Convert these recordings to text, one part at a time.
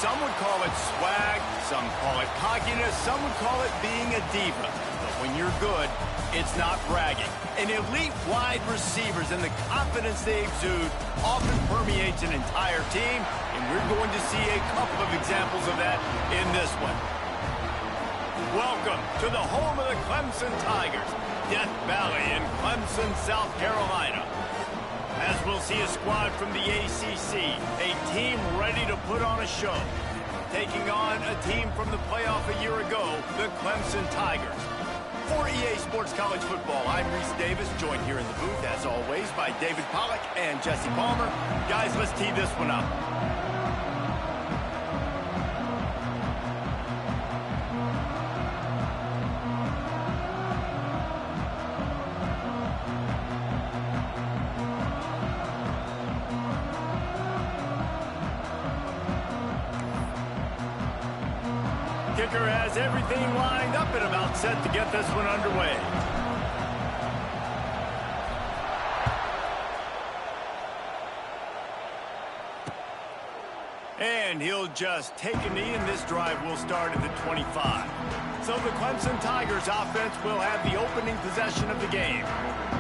Some would call it swag, some call it cockiness, some would call it being a diva. But when you're good, it's not bragging. And elite wide receivers and the confidence they exude often permeates an entire team, and we're going to see a couple of examples of that in this one. Welcome to the home of the Clemson Tigers, Death Valley in Clemson, South Carolina. As we'll see a squad from the ACC, a team ready to put on a show. Taking on a team from the playoff a year ago, the Clemson Tigers. For EA Sports College Football, I'm Reese Davis, joined here in the booth, as always, by David Pollack and Jesse Palmer. Guys, let's tee this one up. Kicker has everything lined up and about set to get this one underway. And he'll just take a knee, and this drive will start at the 25. So the Clemson Tigers offense will have the opening possession of the game.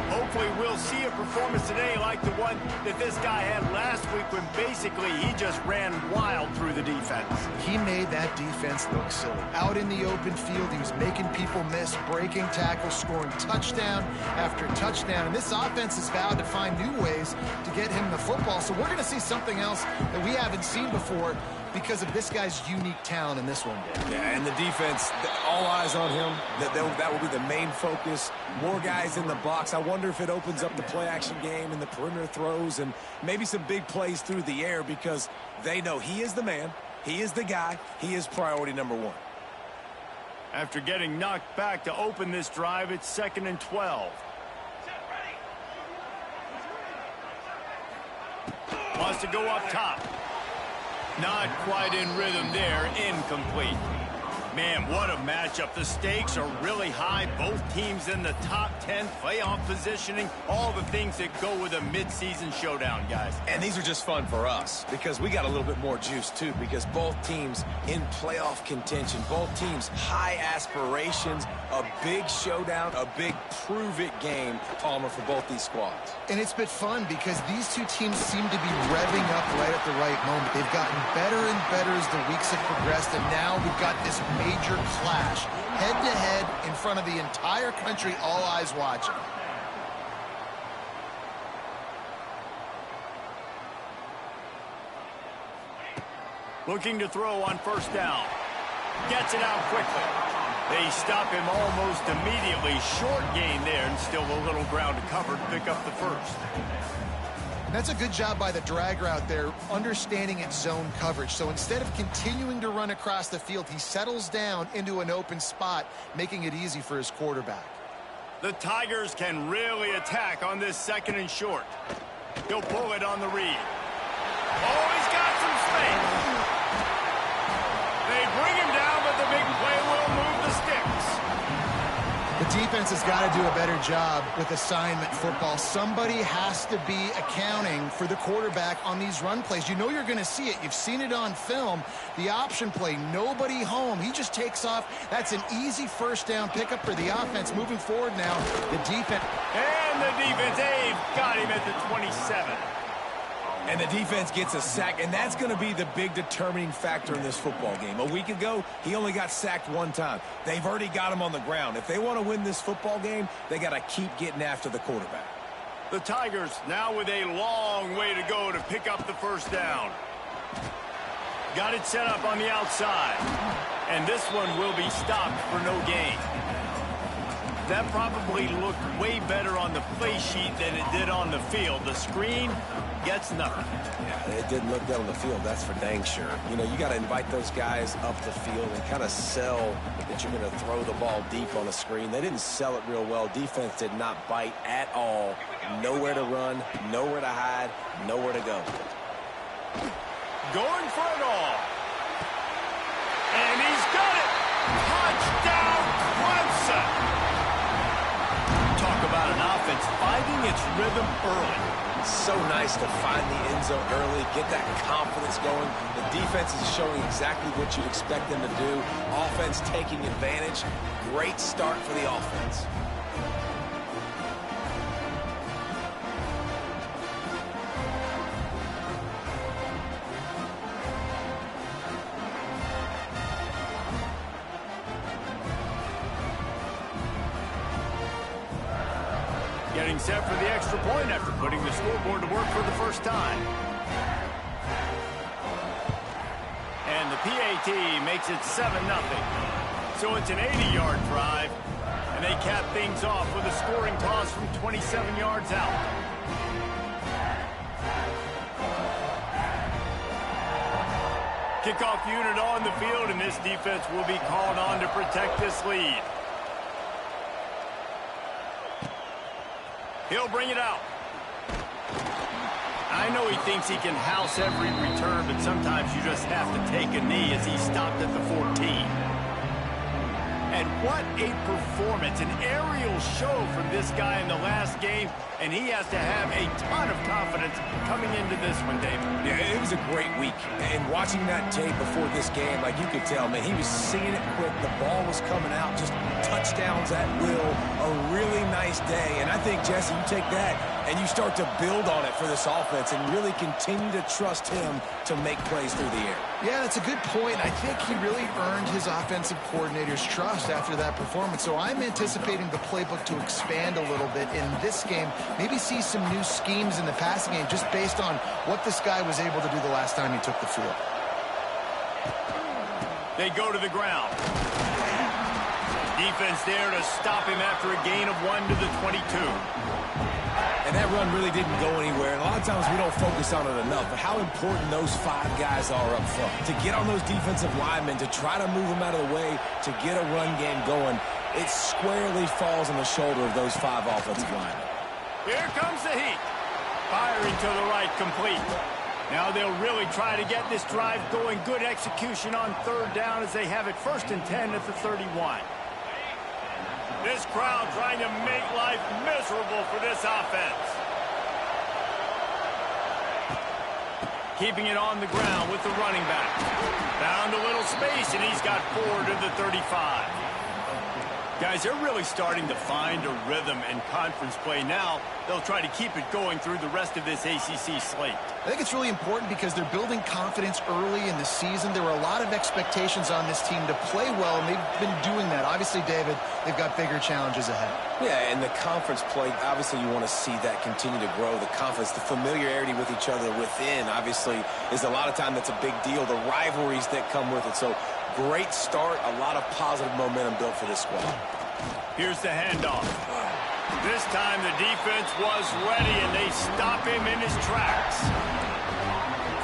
Hopefully we'll see a performance today like the one that this guy had last week when basically he just ran wild through the defense. He made that defense look silly. Out in the open field, he was making people miss, breaking tackles, scoring touchdown after touchdown. And this offense has vowed to find new ways to get him the football. So we're going to see something else that we haven't seen before because of this guy's unique talent in this one. Yeah, and the defense, all eyes on him. That will be the main focus. More guys in the box. I wonder if it opens up the play-action game and the perimeter throws and maybe some big plays through the air because they know he is the man, he is the guy, he is priority number one. After getting knocked back to open this drive, it's 2nd and 12. Wants to go up top. Not quite in rhythm there, incomplete. Man, what a matchup. The stakes are really high. Both teams in the top 10, playoff positioning, all the things that go with a midseason showdown, guys. And these are just fun for us because we got a little bit more juice, too, because both teams in playoff contention, both teams high aspirations, a big showdown, a big prove-it game, Palmer, for both these squads. And it's been fun because these two teams seem to be revving up right at the right moment. They've gotten better and better as the weeks have progressed, and now we've got this major clash, head-to-head in front of the entire country, all eyes watching. Looking to throw on first down. Gets it out quickly. They stop him almost immediately. Short gain there, and still a little ground to cover to pick up the first. That's a good job by the drag route there, understanding its zone coverage. So instead of continuing to run across the field, he settles down into an open spot, making it easy for his quarterback. The Tigers can really attack on this 2nd and short. He'll pull it on the read. Oh, he's got some space. They bring him down, but the big play will move the sticks. The defense has got to do a better job with assignment football. Somebody has to be accounting for the quarterback on these run plays. You know you're going to see it. You've seen it on film. The option play, nobody home. He just takes off. That's an easy first down pickup for the offense. Moving forward now, the defense. And the defense, they've got him at the 27. And the defense gets a sack, and that's going to be the big determining factor in this football game. A week ago, he only got sacked one time. They've already got him on the ground. If they want to win this football game, they got to keep getting after the quarterback. The Tigers now with a long way to go to pick up the first down. Got it set up on the outside. And this one will be stopped for no gain. That probably looked way better on the play sheet than it did on the field. The screen gets nothing. Yeah, it didn't look good on the field, that's for dang sure. You know, you got to invite those guys up the field and kind of sell that you're going to throw the ball deep on a screen. They didn't sell it real well. Defense did not bite at all. Nowhere to run, nowhere to hide, nowhere to go. Going for it all. And he's got it. Touchdown, Clemson. Talk about an offense finding its rhythm early. So nice to find the end zone early, get that confidence going. The defense is showing exactly what you'd expect them to do. Offense taking advantage. Great start for the offense. Getting set for the extra point after putting the scoreboard to work for the first time. And the PAT makes it 7-0. So it's an 80-yard drive, and they cap things off with a scoring toss from 27 yards out. Kickoff unit on the field, and this defense will be called on to protect this lead. He'll bring it out. I know he thinks he can house every return, but sometimes you just have to take a knee as he stopped at the 14. And what a performance, an aerial show from this guy in the last game, and he has to have a ton of confidence coming into this one, David. Yeah, it was a great week, and watching that tape before this game, like you could tell, man, he was seeing it quick. The ball was coming out, just touchdowns at will. A really nice day, and I think, Jesse, you take that and you start to build on it for this offense and really continue to trust him to make plays through the air. Yeah, that's a good point. I think he really earned his offensive coordinator's trust after that performance. So I'm anticipating the playbook to expand a little bit in this game. Maybe see some new schemes in the passing game just based on what this guy was able to do the last time he took the field. They go to the ground. Defense there to stop him after a gain of 1 to the 22. And that run really didn't go anywhere. And a lot of times we don't focus on it enough, but how important those 5 guys are up front. To get on those defensive linemen, to try to move them out of the way, to get a run game going, it squarely falls on the shoulder of those 5 offensive linemen. Here comes the heat. Firing to the right, complete. Now they'll really try to get this drive going. Good execution on 3rd down as they have it 1st and 10 at the 31. This crowd trying to make life miserable for this offense. Keeping it on the ground with the running back. Found a little space, and he's got 4 to the 35. Guys, they're really starting to find a rhythm in conference play now. They'll try to keep it going through the rest of this ACC slate. I think it's really important because they're building confidence early in the season. There were a lot of expectations on this team to play well, and they've been doing that. Obviously, David, they've got bigger challenges ahead. Yeah, and the conference play, obviously you want to see that continue to grow. The confidence, the familiarity with each other within, obviously, is a lot of time that's a big deal. The rivalries that come with it. So, great start, a lot of positive momentum built for this squad. Here's the handoff. This time the defense was ready, and they stop him in his tracks.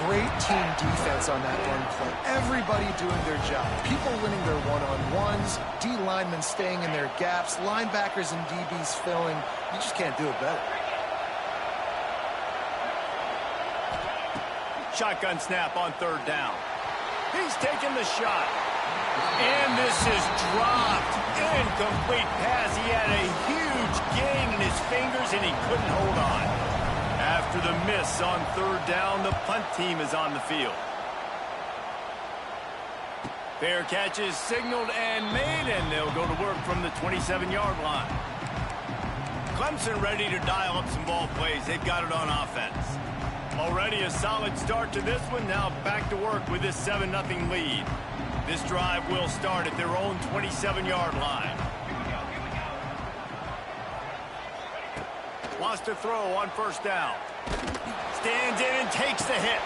Great team defense on that run play. Everybody doing their job. People winning their one-on-ones, D linemen staying in their gaps, linebackers and DBs filling. You just can't do it better. Shotgun snap on 3rd down. He's taking the shot. And this is dropped. Incomplete pass. He had a huge gain in his fingers, and he couldn't hold on. After the miss on 3rd down, the punt team is on the field. Fair catch is signaled and made, and they'll go to work from the 27-yard line. Clemson ready to dial up some ball plays. They've got it on offense. Already a solid start to this one. Now back to work with this 7-0 lead. This drive will start at their own 27-yard line. Wants to throw on 1st down. Stands in and takes the hit.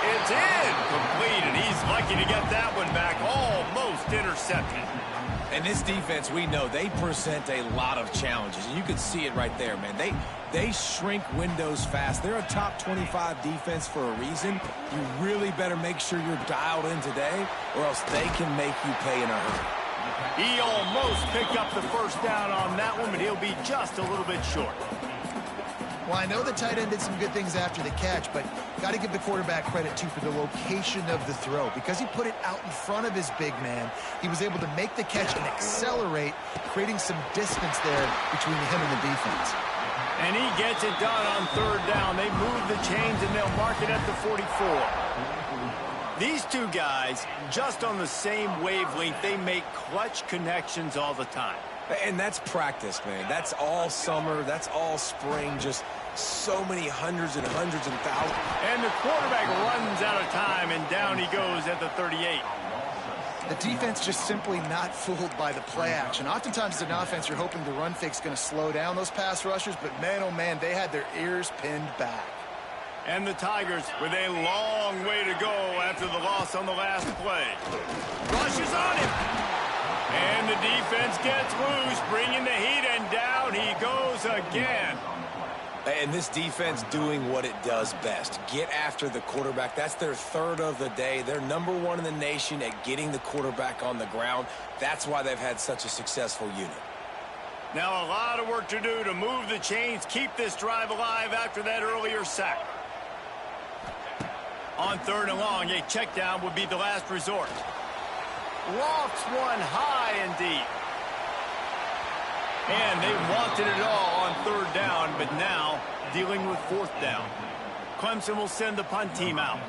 It's incomplete, and he's lucky to get that one back. Almost intercepted. And this defense, we know, they present a lot of challenges. And you can see it right there, man. They shrink windows fast. They're a top 25 defense for a reason. You really better make sure you're dialed in today, or else they can make you pay in a hurry. He almost picked up the 1st down on that one, but he'll be just a little bit short. Well, I know the tight end did some good things after the catch, but got to give the quarterback credit, too, for the location of the throw. Because he put it out in front of his big man, he was able to make the catch and accelerate, creating some distance there between him and the defense. And he gets it done on third down. They move the chains, and they'll mark it at the 44. These two guys, just on the same wavelength, they make clutch connections all the time. And that's practice, man. That's all summer. That's all spring. Just so many hundreds and hundreds and thousands. And the quarterback runs out of time, and down he goes at the 38. The defense just simply not fooled by the play action. Oftentimes, as an offense, you're hoping the run fake's going to slow down those pass rushers, but man, oh man, they had their ears pinned back. And the Tigers with a long way to go after the loss on the last play. Rushes on him. And the defense gets loose, bringing the heat, and down he goes again. And this defense doing what it does best. Get after the quarterback. That's their third of the day. They're number one in the nation at getting the quarterback on the ground. That's why they've had such a successful unit. Now a lot of work to do to move the chains, keep this drive alive after that earlier sack. On third and long, a check down would be the last resort. Lofts one high and deep. And they wanted it all on third down, but now dealing with fourth down. Clemson will send the punt team out.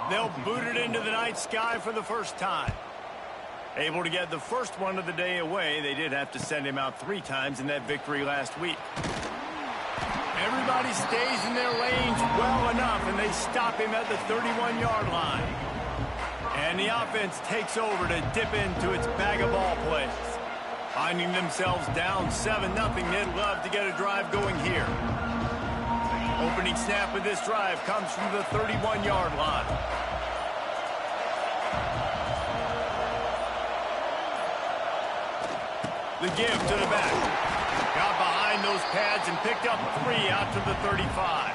They'll boot it into the night sky for the first time. Able to get the first one of the day away. They did have to send him out 3 times in that victory last week. Everybody stays in their lanes well enough, and they stop him at the 31-yard line. And the offense takes over to dip into its bag of ball plays. Finding themselves down 7-0, they'd love to get a drive going here. Opening snap of this drive comes from the 31-yard line. The give to the back. Got behind those pads and picked up 3 out to the 35.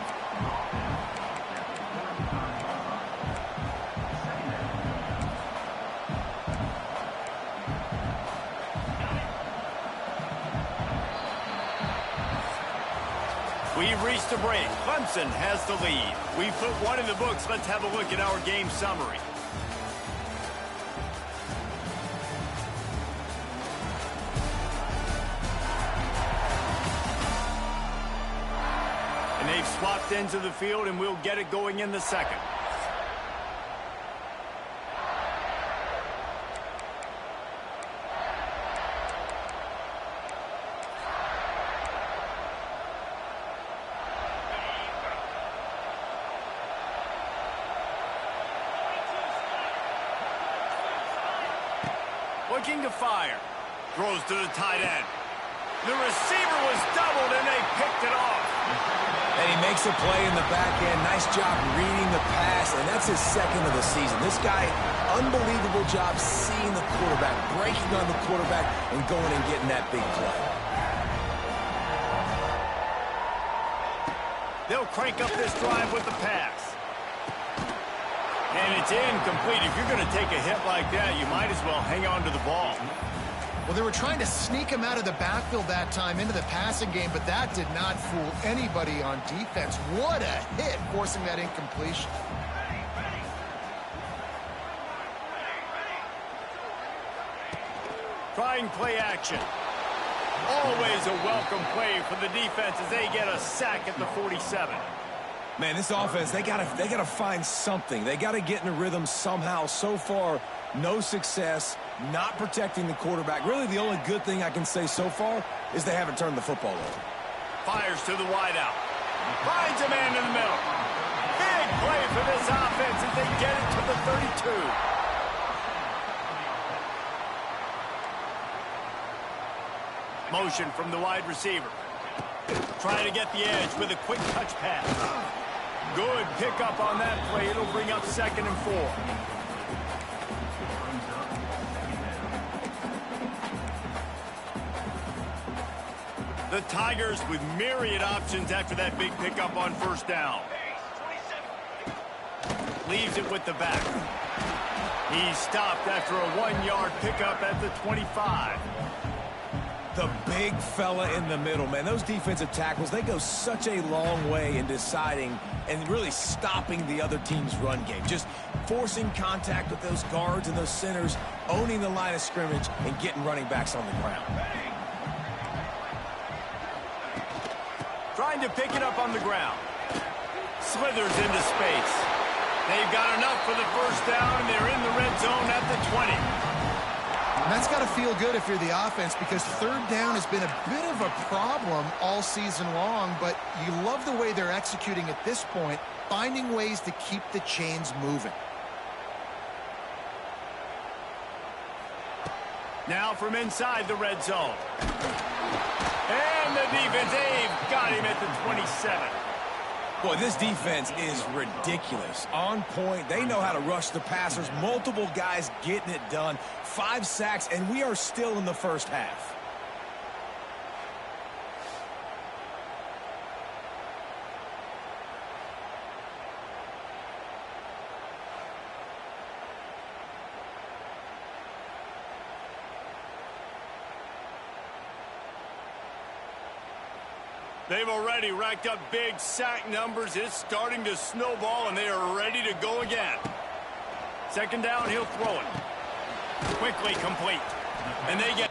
We've reached a break. Clemson has the lead. We've put one in the books. Let's have a look at our game summary. And they've swapped ends of the field, and we'll get it going in the second. Looking to fire. Throws to the tight end. The receiver was doubled, and they picked it off. And he makes a play in the back end. Nice job reading the pass, and that's his second of the season. This guy, unbelievable job seeing the quarterback, breaking on the quarterback, and going and getting that big play. They'll crank up this drive with the pass. And it's incomplete. If you're going to take a hit like that, you might as well hang on to the ball. Well, they were trying to sneak him out of the backfield that time into the passing game, but that did not fool anybody on defense. What a hit, forcing that incompletion. Trying play action. Always a welcome play for the defense as they get a sack at the 47. Man, this offense, they gotta find something. They gotta get in a rhythm somehow. So far, no success, not protecting the quarterback. Really, the only good thing I can say so far is they haven't turned the football over. Fires to the wideout. Finds a man in the middle. Big play for this offense as they get it to the 32. Motion from the wide receiver. Trying to get the edge with a quick touch pass. Good pickup on that play. It'll bring up 2nd and 4. The Tigers with myriad options after that big pickup on first down. Leaves it with the back. He stopped after a 1-yard pickup at the 25. The big fella in the middle, man. Those defensive tackles, they go such a long way in deciding and really stopping the other team's run game. Just forcing contact with those guards and those centers, owning the line of scrimmage, and getting running backs on the ground. trying to pick it up on the ground. Slithers into space. They've got enough for the first down, and they're in the red zone at the 20. And that's got to feel good if you're the offense, because third down has been a bit of a problem all season long, but you love the way they're executing at this point, finding ways to keep the chains moving. Now from inside the red zone. And the defense, they've got him at the 27. Boy, this defense is ridiculous. On point. They know how to rush the passers. Multiple guys getting it done. 5 sacks, and we are still in the first half. They've already racked up big sack numbers. It's starting to snowball, and they are ready to go again. Second down, he'll throw it. Quickly complete. And they get...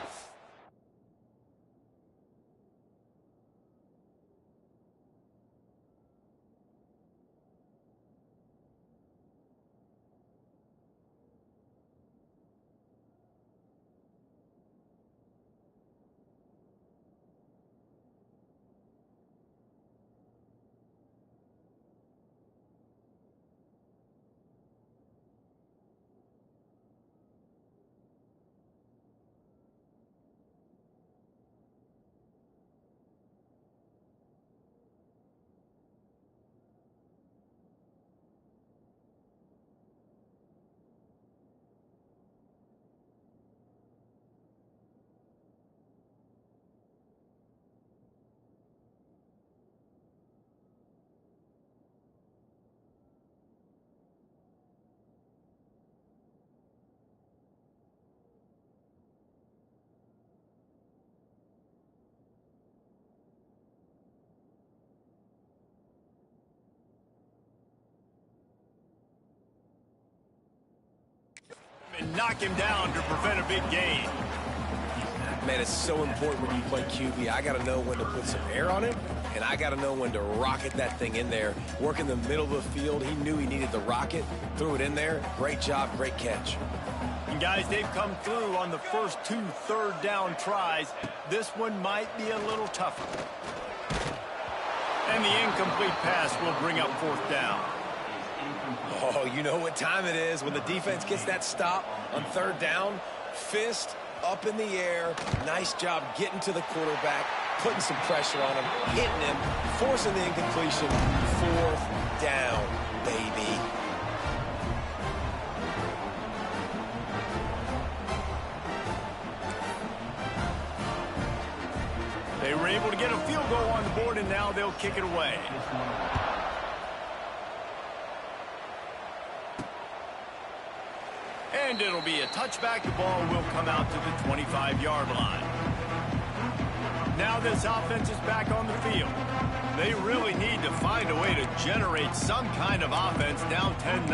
and knock him down to prevent a big gain. Man, it's so important when you play QB. I got to know when to put some air on it, and I got to know when to rocket that thing in there. Work in the middle of the field. He knew he needed the rocket, threw it in there. Great job, great catch. And guys, they've come through on the first 2 third-down tries. This one might be a little tougher. And the incomplete pass will bring up fourth down. Oh, you know what time it is when the defense gets that stop on third down. Fist up in the air. Nice job getting to the quarterback, putting some pressure on him, hitting him, forcing the incompletion. Fourth down, baby. They were able to get a field goal on the board, and now they'll kick it away. And it'll be a touchback. The ball will come out to the 25-yard line. Now this offense is back on the field. They really need to find a way to generate some kind of offense down 10-0.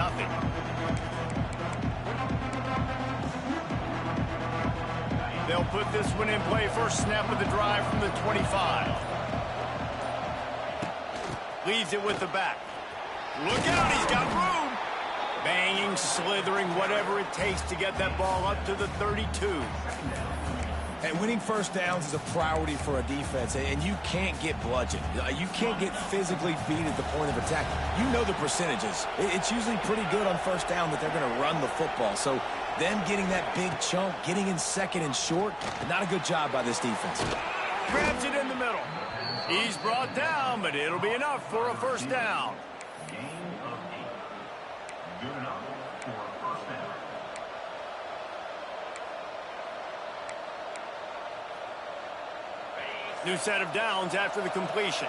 They'll put this one in play. First snap of the drive from the 25. Leaves it with the back. Look out, he's got room. Banging, slithering, whatever it takes to get that ball up to the 32. And winning first downs is a priority for a defense, and you can't get bludgeoned. You can't get physically beat at the point of attack. You know the percentages. It's usually pretty good on first down that they're going to run the football. So them getting that big chunk, getting in second and short, not a good job by this defense. Grabs it in the middle. He's brought down, but it'll be enough for a first down. New set of downs after the completion.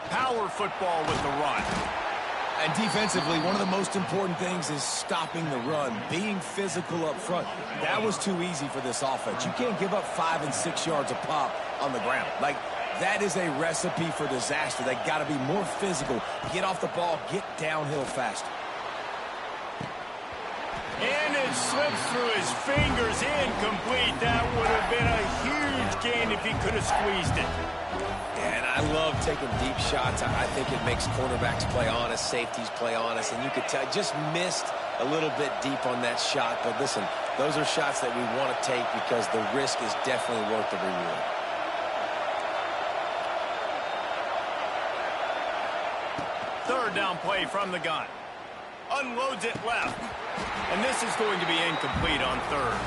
Power football with the run. And defensively, one of the most important things is stopping the run, being physical up front. That was too easy for this offense. You can't give up 5 and 6 yards a pop on the ground. Like, that is a recipe for disaster. They got to be more physical, get off the ball, get downhill faster. And it slips through his fingers, incomplete. That would have been a huge gain if he could have squeezed it. And I love taking deep shots. I think it makes cornerbacks play honest, safeties play honest, and you could tell just missed a little bit deep on that shot. But listen, those are shots that we want to take because the risk is definitely worth the reward. Third down play from the gun. Unloads it left. And this is going to be incomplete on third.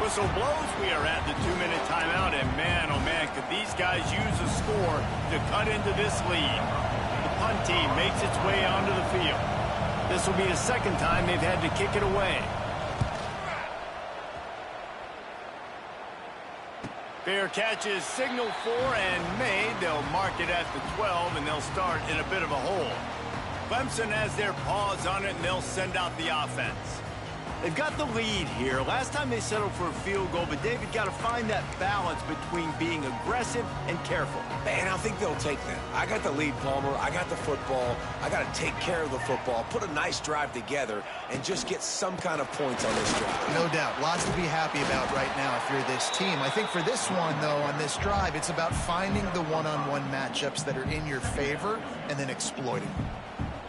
Whistle blows, we are at the 2-minute timeout, and man, oh man, could these guys use a score to cut into this lead. The punt team makes its way onto the field. This will be the second time they've had to kick it away. Fair catch is signaled for and made. They'll mark it at the 12, and they'll start in a bit of a hole. Clemson has their paws on it, and they'll send out the offense. They've got the lead here. Last time they settled for a field goal, but David got to find that balance between being aggressive and careful. Man, I think they'll take that. I got the lead, Palmer. I got the football. I got to take care of the football, put a nice drive together, and just get some kind of points on this drive. No doubt. Lots to be happy about right now if you're this team. I think for this one, though, on this drive, it's about finding the one-on-one matchups that are in your favor and then exploiting them.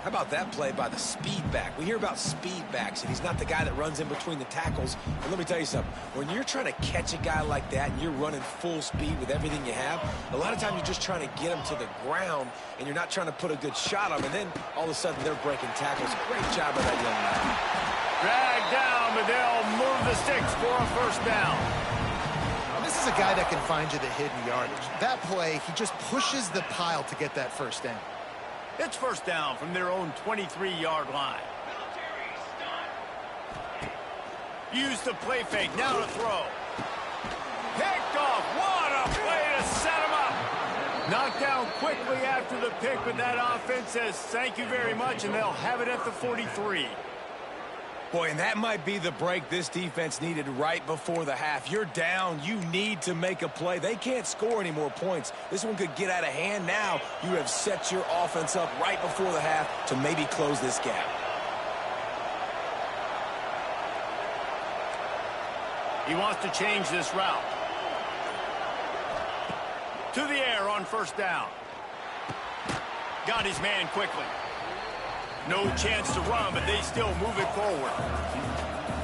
How about that play by the speed back? We hear about speed backs, and he's not the guy that runs in between the tackles. But let me tell you something. When you're trying to catch a guy like that and you're running full speed with everything you have, a lot of times you're just trying to get him to the ground, and you're not trying to put a good shot on him, and then all of a sudden they're breaking tackles. Great job by that young man. Dragged down, but they'll move the sticks for a first down. This is a guy that can find you the hidden yardage. That play, he just pushes the pile to get that first down. It's first down from their own 23-yard line. Use the play fake, now to throw. Picked off, what a play to set him up. Knocked down quickly after the pick, but that offense says thank you very much, and they'll have it at the 43. Boy, and that might be the break this defense needed right before the half. You're down. You need to make a play. They can't score any more points. This one could get out of hand now. You have set your offense up right before the half to maybe close this gap. He wants to change this route. To the air on first down. Got his man quickly. No chance to run, but they still move it forward.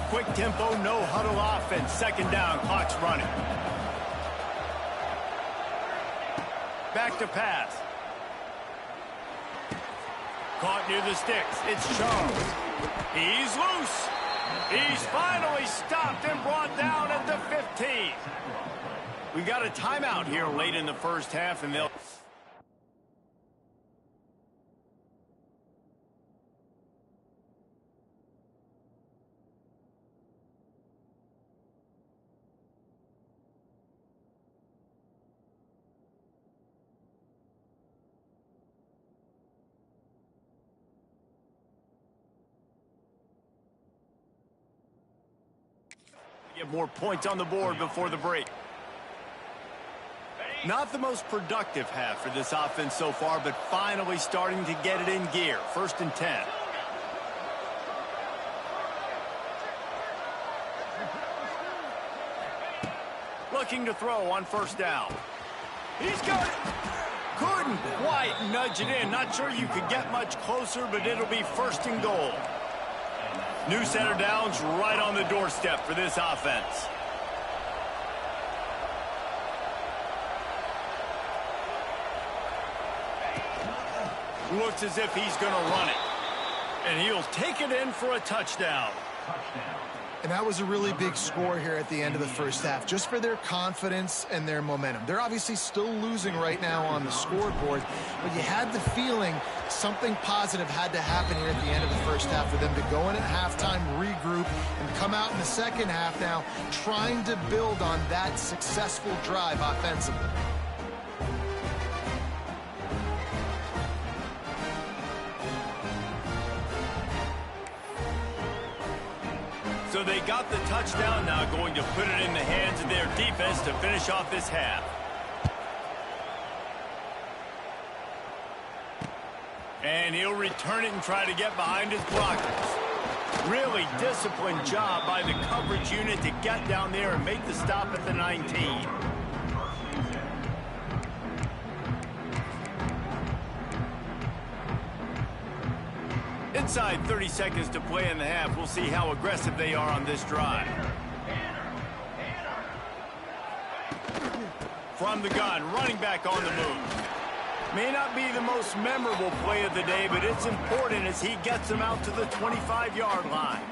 Quick tempo, no huddle offense. Second down, clock's running. Back to pass. Caught near the sticks. It's Charles. He's loose. He's finally stopped and brought down at the 15. We got a timeout here late in the first half, and they'll... get more points on the board before the break. Not the most productive half for this offense so far, but finally starting to get it in gear. First and 10. Looking to throw on first down. He's got it. Couldn't quite nudge it in. Not sure you could get much closer, but it'll be first and goal. New center downs right on the doorstep for this offense. Looks as if he's going to run it. And he'll take it in for a touchdown. And that was a really big score here at the end of the first half, just for their confidence and their momentum. They're obviously still losing right now on the scoreboard, but you had the feeling something positive had to happen here at the end of the first half for them to go in at halftime, regroup, and come out in the second half now trying to build on that successful drive offensively. So they got the touchdown, now going to put it in the hands of their defense to finish off this half. And he'll return it and try to get behind his blockers. Really disciplined job by the coverage unit to get down there and make the stop at the 19. Inside 30 seconds to play in the half. We'll see how aggressive they are on this drive. From the gun, running back on the move. May not be the most memorable play of the day, but it's important as he gets them out to the 25-yard line.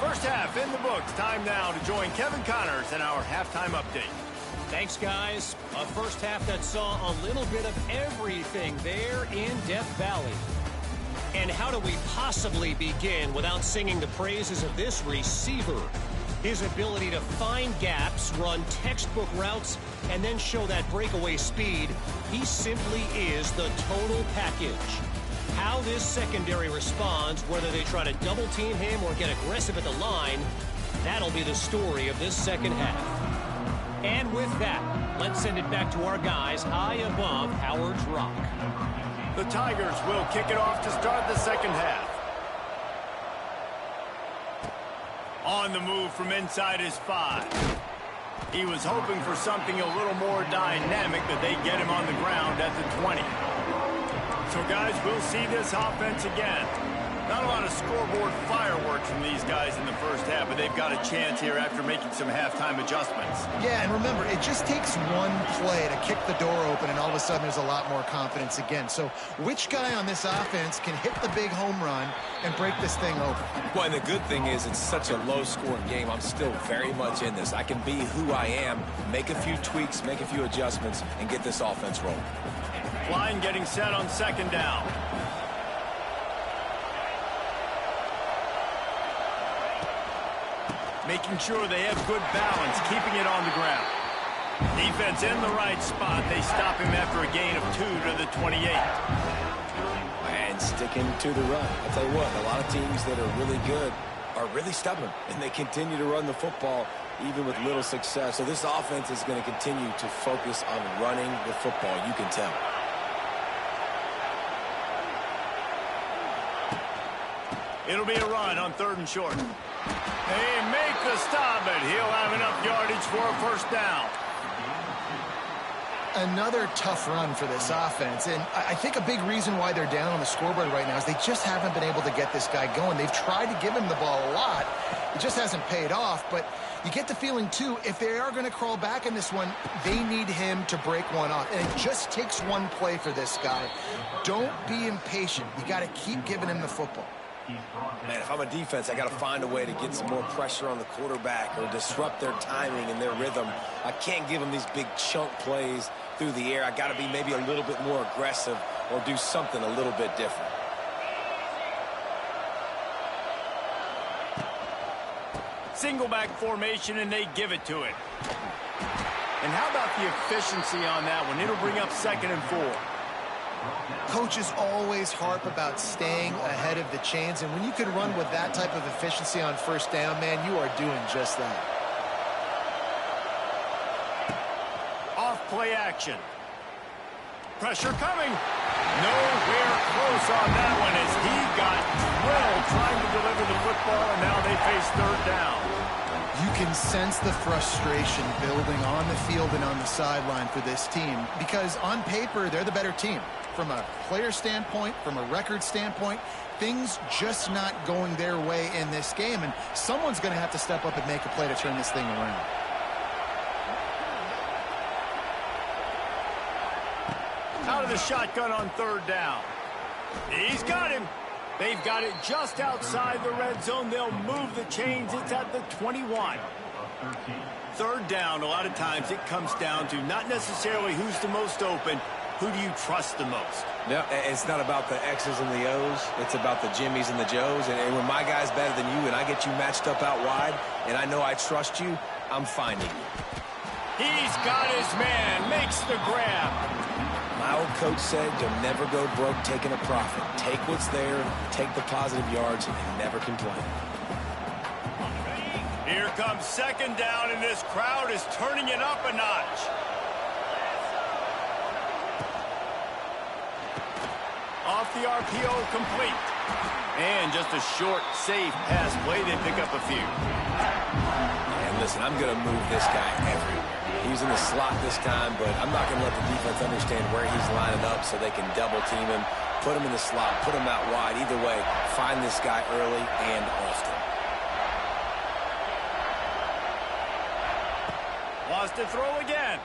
First half in the books. Time now to join Kevin Connors in our halftime update. Thanks, guys. A first half that saw a little bit of everything there in Death Valley. And how do we possibly begin without singing the praises of this receiver? His ability to find gaps, run textbook routes, and then show that breakaway speed. He simply is the total package. How this secondary responds, whether they try to double team him or get aggressive at the line, that'll be the story of this second half. And with that, let's send it back to our guys high above Howard's Rock. The Tigers will kick it off to start the second half. On the move from inside his 5. He was hoping for something a little more dynamic, but they get him on the ground at the 20. So, guys, we'll see this offense again. Not a lot of scoreboard fireworks from these guys in the first half, but they've got a chance here after making some halftime adjustments. Yeah, and remember, it just takes one play to kick the door open, and all of a sudden there's a lot more confidence again. So which guy on this offense can hit the big home run and break this thing open? Well, and the good thing is it's such a low-scoring game. I'm still very much in this. I can be who I am, make a few tweaks, make a few adjustments, and get this offense rolling. Line getting set on second down. Making sure they have good balance, keeping it on the ground. Defense in the right spot. They stop him after a gain of 2 to the 28. And sticking to the run. I'll tell you what, a lot of teams that are really good are really stubborn, and they continue to run the football even with little success. So this offense is going to continue to focus on running the football, you can tell. It'll be a run on 3rd and short. They make the stop, but he'll have enough yardage for a first down. Another tough run for this offense, and I think a big reason why they're down on the scoreboard right now is they just haven't been able to get this guy going. They've tried to give him the ball a lot. It just hasn't paid off, but you get the feeling, too, if they are going to crawl back in this one, they need him to break one off, and it just takes one play for this guy. Don't be impatient. You got to keep giving him the football. Man, if I'm a defense, I got to find a way to get some more pressure on the quarterback or disrupt their timing and their rhythm. I can't give them these big chunk plays through the air. I got to be maybe a little bit more aggressive or do something a little bit different. Single back formation, and they give it to it. And how about the efficiency on that one? It'll bring up 2nd and 4. Coaches always harp about staying ahead of the chains, and when you can run with that type of efficiency on first down, man, you are doing just that. Off play action. Pressure coming. Nowhere close on that one as he got drilled trying to deliver the football, and now they face 3rd down. You can sense the frustration building on the field and on the sideline for this team because on paper, they're the better team. From a player standpoint, from a record standpoint, things just not going their way in this game, and someone's going to have to step up and make a play to turn this thing around. Out of the shotgun on 3rd down. He's got him. They've got it just outside the red zone. They'll move the chains. It's at the 21. 3rd down, a lot of times it comes down to not necessarily who's the most open, who do you trust the most? No, it's not about the X's and the O's. It's about the Jimmys and the Joes. And when my guy's better than you and I get you matched up out wide and I know I trust you, I'm finding you. He's got his man. Makes the grab. My old coach said you'll never go broke taking a profit. Take what's there, take the positive yards, and never complain. Here comes 2nd down, and this crowd is turning it up a notch. Off the RPO, complete. And just a short, safe pass play. They pick up a few. And listen, I'm going to move this guy everywhere. He's in the slot this time, but I'm not going to let the defense understand where he's lining up so they can double team him, put him in the slot, put him out wide. Either way, find this guy early and often. Wants to throw again.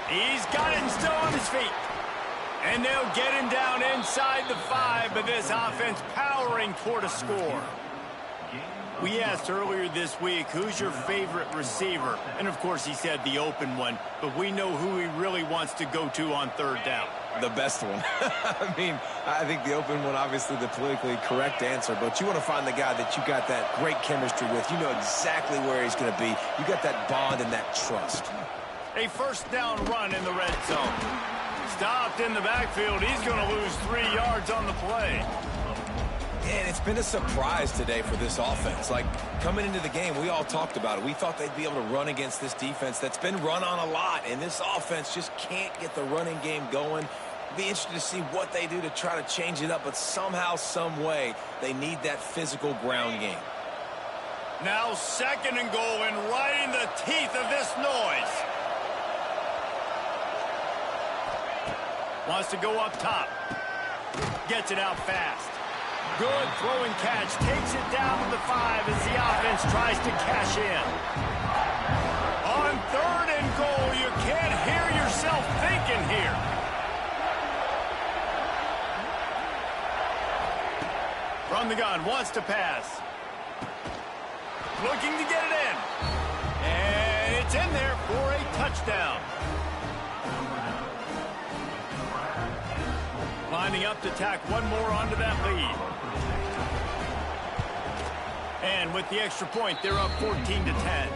He's got it and still on his feet. And they'll get him down inside the 5, but this offense powering toward a score. We asked earlier this week, who's your favorite receiver? And, of course, he said the open one, but we know who he really wants to go to on third down. The best one. I mean, I think the open one, obviously the politically correct answer, but you want to find the guy that you got that great chemistry with. You know exactly where he's going to be. You got that bond and that trust. A first down run in the red zone. Stopped in the backfield. He's going to lose 3 yards on the play. And it's been a surprise today for this offense. Like, coming into the game, we all talked about it. We thought they'd be able to run against this defense that's been run on a lot, and this offense just can't get the running game going. Be interested to see what they do to try to change it up, but somehow, some way, they need that physical ground game. Now 2nd and goal, and right in the teeth of this noise. Wants to go up top. Gets it out fast. Good throw and catch. Takes it down to the 5 as the offense tries to cash in. On 3rd and goal, you can't hear yourself thinking here. From the gun, wants to pass. Looking to get it in. And it's in there for a touchdown. Lining up to tack one more onto that lead. And with the extra point, they're up 14-10.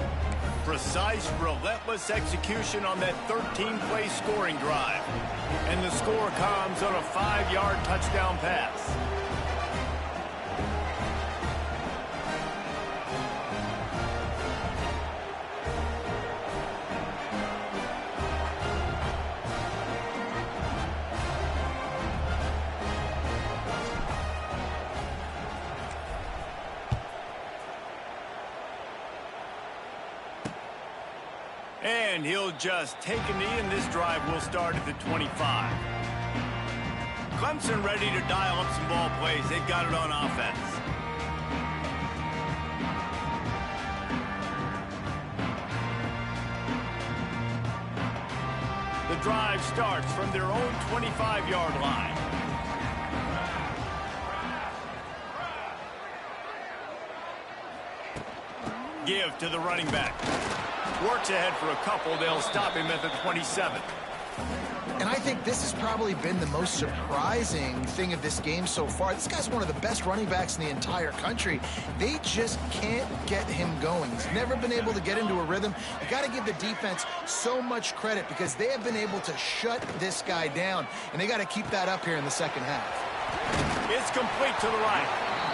Precise, relentless execution on that 13-play scoring drive. And the score comes on a 5-yard touchdown pass. And he'll just take a knee, and this drive will start at the 25. Clemson ready to dial up some ball plays. They've got it on offense. The drive starts from their own 25-yard line. Give to the running back. Works ahead for a couple. They'll stop him at the 27. And I think this has probably been the most surprising thing of this game so far. This guy's one of the best running backs in the entire country. They just can't get him going. He's never been able to get into a rhythm. You got to give the defense so much credit because they have been able to shut this guy down. And they got to keep that up here in the second half. It's complete to the right.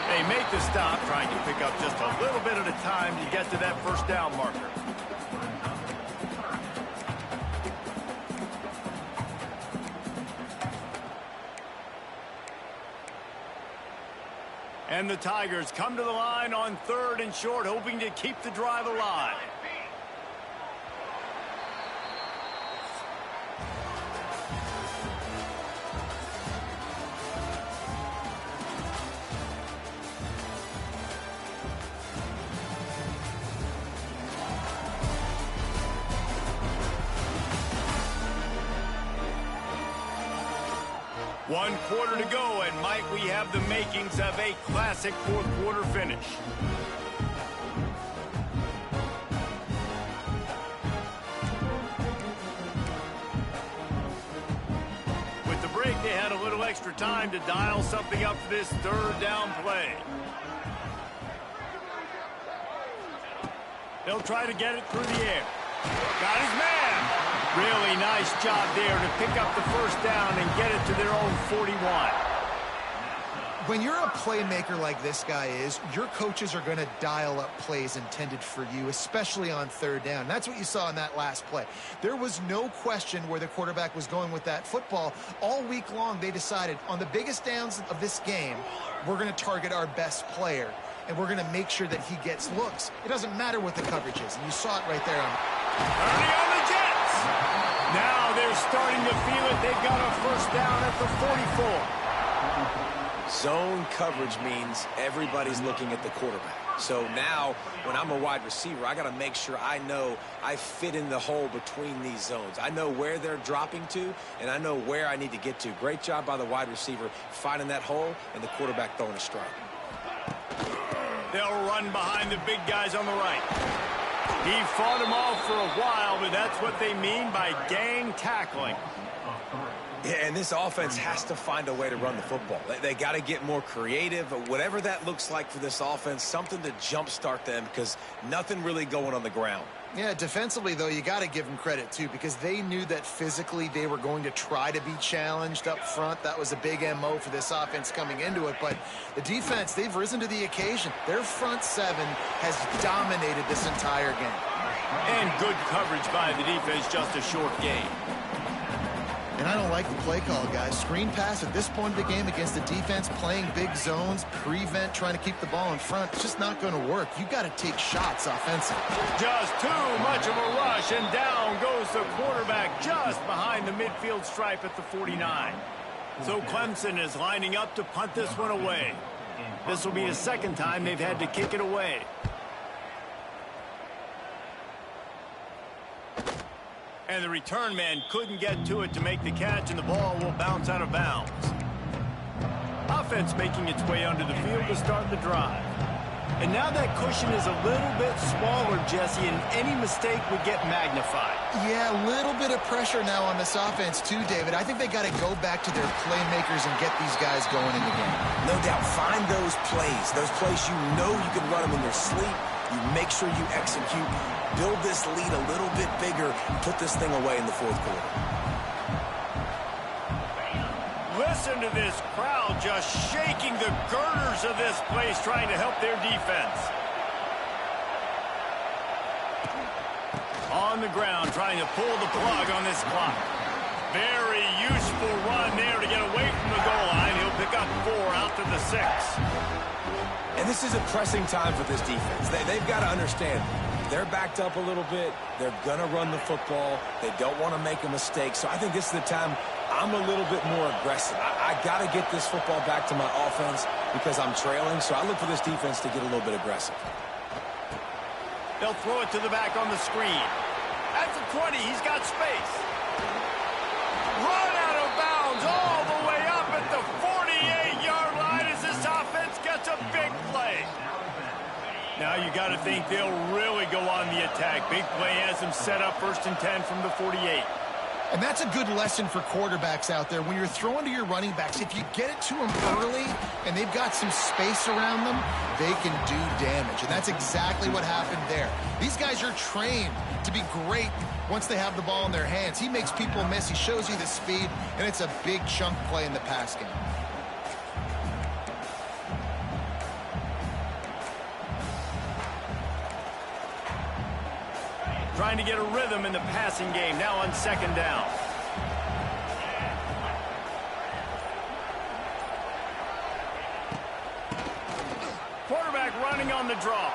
They make the stop, trying to pick up just a little bit at a time to get to that first down marker. And the Tigers come to the line on 3rd and short, hoping to keep the drive alive. One quarter to go, and might we have the makings of a classic fourth-quarter finish. With the break, they had a little extra time to dial something up for this 3rd down play. They'll try to get it through the air. Got his man. Really nice job there to pick up the first down and get it to their own 41. When you're a playmaker like this guy is, your coaches are going to dial up plays intended for you, especially on third down. That's what you saw in that last play. There was no question where the quarterback was going with that football. All week long, they decided on the biggest downs of this game, we're going to target our best player, and we're going to make sure that he gets looks. It doesn't matter what the coverage is, and you saw it right there. Early on the Jets. Now they're starting to feel it. They've got a first down at the 44. Zone coverage means everybody's looking at the quarterback. So now, when I'm a wide receiver, I got to make sure I know I fit in the hole between these zones. I know where they're dropping to, and I know where I need to get to. Great job by the wide receiver finding that hole and the quarterback throwing a strike. They'll run behind the big guys on the right. He fought them off for a while, but that's what they mean by gang tackling. Yeah, and this offense has to find a way to run the football. They got to get more creative, whatever that looks like for this offense, something to jumpstart them because nothing really going on the ground. Yeah, defensively, though, you got to give them credit, too, because they knew that physically they were going to try to be challenged up front. That was a big MO for this offense coming into it. But the defense, they've risen to the occasion. Their front seven has dominated this entire game. And good coverage by the defense, just a short game. And I don't like the play call, guys. Screen pass at this point of the game against the defense, playing big zones, prevent, trying to keep the ball in front. It's just not going to work. You got to take shots offensively. Just too much of a rush, and down goes the quarterback just behind the midfield stripe at the 49. So Clemson is lining up to punt this one away. This will be the second time they've had to kick it away. And the return man couldn't get to it to make the catch, and the ball will bounce out of bounds. Offense making its way onto the field to start the drive. And now that cushion is a little bit smaller, Jesse, and any mistake would get magnified. Yeah, a little bit of pressure now on this offense too, David. I think they got to go back to their playmakers and get these guys going in the game. No doubt. Find those plays you know you can run them in your sleep. You make sure you execute. Build this lead a little bit bigger. Put this thing away in the fourth quarter. Listen to this crowd just shaking the girders of this place, trying to help their defense. On the ground, trying to pull the plug on this clock. Very useful run there to get away from the goal line. He'll pick up 4 out to the 6. And this is a pressing time for this defense. They've got to understand, they're backed up a little bit. They're going to run the football. They don't want to make a mistake. So I think this is the time I'm a little bit more aggressive. I got to get this football back to my offense because I'm trailing. So I look for this defense to get a little bit aggressive. They'll throw it to the back on the screen. At the 20, he's got space. Run out of bounds all the way up at the 48-yard line as this offense gets a big play. Now you got to think they'll really go on the attack. Big play has them set up 1st and 10 from the 48. And that's a good lesson for quarterbacks out there. When you're throwing to your running backs, if you get it to them early and they've got some space around them, they can do damage. And that's exactly what happened there. These guys are trained to be great once they have the ball in their hands. He makes people miss. He shows you the speed, and it's a big chunk play in the pass game. Trying to get a rhythm in the passing game, now on 2nd down. Quarterback running on the draw.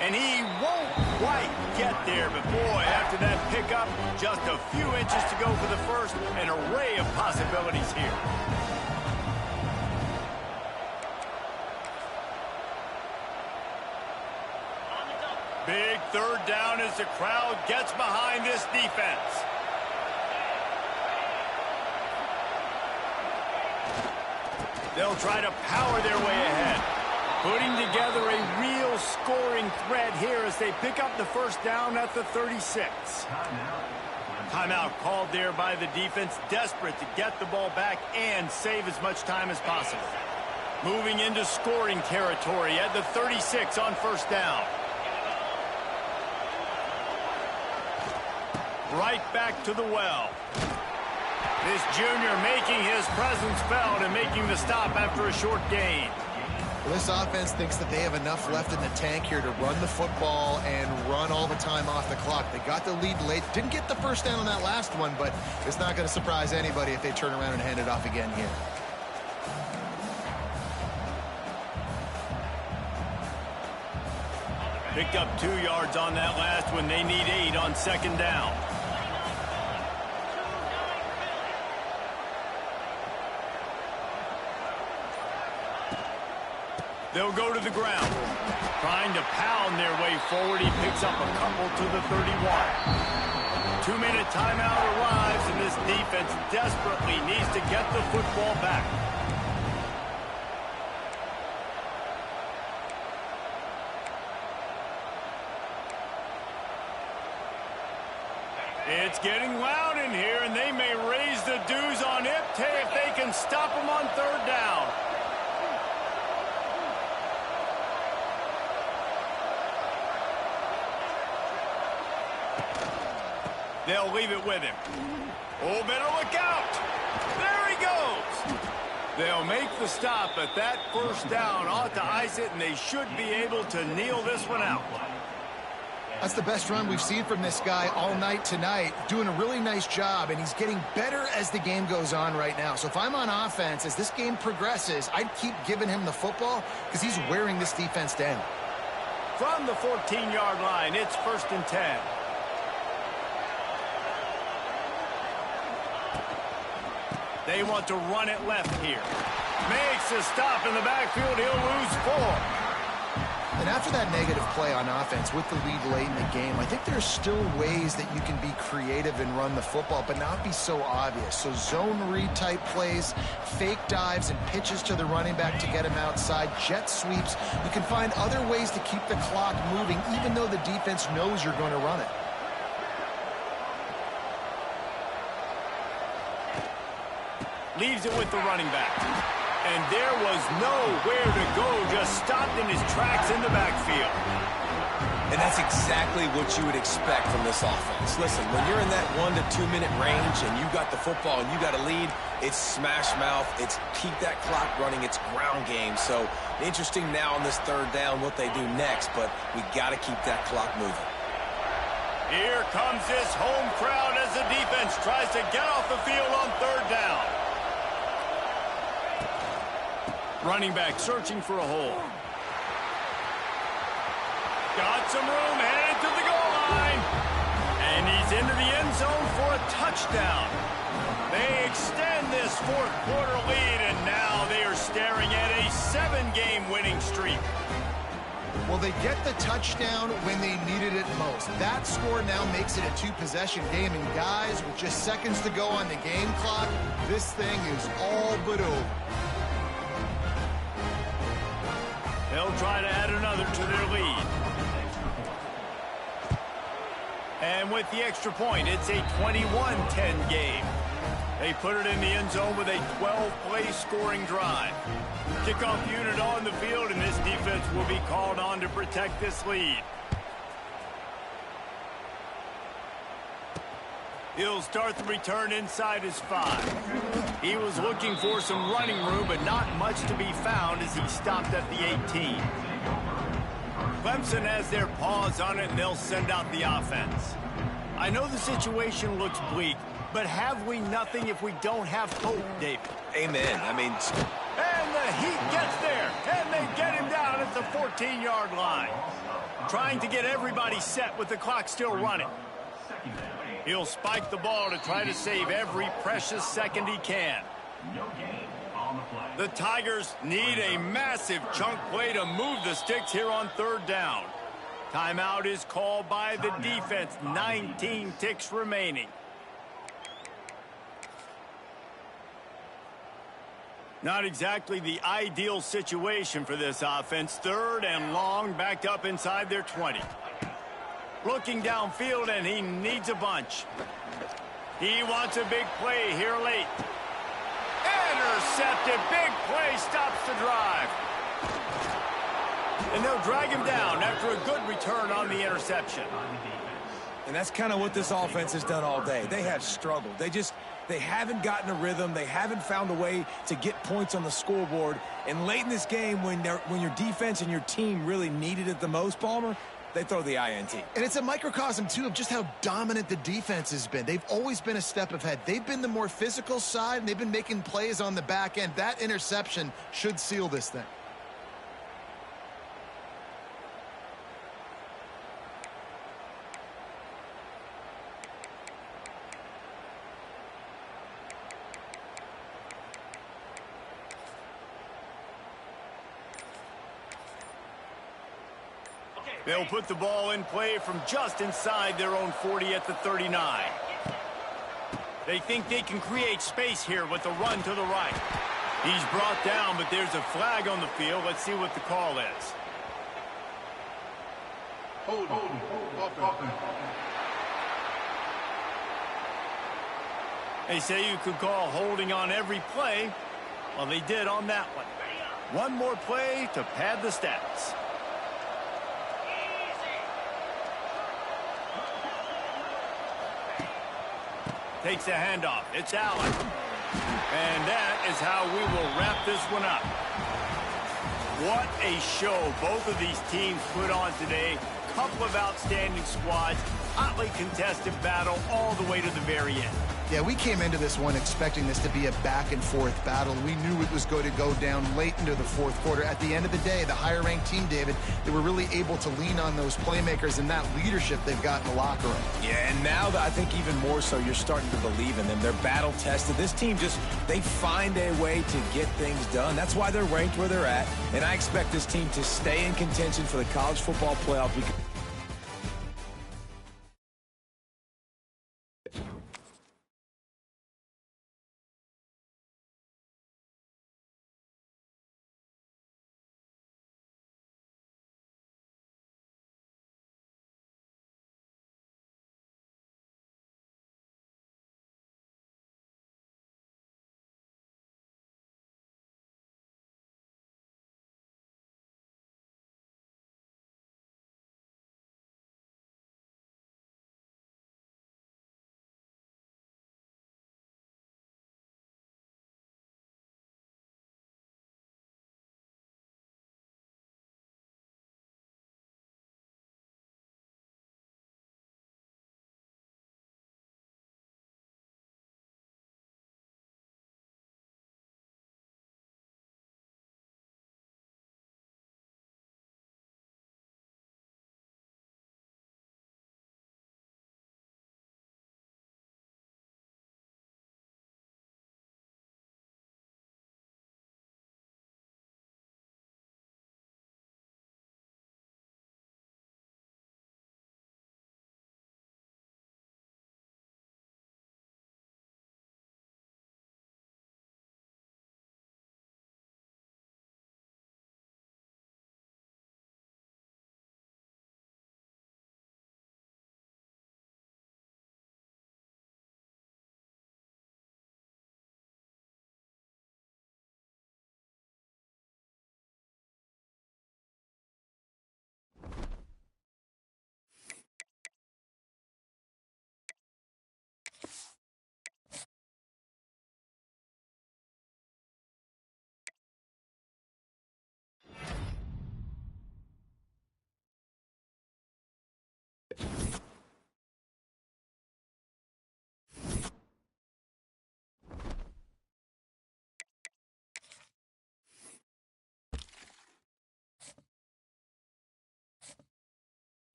And he won't quite get there, but boy, after that pickup, just a few inches to go for the first. An array of possibilities here. Big 3rd down as the crowd gets behind this defense. They'll try to power their way ahead, putting together a real scoring threat here as they pick up the 1st down at the 36. Timeout called there by the defense, desperate to get the ball back and save as much time as possible. Moving into scoring territory at the 36 on 1st down. Right back to the well. This junior making his presence felt and making the stop after a short gain. Well, this offense thinks that they have enough left in the tank here to run the football and run all the time off the clock. They got the lead late. Didn't get the first down on that last one, but it's not going to surprise anybody if they turn around and hand it off again here. Picked up 2 yards on that last one. They need 8 on second down. They'll go to the ground. Trying to pound their way forward. He picks up a couple to the 31. 2-minute timeout arrives, and this defense desperately needs to get the football back. It's getting loud in here, and they may raise the dues on Ipte if they can stop them on third down. They'll leave it with him. Oh, better look out. There he goes. They'll make the stop, but that first down ought to ice it, and they should be able to kneel this one out. That's the best run we've seen from this guy all night tonight. Doing a really nice job, and he's getting better as the game goes on right now. So if I'm on offense, as this game progresses, I'd keep giving him the football because he's wearing this defense down. From the 14-yard line, it's 1st and 10. They want to run it left here. Makes a stop in the backfield. He'll lose 4. And after that negative play on offense with the lead late in the game, I think there's still ways that you can be creative and run the football, but not be so obvious. So zone read type plays, fake dives and pitches to the running back to get him outside, jet sweeps. You can find other ways to keep the clock moving, even though the defense knows you're going to run it. Leaves it with the running back. And there was nowhere to go, just stopped in his tracks in the backfield. And that's exactly what you would expect from this offense. Listen, when you're in that 1 to 2 minute range and you got the football and you got a lead, it's smash mouth, it's keep that clock running, it's ground game. So interesting now on this third down what they do next, but we got to keep that clock moving. Here comes this home crowd as the defense tries to get off the field on third down. Running back searching for a hole. Got some room, headed to the goal line. And he's into the end zone for a touchdown. They extend this fourth quarter lead, and now they are staring at a 7-game winning streak. Well, they get the touchdown when they needed it most. That score now makes it a 2-possession game, and guys, with just seconds to go on the game clock, this thing is all but over. They'll try to add another to their lead. And with the extra point, it's a 21-10 game. They put it in the end zone with a 12-play scoring drive. Kickoff unit on the field, and this defense will be called on to protect this lead. He'll start the return inside his 5. He was looking for some running room, but not much to be found as he stopped at the 18. Clemson has their paws on it, and they'll send out the offense. I know the situation looks bleak, but have we nothing if we don't have hope, David? Amen. I mean... And the Heat gets there, and they get him down at the 14-yard line. Trying to get everybody set with the clock still running. He'll spike the ball to try to save every precious second he can. The Tigers need a massive chunk play to move the sticks here on third down. Timeout is called by the defense. 19 ticks remaining. Not exactly the ideal situation for this offense. Third and long, backed up inside their 20. Looking downfield, and he needs a bunch. He wants a big play here late. Intercepted. Big play stops the drive. And they'll drag him down after a good return on the interception. And that's kind of what this offense has done all day. They have struggled. They haven't gotten a rhythm. They haven't found a way to get points on the scoreboard. And late in this game, when your defense and your team really needed it the most, Palmer, they throw the INT. And it's a microcosm, too, of just how dominant the defense has been. They've always been a step ahead. They've been the more physical side, and they've been making plays on the back end. That interception should seal this thing. They'll put the ball in play from just inside their own 40 at the 39. They think they can create space here with the run to the right. He's brought down, but there's a flag on the field. Let's see what the call is. Hold. They say you could call holding on every play. Well, they did on that one. One more play to pad the stats. Takes a handoff. It's Allen. And that is how we will wrap this one up. What a show both of these teams put on today. Couple of outstanding squads. Hotly contested battle all the way to the very end. Yeah, we came into this one expecting this to be a back-and-forth battle. We knew it was going to go down late into the fourth quarter. At the end of the day, the higher-ranked team, David, they were really able to lean on those playmakers and that leadership they've got in the locker room. Yeah, and now I think even more so, you're starting to believe in them. They're battle-tested. This team they find a way to get things done. That's why they're ranked where they're at, and I expect this team to stay in contention for the college football playoff.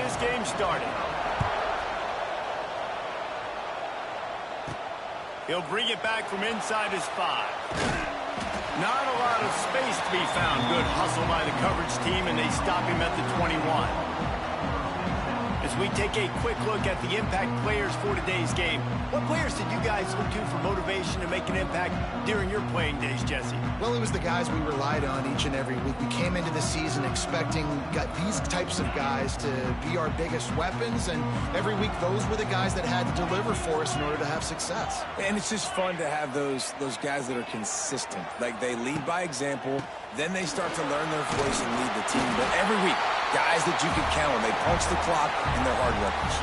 this game started. He'll bring it back from inside his 5. Not a lot of space to be found. Good hustle by the coverage team, and they stop him at the 21. As we take a quick look at the impact players for today's game, what players did you guys look to for motivation to make an impact during your playing days, Jesse? Well, it was the guys we relied on each and every week. We came into the season expecting these types of guys to be our biggest weapons, and every week those were the guys that had to deliver for us in order to have success. And it's just fun to have those guys that are consistent. Like, they lead by example, then they start to learn their voice and lead the team. But every week, guys that you can count on. They punch the clock, and they're hard workers.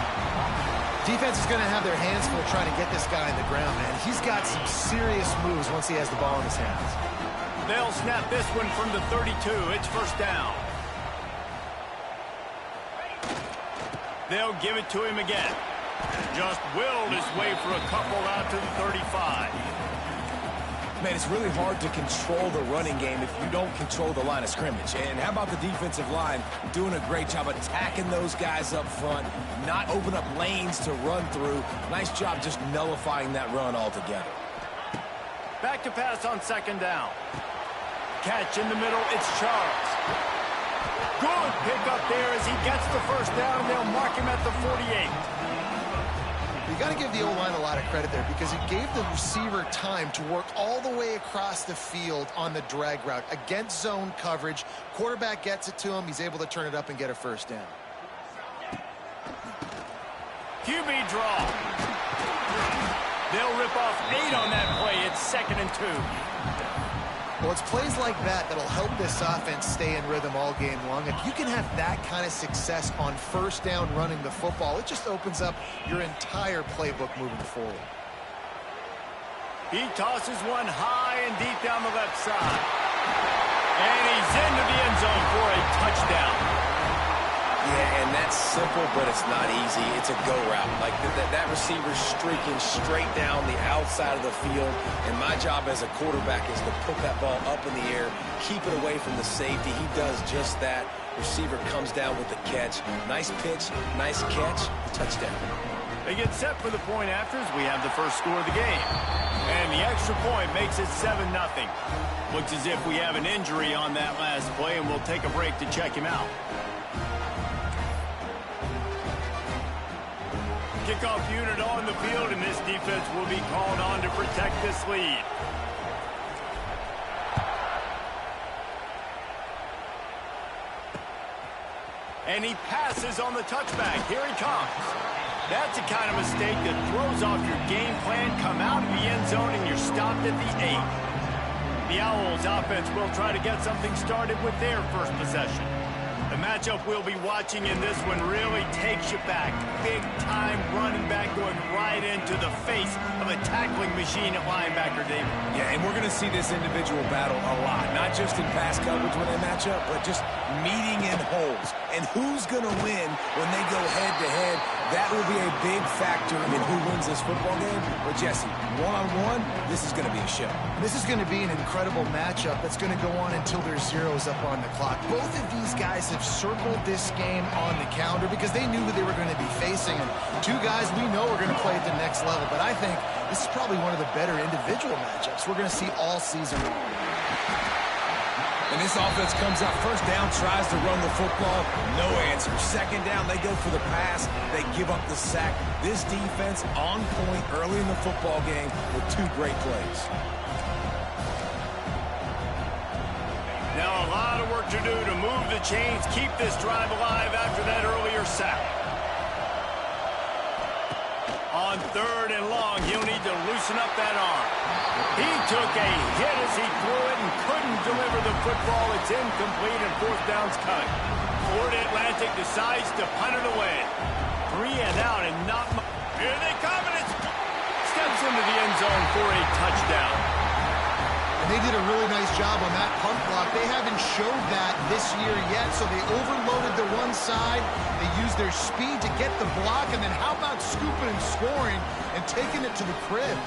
Defense is going to have their hands full trying to get this guy in the ground, man. He's got some serious moves once he has the ball in his hands. They'll snap this one from the 32. It's first down. They'll give it to him again. Just willed his way for a couple out to the 35. Man, it's really hard to control the running game if you don't control the line of scrimmage. And how about the defensive line doing a great job attacking those guys up front, not open up lanes to run through. Nice job just nullifying that run altogether. Back to pass on second down. Catch in the middle, it's Charles. Good pick up there as he gets the first down, and they'll mark him at the 48. You got to give the O-line a lot of credit there because it gave the receiver time to work all the way across the field on the drag route against zone coverage. Quarterback gets it to him. He's able to turn it up and get a first down. QB draw. They'll rip off 8 on that play. It's 2nd and 2. Well, it's plays like that that'll help this offense stay in rhythm all game long. If you can have that kind of success on first down running the football, it just opens up your entire playbook moving forward. He tosses one high and deep down the left side. And he's into the end zone for a touchdown. Yeah, and that's simple, but it's not easy. It's a go route. Like that receiver's streaking straight down the outside of the field, and my job as a quarterback is to put that ball up in the air, keep it away from the safety. He does just that. Receiver comes down with the catch. Nice pitch, nice catch, touchdown. They get set for the point after as we have the first score of the game. And the extra point makes it 7-0. Looks as if we have an injury on that last play, and we'll take a break to check him out. Kickoff unit on the field, and this defense will be called on to protect this lead. And he passes on the touchback. Here he comes. That's the kind of mistake that throws off your game plan. Come out of the end zone, and you're stopped at the 8. The Owls offense will try to get something started with their first possession. The matchup we'll be watching in this one really takes you back. Big-time running back going right into the face of a tackling machine at linebacker, David. Yeah, and we're going to see this individual battle a lot. Not just in pass coverage when they match up, but just meeting in holes. And who's going to win when they go head-to-head? That will be a big factor in who wins this football game. But, Jesse, one-on-one, this is going to be a show. This is going to be an incredible matchup that's going to go on until there's zeros up on the clock. Both of these guys have circled this game on the calendar because they knew who they were going to be facing. And two guys we know are going to play at the next level. But I think this is probably one of the better individual matchups we're going to see all season long. And this offense comes out first down, tries to run the football, no answer. Second down, they go for the pass, they give up the sack. This defense on point early in the football game with two great plays. Now a lot of work to do to move the chains, keep this drive alive after that earlier sack. On 3rd and long, he'll need to loosen up that arm. He took a hit as he threw it and couldn't deliver the football. It's incomplete and 4th down's coming. Florida Atlantic decides to punt it away. 3 and out and not much. Here they come, and it steps into the end zone for a touchdown. And they did a really nice job on that punt block. They haven't showed that this year yet, so they overloaded the one side. They used their speed to get the block, and then how about scooping and scoring and taking it to the crib?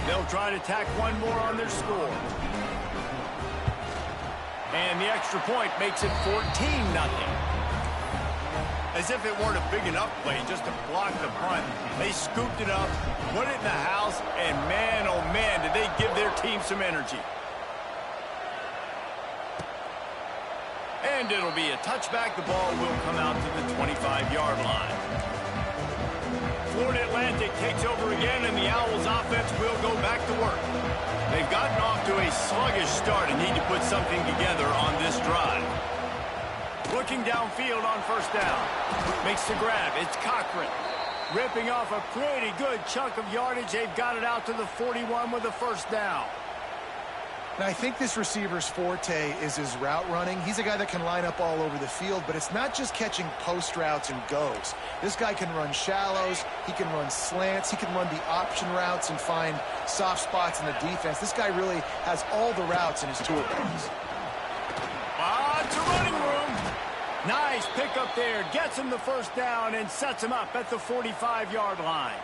They'll try to tack one more on their score. And the extra point makes it 14-0. as if it weren't a big enough play just to block the punt. They scooped it up, put it in the house, and man, oh man, did they give their team some energy. And it'll be a touchback. The ball will come out to the 25-yard line. Florida Atlantic takes over again, and the Owls offense will go back to work. They've gotten off to a sluggish start and need to put something together on this drive. Looking downfield on first down. Makes the grab. It's Cochran. Ripping off a pretty good chunk of yardage. They've got it out to the 41 with a first down. Now, I think this receiver's forte is his route running. He's a guy that can line up all over the field, but it's not just catching post routes and goes. This guy can run shallows, he can run slants, he can run the option routes and find soft spots in the defense. This guy really has all the routes in his toolbox. It's a running room. Nice pickup there. Gets him the first down and sets him up at the 45-yard line.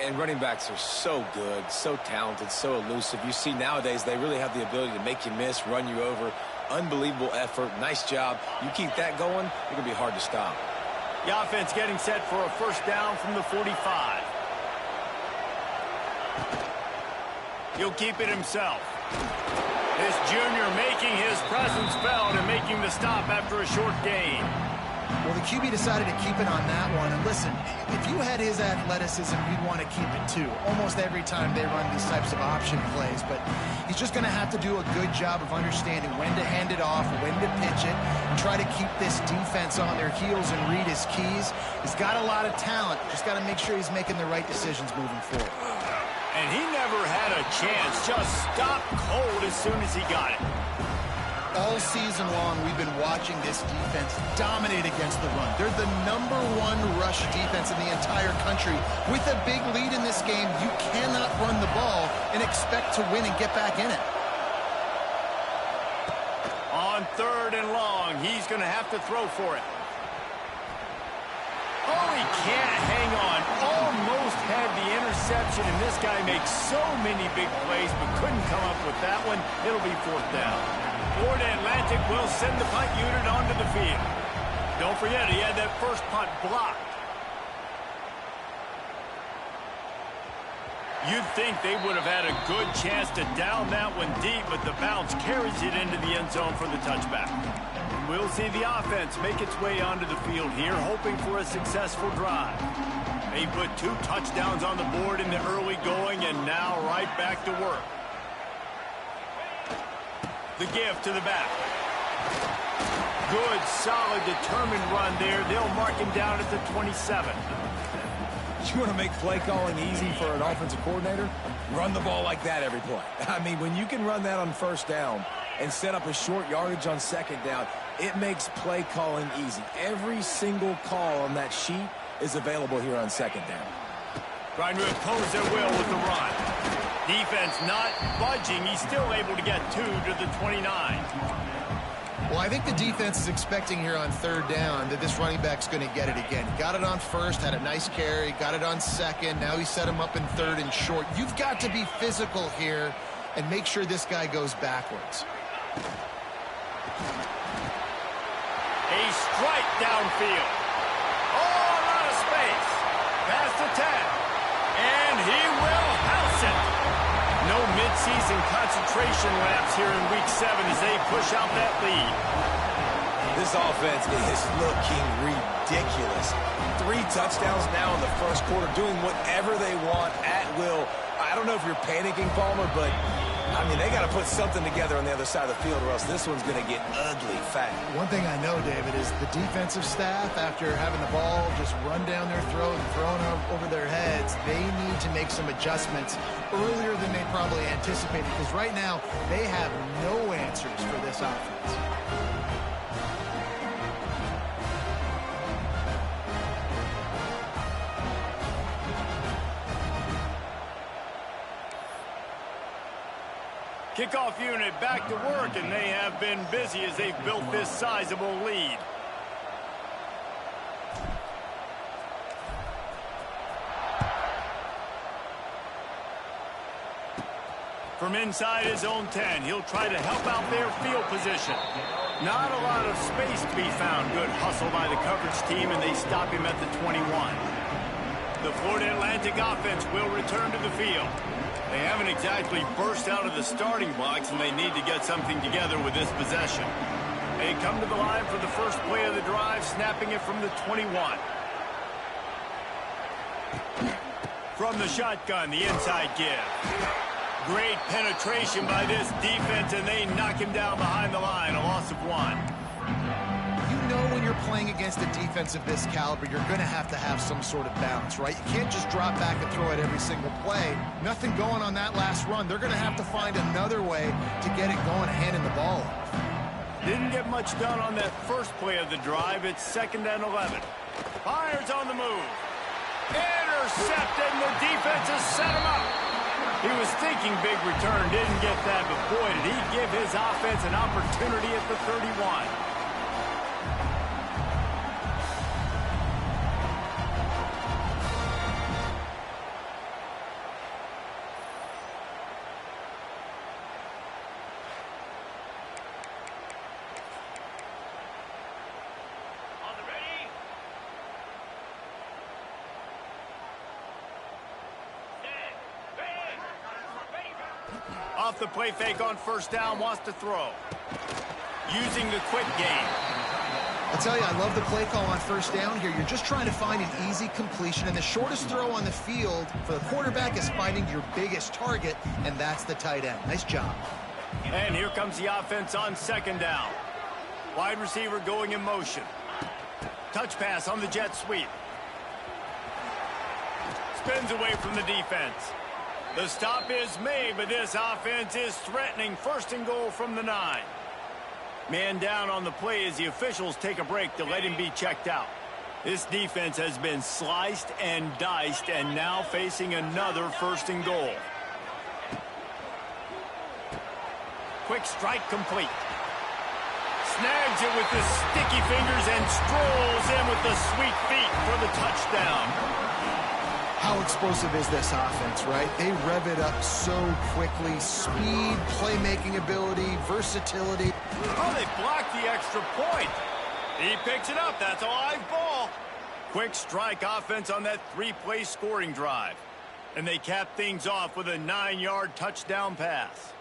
And running backs are so good, so talented, so elusive. You see nowadays they really have the ability to make you miss, run you over. Unbelievable effort. Nice job. You keep that going, it's going to be hard to stop. The offense getting set for a first down from the 45. He'll keep it himself. This junior making his presence felt and making the stop after a short gain. Well, the QB decided to keep it on that one. And listen, if you had his athleticism, you'd want to keep it too. Almost every time they run these types of option plays. But he's just going to have to do a good job of understanding when to hand it off, when to pitch it, and try to keep this defense on their heels and read his keys. He's got a lot of talent. Just got to make sure he's making the right decisions moving forward. And he never had a chance. Just stopped cold as soon as he got it. All season long, we've been watching this defense dominate against the run. They're the #1 rush defense in the entire country. With a big lead in this game, you cannot run the ball and expect to win and get back in it. On 3rd and long, he's going to have to throw for it. Oh, he can't hang on. Almost had the interception, and this guy makes so many big plays, but couldn't come up with that one. It'll be 4th down. Florida Atlantic will send the punt unit onto the field. Don't forget, he had that first punt blocked. You'd think they would have had a good chance to down that one deep, but the bounce carries it into the end zone for the touchback. We'll see the offense make its way onto the field here, hoping for a successful drive. They put 2 touchdowns on the board in the early going, and now right back to work. The give to the back. Good, solid, determined run there. They'll mark him down at the 27. You want to make play calling easy for an offensive coordinator? Run the ball like that every play. I mean, when you can run that on first down and set up a short yardage on second down, it makes play calling easy. Every single call on that sheet is available here on second down. Trying to impose their will with the run. Defense not budging. He's still able to get 2 to the 29. Well, I think the defense is expecting here on 3rd down that this running back's going to get it again. Got it on 1st, had a nice carry, got it on 2nd. Now he set him up in 3rd and short. You've got to be physical here and make sure this guy goes backwards. A strike downfield. Oh, a lot of space. Past the 10. And he will house it. No midseason concentration laps here in Week 7 as they push out that lead. This offense is looking ridiculous. 3 touchdowns now in the first quarter, doing whatever they want at will. I don't know if you're panicking, Palmer, but I mean, they got to put something together on the other side of the field or else this one's going to get ugly fast. One thing I know, David, is the defensive staff, after having the ball just run down their throat and thrown over their heads, they need to make some adjustments earlier than they probably anticipated, because right now they have no answers for this offense. Kickoff unit back to work, and they have been busy as they've built this sizable lead. From inside his own 10, he'll try to help out their field position. Not a lot of space to be found. Good hustle by the coverage team, and they stop him at the 21. The Florida Atlantic offense will return to the field. They haven't exactly burst out of the starting blocks, and they need to get something together with this possession. They come to the line for the first play of the drive, snapping it from the 21. From the shotgun, the inside give. Great penetration by this defense, and they knock him down behind the line, a loss of 1. You know when you're playing against a defense of this caliber, you're going to have some sort of balance, right? You can't just drop back and throw it every single play. Nothing going on that last run. They're going to have to find another way to get it going, handing the ball off. Didn't get much done on that first play of the drive. It's 2nd and 11. Fires on the move. Intercepted, and the defense has set him up. He was thinking big return, didn't get that, but boy, did he give his offense an opportunity at the 31. Off the play fake on first down, wants to throw. Using the quick game. I'll tell you, I love the play call on first down here. You're just trying to find an easy completion, and the shortest throw on the field for the quarterback is finding your biggest target, and that's the tight end. Nice job. And here comes the offense on 2nd down. Wide receiver going in motion. Touch pass on the jet sweep. Spins away from the defense. The stop is made, but this offense is threatening. 1st and goal from the 9. Man down on the play as the officials take a break to let him be checked out. This defense has been sliced and diced, and now facing another 1st and goal. Quick strike complete. Snags it with the sticky fingers and strolls in with the sweet feet for the touchdown. How explosive is this offense, right? They rev it up so quickly. Speed, playmaking ability, versatility. Oh, they blocked the extra point. He picks it up. That's a live ball. Quick strike offense on that 3-play scoring drive. And they cap things off with a 9-yard touchdown pass.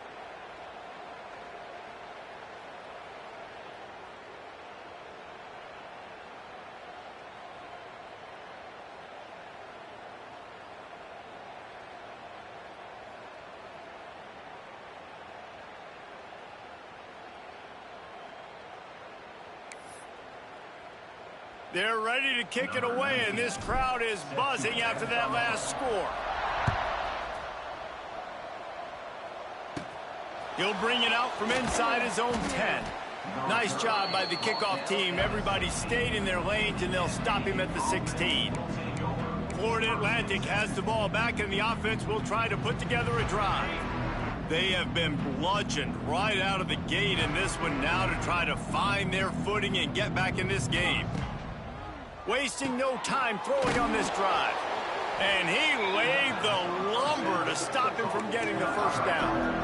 They're ready to kick it away, and this crowd is buzzing after that last score. He'll bring it out from inside his own 10. Nice job by the kickoff team. Everybody stayed in their lanes, and they'll stop him at the 16. Florida Atlantic has the ball back, and the offense will try to put together a drive. They have been bludgeoned right out of the gate in this one now to try to find their footing and get back in this game. Wasting no time throwing on this drive. And he laid the lumber to stop him from getting the first down.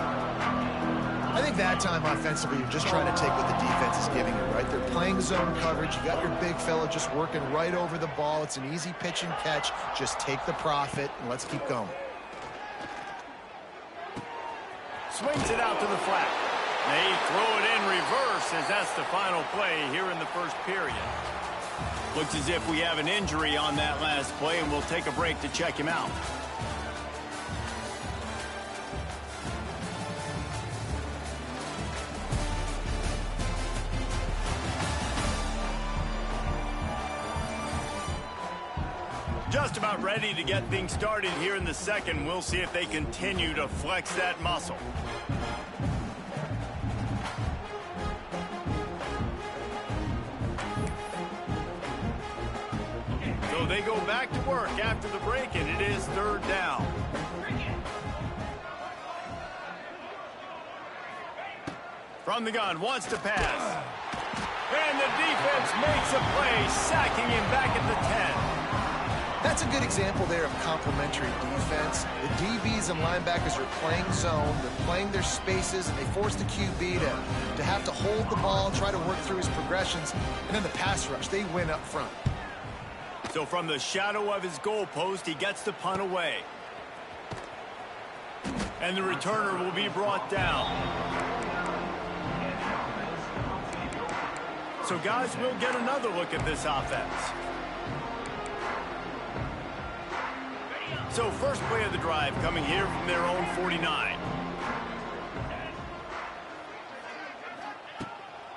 I think that time offensively, you're just trying to take what the defense is giving you, right? They're playing zone coverage. You got your big fella just working right over the ball. It's an easy pitch and catch. Just take the profit, and let's keep going. Swings it out to the flat. They throw it in reverse as that's the final play here in the first period. Looks as if we have an injury on that last play, and we'll take a break to check him out. Just about ready to get things started here in the second. We'll see if they continue to flex that muscle. So they go back to work after the break, and it is 3rd down. From the gun, wants to pass. And the defense makes a play, sacking him back at the 10. That's a good example there of complementary defense. The DBs and linebackers are playing zone, they're playing their spaces, and they force the QB to have to hold the ball, try to work through his progressions, and then the pass rush, they win up front. So from the shadow of his goalpost, he gets the punt away. And the returner will be brought down. So guys, we'll get another look at this offense. So first play of the drive coming here from their own 49.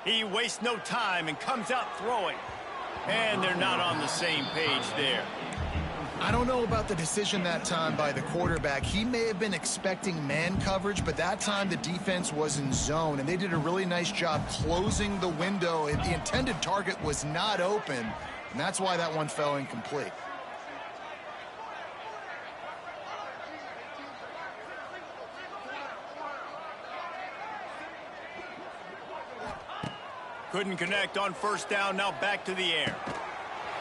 He wastes no time and comes out throwing. And they're not on the same page there. I don't know about the decision that time by the quarterback. He may have been expecting man coverage, but that time the defense was in zone, and they did a really nice job closing the window. The intended target was not open, and that's why that one fell incomplete. Couldn't connect on first down, now back to the air.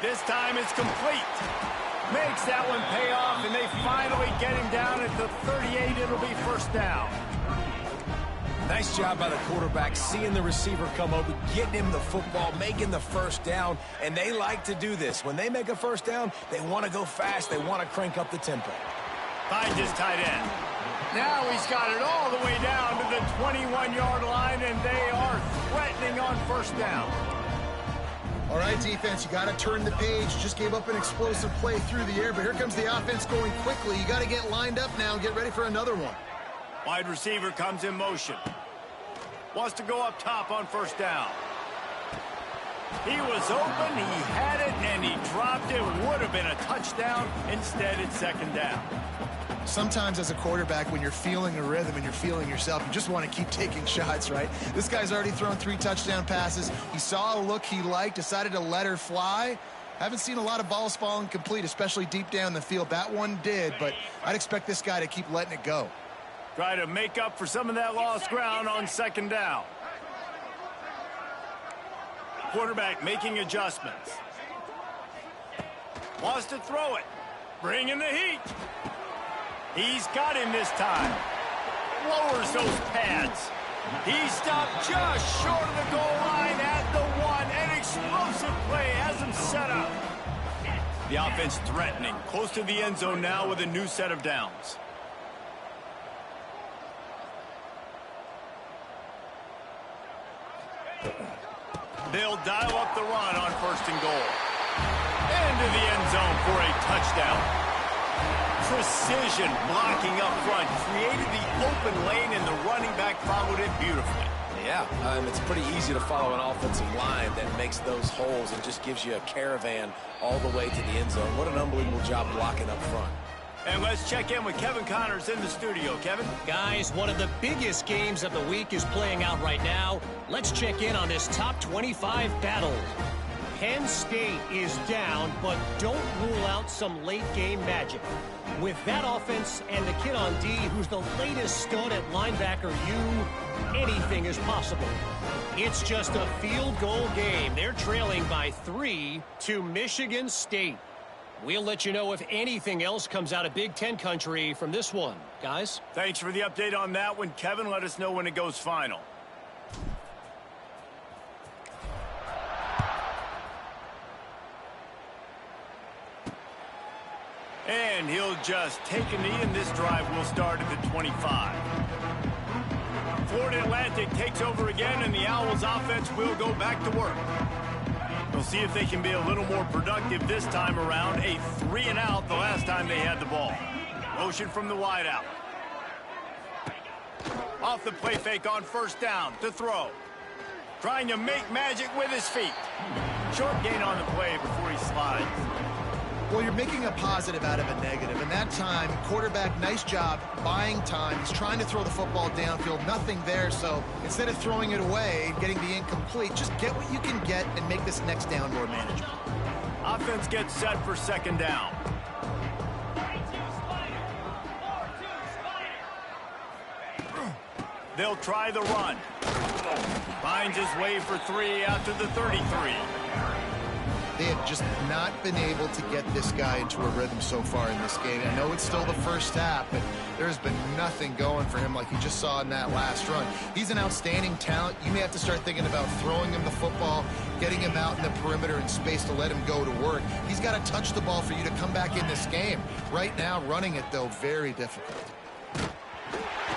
This time it's complete. Makes that one pay off, and they finally get him down at the 38. It'll be first down. Nice job by the quarterback, seeing the receiver come over, getting him the football, making the first down, and they like to do this. When they make a first down, they want to go fast, they want to crank up the tempo. Finds his tight end. Now he's got it all the way down to the 21-yard line, and they are threatening on first down. All right, defense, you got to turn the page. Just gave up an explosive play through the air, but here comes the offense going quickly. You got to get lined up now and get ready for another one. Wide receiver comes in motion. Wants to go up top on first down. He was open, he had it, and he dropped it. Would have been a touchdown. Instead, it's second down. Sometimes as a quarterback, when you're feeling a rhythm and you're feeling yourself, you just want to keep taking shots, right? This guy's already thrown 3 touchdown passes. He saw a look he liked, decided to let her fly. Haven't seen a lot of balls falling complete, especially deep down the field. That one did, but I'd expect this guy to keep letting it go. Try to make up for some of that lost ground on second down. Quarterback making adjustments. Wants to throw it. Bringing the heat. He's got him this time. Lowers those pads. He stopped just short of the goal line at the 1. An explosive play has him set up. The offense threatening. Close to the end zone now with a new set of downs. They'll dial up the run on first and goal. Into the end zone for a touchdown. Precision blocking up front. Created the open lane, and the running back followed it beautifully. Yeah, it's pretty easy to follow an offensive line that makes those holes and just gives you a caravan all the way to the end zone. What an unbelievable job blocking up front. And let's check in with Kevin Connors in the studio. Kevin? Guys, one of the biggest games of the week is playing out right now. Let's check in on this top 25 battle. Penn State is down, but don't rule out some late-game magic. With that offense and the kid on D, who's the latest stud at linebacker U, anything is possible. It's just a field goal game. They're trailing by 3 to Michigan State. We'll let you know if anything else comes out of Big Ten country from this one. Guys? Thanks for the update on that one, Kevin. Let us know when it goes final. And he'll just take a knee, and this drive will start at the 25. Florida Atlantic takes over again, and the Owls offense will go back to work. We'll see if they can be a little more productive this time around. A 3-and-out the last time they had the ball. Motion from the wideout. Off the play fake on first down to throw. Trying to make magic with his feet. Short gain on the play before he slides. Well, you're making a positive out of a negative, and that time, quarterback, nice job buying time. He's trying to throw the football downfield, nothing there, so instead of throwing it away, getting the incomplete, just get what you can get and make this next down more manageable. Offense gets set for second down. They'll try the run. Finds his way for 3 out to the 33. They they have just not been able to get this guy into a rhythm so far in this game. I know it's still the first half, but there's been nothing going for him like you just saw in that last run. He's an outstanding talent. You may have to start thinking about throwing him the football, getting him out in the perimeter in space to let him go to work. He's got to touch the ball for you to come back in this game. Right now, running it, though, very difficult.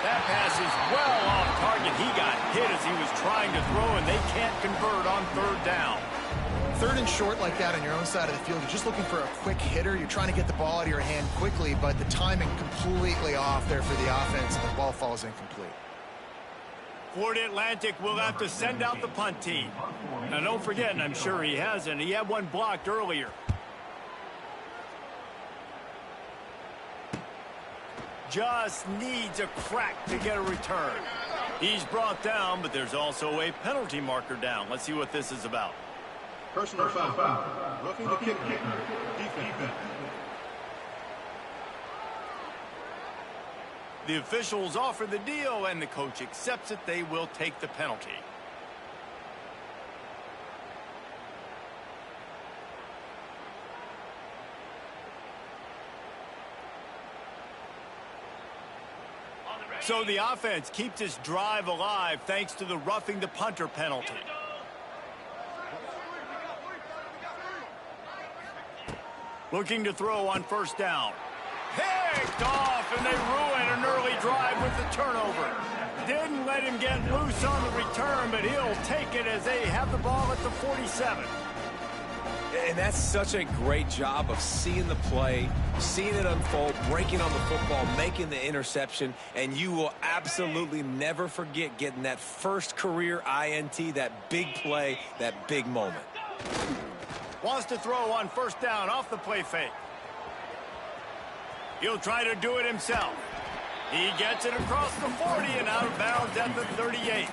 That pass is well off target. He got hit as he was trying to throw, and they can't convert on third down. Third and short like that on your own side of the field, you're just looking for a quick hitter. You're trying to get the ball out of your hand quickly, but the timing completely off there for the offense, and the ball falls incomplete. Florida Atlantic will have to send out the punt team. Now, don't forget, and I'm sure he hasn't, he had one blocked earlier. Just needs a crack to get a return. He's brought down, but there's also a penalty marker down. Let's see what this is about. Personal foul. Roughing the kicker. Defense. The officials offer the deal, and the coach accepts it. They will take the penalty. So the offense keeps its drive alive thanks to the roughing the punter penalty. Looking to throw on first down. Picked off, and they ruin an early drive with the turnover. Didn't let him get loose on the return, but he'll take it as they have the ball at the 47. And that's such a great job of seeing the play, seeing it unfold, breaking on the football, making the interception, and you will absolutely never forget getting that first career INT, that big play, that big moment. Wants to throw on first down off the play fake. He'll try to do it himself. He gets it across the 40 and out of bounds at the 38.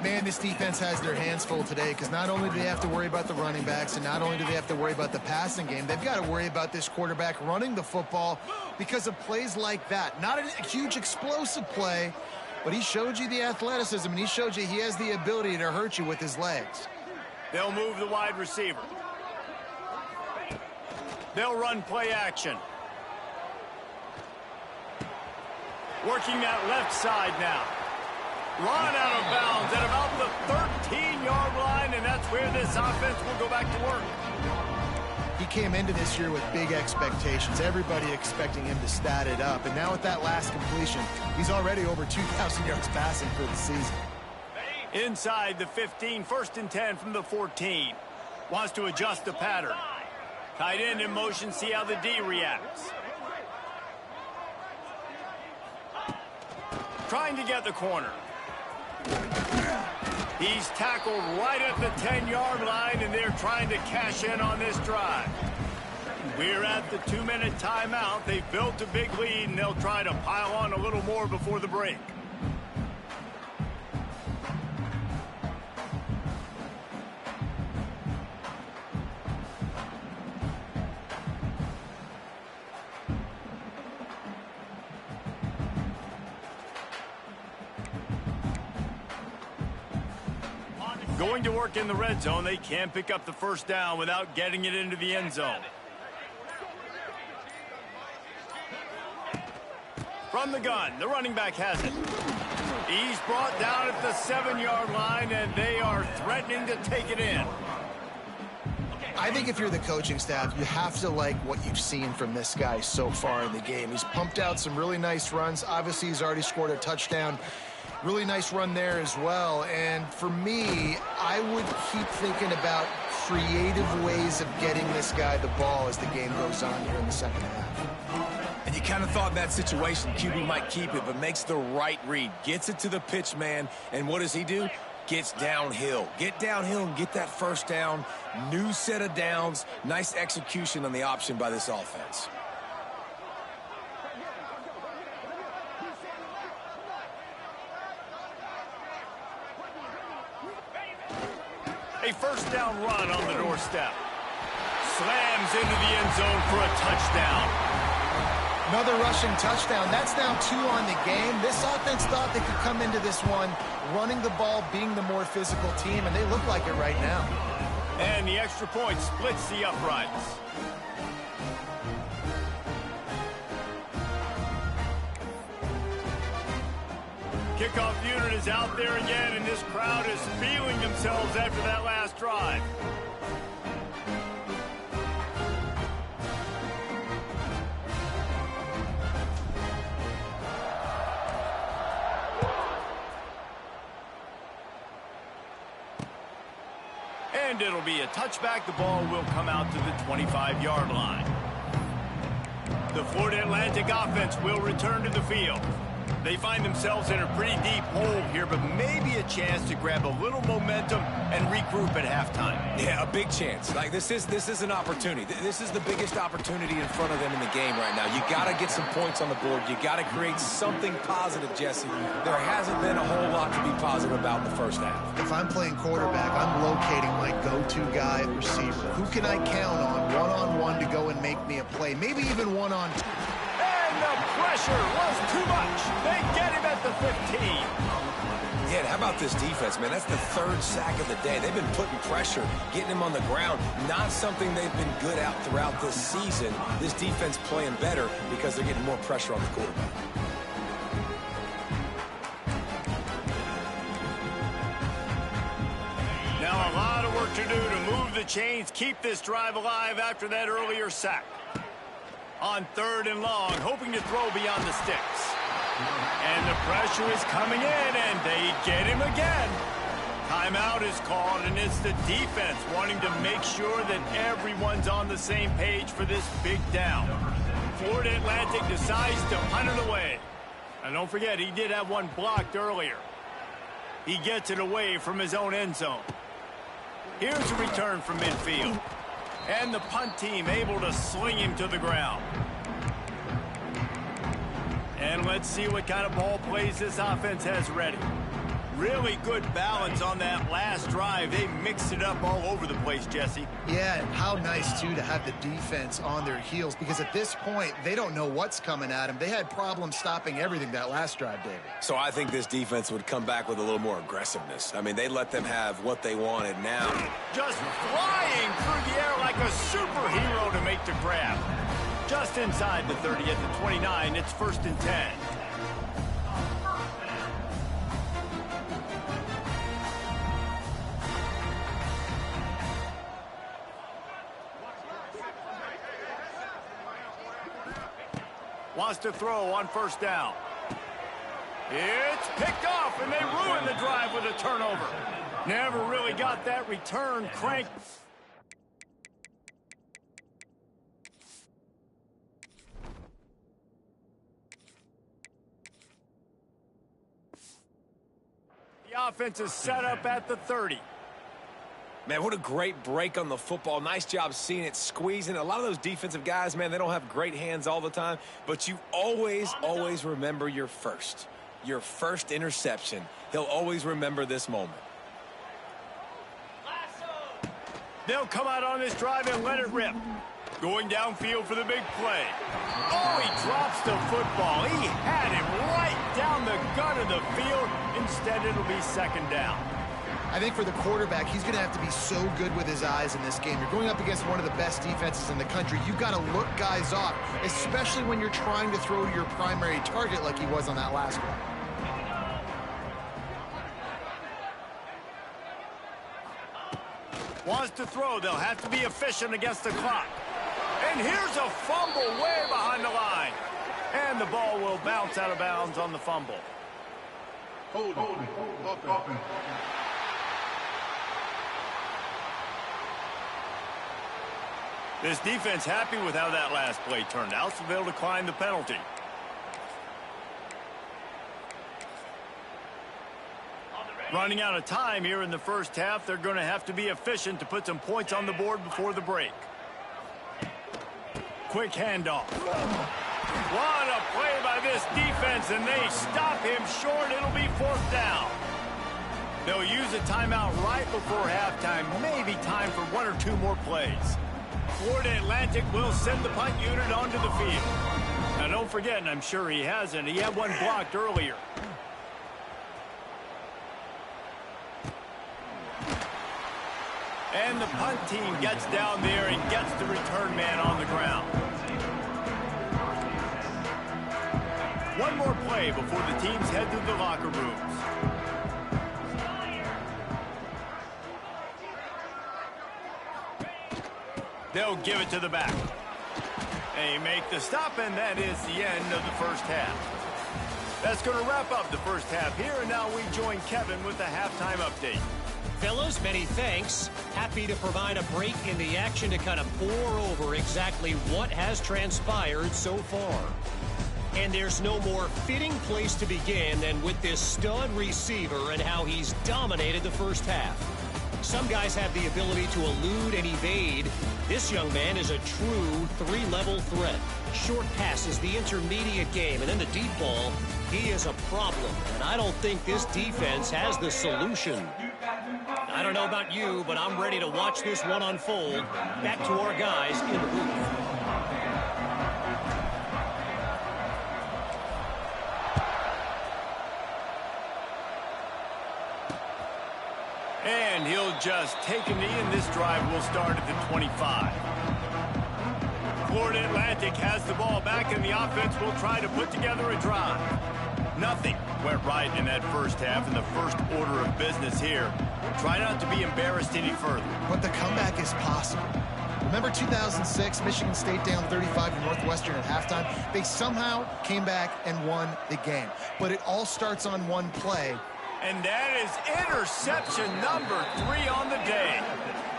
Man, this defense has their hands full today because not only do they have to worry about the running backs and not only do they have to worry about the passing game, they've got to worry about this quarterback running the football because of plays like that. Not a huge explosive play, but he showed you the athleticism and he showed you he has the ability to hurt you with his legs. They'll move the wide receiver. They'll run play action. Working that left side now. Run out of bounds at about the 13-yard line, and that's where this offense will go back to work. He came into this year with big expectations. Everybody expecting him to stat it up. And now with that last completion, he's already over 2,000 yards passing for the season. Inside the 15, first and 10 from the 14. Wants to adjust the pattern. Tight end in motion, see how the D reacts. Trying to get the corner. He's tackled right at the 10-yard line, and they're trying to cash in on this drive. We're at the 2-minute timeout. They've built a big lead, and they'll try to pile on a little more before the break. Going to work in the red zone. They can't pick up the first down without getting it into the end zone. From the gun, the running back has it. He's brought down at the 7-yard line, and they are threatening to take it in. I think if you're the coaching staff, you have to like what you've seen from this guy so far in the game. He's pumped out some really nice runs. Obviously, he's already scored a touchdown. Really nice run there as well. And for me, I would keep thinking about creative ways of getting this guy the ball as the game goes on here in the second half. And you kind of thought in that situation QB might keep it, but makes the right read. Gets it to the pitch man, and what does he do? Gets downhill. Get downhill and get that first down. New set of downs. Nice execution on the option by this offense. A first down run on the doorstep. Slams into the end zone for a touchdown. Another rushing touchdown. That's now 2 on the game. This offense thought they could come into this one running the ball, being the more physical team, and they look like it right now. And the extra point splits the uprights. Kickoff unit is out there again, and this crowd is feeling themselves after that last drive. And it'll be a touchback. The ball will come out to the 25-yard line. The Florida Atlantic offense will return to the field. They find themselves in a pretty deep hole here, but maybe a chance to grab a little momentum and regroup at halftime. Yeah, a big chance. Like this is an opportunity. This is the biggest opportunity in front of them in the game right now. You got to get some points on the board. You got to create something positive, Jesse. There hasn't been a whole lot to be positive about in the first half. If I'm playing quarterback, I'm locating my go-to guy at receiver. Who can I count on one-on-one to go and make me a play? Maybe even one-on-two. And the pressure was too much. They get him at the 15. Yeah, and how about this defense, man? That's the third sack of the day. They've been putting pressure, getting him on the ground. Not something they've been good at throughout this season. This defense playing better because they're getting more pressure on the quarterback. Now a lot of work to do to move the chains, keep this drive alive after that earlier sack. On 3rd and long, hoping to throw beyond the sticks. And the pressure is coming in, and they get him again. Timeout is called, and it's the defense wanting to make sure that everyone's on the same page for this big down. Florida Atlantic decides to punt it away. And don't forget, he did have one blocked earlier. He gets it away from his own end zone. Here's a return from midfield. And the punt team able to sling him to the ground. And let's see what kind of ball plays this offense has ready. Really good balance on that last drive. They mixed it up all over the place, Jesse. Yeah, and how nice, too, to have the defense on their heels, because at this point, they don't know what's coming at them. They had problems stopping everything that last drive, David. So I think this defense would come back with a little more aggressiveness. I mean, they let them have what they wanted now. Just flying through the air like a superhero to make the grab. Just inside the 30 at the 29, it's 1st and 10. Wants to throw on 1st down. It's picked off, and they ruin the drive with a turnover. Never really got that return cranked. The offense is set up at the 30. Man, what a great break on the football. Nice job seeing it, squeezing. A lot of those defensive guys, man, they don't have great hands all the time, but you always remember your first interception. He'll always remember this moment. They'll come out on this drive and let it rip. Going downfield for the big play. Oh, he drops the football. He had him right down the gut of the field. Instead, it'll be 2nd down. I think for the quarterback, he's going to have to be so good with his eyes in this game. You're going up against one of the best defenses in the country. You've got to look guys off, especially when you're trying to throw to your primary target like he was on that last one. Wants to throw. They'll have to be efficient against the clock. And here's a fumble way behind the line. And the ball will bounce out of bounds on the fumble. Hold on. This defense happy with how that last play turned out, so they'll decline the penalty. Running out of time here in the first half, they're going to have to be efficient to put some points on the board before the break. Quick handoff. What a play by this defense, and they stop him short. It'll be 4th down. They'll use a timeout right before halftime. Maybe time for 1 or 2 more plays. Florida Atlantic will send the punt unit onto the field. Now, don't forget, and I'm sure he hasn't, he had one blocked earlier. And And the punt team gets down there and gets the return man on the ground. One more play before the teams head to the locker rooms. They'll give it to the back. They make the stop, and that is the end of the first half. That's going to wrap up the first half here, and now we join Kevin with the halftime update. Fellas, many thanks. Happy to provide a break in the action to kind of pour over exactly what has transpired so far. And there's no more fitting place to begin than with this stud receiver and how he's dominated the first half. Some guys have the ability to elude and evade. This young man is a true three-level threat. Short passes, the intermediate game, and then the deep ball. He is a problem, and I don't think this defense has the solution. I don't know about you, but I'm ready to watch this one unfold. Back to our guys in the booth. And he'll just take a knee, and this drive will start at the 25. Florida Atlantic has the ball back, and the offense will try to put together a drive. Nothing went right in that first half, and the first order of business here. Try not to be embarrassed any further. But the comeback is possible. Remember 2006, Michigan State down 35 to Northwestern at halftime? They somehow came back and won the game. But it all starts on one play. And that is interception number 3 on the day.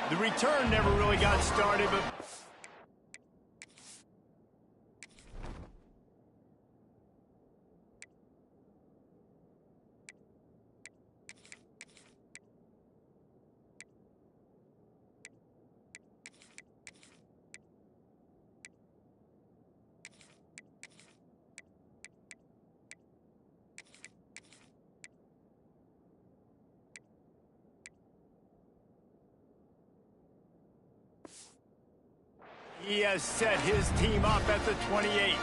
The return never really got started, but... he has set his team up at the 28.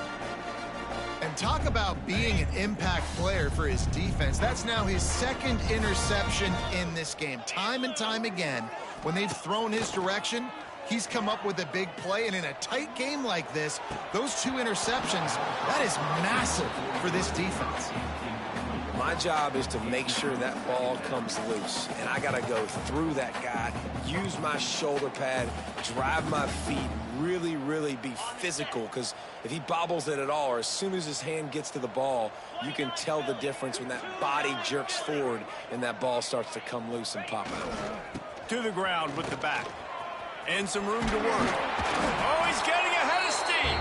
And talk about being an impact player for his defense. That's now his second interception in this game. Time and time again, when they've thrown his direction, he's come up with a big play. And in a tight game like this, those 2 interceptions, that is massive for this defense. My job is to make sure that ball comes loose, and I got to go through that guy, use my shoulder pad, drive my feet, really, really be physical, because if he bobbles it at all, or as soon as his hand gets to the ball, you can tell the difference when that body jerks forward and that ball starts to come loose and pop out. To the ground with the back. And some room to work. Oh, he's getting ahead of steam.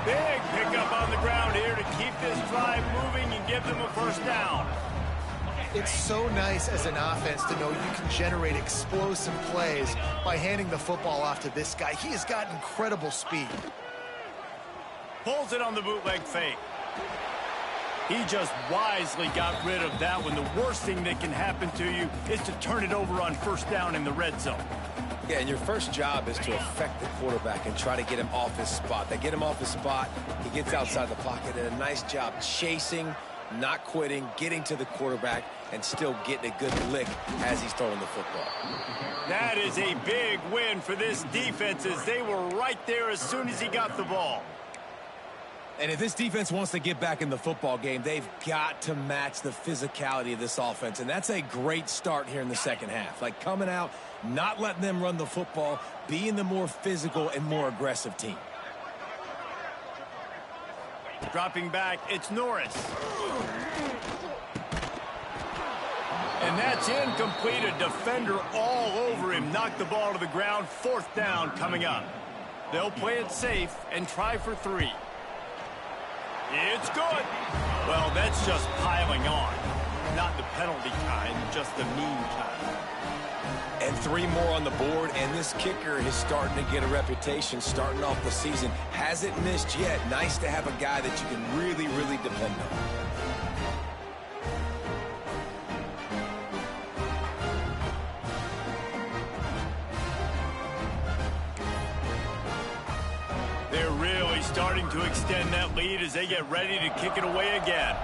Big pickup on the ground here to keep this drive moving and give them a first down. It's so nice as an offense to know you can generate explosive plays by handing the football off to this guy. He has got incredible speed. Pulls it on the bootleg fake. He just wisely got rid of that one. The worst thing that can happen to you is to turn it over on first down in the red zone. Yeah, and your first job is to affect the quarterback and try to get him off his spot. They get him off his spot, he gets outside the pocket, and a nice job chasing, not quitting, getting to the quarterback, and still getting a good lick as he's throwing the football. That is a big win for this defense, as they were right there as soon as he got the ball. And if this defense wants to get back in the football game, they've got to match the physicality of this offense. And that's a great start here in the second half. Like coming out, not letting them run the football, being the more physical and more aggressive team. Dropping back, it's Norris. And that's incomplete. A defender all over him. Knocked the ball to the ground. Fourth down coming up. They'll play it safe and try for 3. It's good. Well, that's just piling on. Not the penalty kind, just the mean kind. And 3 more on the board, and this kicker is starting to get a reputation starting off the season. Hasn't missed yet. Nice to have a guy that you can really, really depend on. They're really starting to extend that lead as they get ready to kick it away again.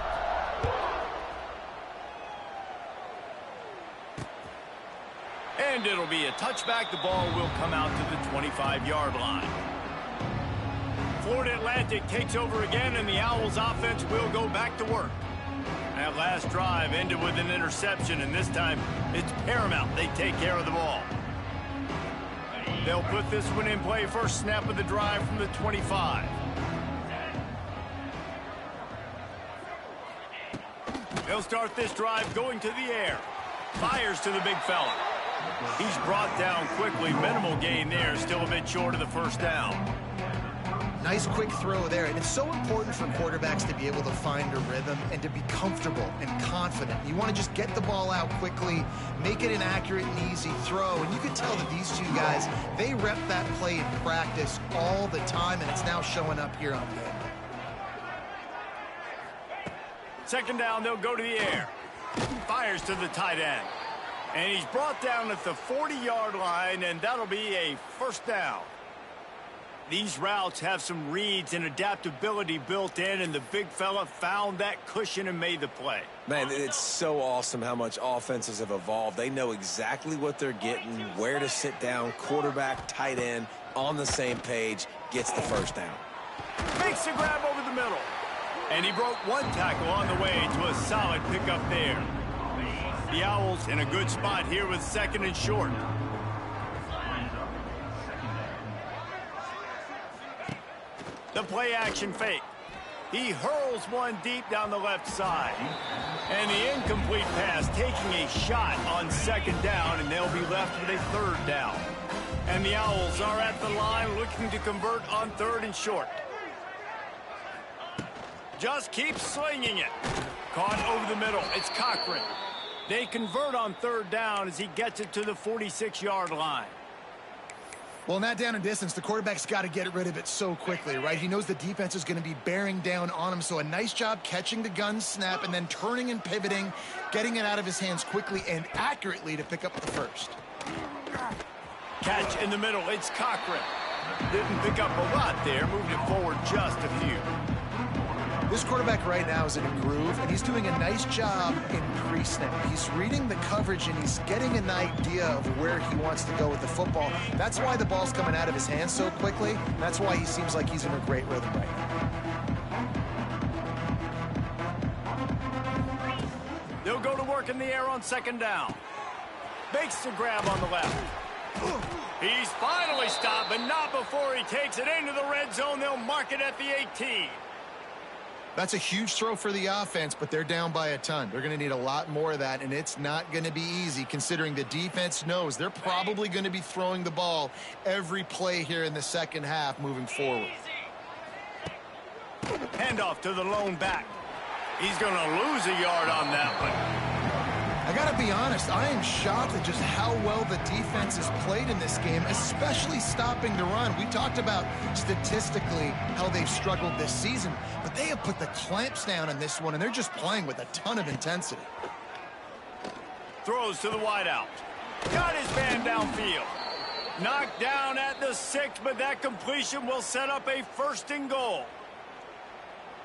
And And it'll be a touchback. The ball will come out to the 25-yard line. Florida Atlantic takes over again, and the Owls offense will go back to work. That last drive ended with an interception, and this time it's paramount they take care of the ball. They'll put this one in play. First snap of the drive from the 25. They'll start this drive going to the air. Fires to the big fella. He's brought down quickly. Minimal gain there. Still a bit short of the first down. Nice quick throw there. And it's so important for quarterbacks to be able to find a rhythm and to be comfortable and confident. You want to just get the ball out quickly, make it an accurate and easy throw. And you can tell that these two guys, they rep that play in practice all the time, and it's now showing up here on game day. Second down, they'll go to the air. Fires to the tight end. And he's brought down at the 40-yard line, and that'll be a first down. These routes have some reads and adaptability built in, and the big fella found that cushion and made the play. Man, it's so awesome how much offenses have evolved. They know exactly what they're getting, where to sit down, quarterback, tight end, on the same page, gets the first down. Makes a grab over the middle. And he broke one tackle on the way to a solid pickup there. The Owls in a good spot here with second and short. The play action fake. He hurls one deep down the left side. And the incomplete pass taking a shot on second down, and they'll be left with a third down. And the Owls are at the line looking to convert on third and short. Just keeps slinging it. Caught over the middle. It's Cochran. They convert on third down as he gets it to the 46-yard line. Well, in that down and distance, the quarterback's got to get rid of it so quickly, right? He knows the defense is going to be bearing down on him, so a nice job catching the gun snap and then turning and pivoting, getting it out of his hands quickly and accurately to pick up the first. Catch in the middle. It's Cochran. Didn't pick up a lot there. Moved it forward just a few. This quarterback right now is in a groove, and he's doing a nice job in pre-snap. He's reading the coverage, and he's getting an idea of where he wants to go with the football. That's why the ball's coming out of his hands so quickly. That's why he seems like he's in a great rhythm right now. They'll go to work in the air on second down. Makes the grab on the left. He's finally stopped, but not before he takes it into the red zone. They'll mark it at the 18. That's a huge throw for the offense, but they're down by a ton. They're going to need a lot more of that, and it's not going to be easy considering the defense knows they're probably going to be throwing the ball every play here in the second half moving forward. Handoff to the lone back. He's going to lose a yard on that one. I got to be honest, I am shocked at just how well the defense has played in this game, especially stopping the run. We talked about statistically how they've struggled this season, but they have put the clamps down on this one, and they're just playing with a ton of intensity. Throws to the wideout. Got his man downfield. Knocked down at the 6, but that completion will set up a first and goal.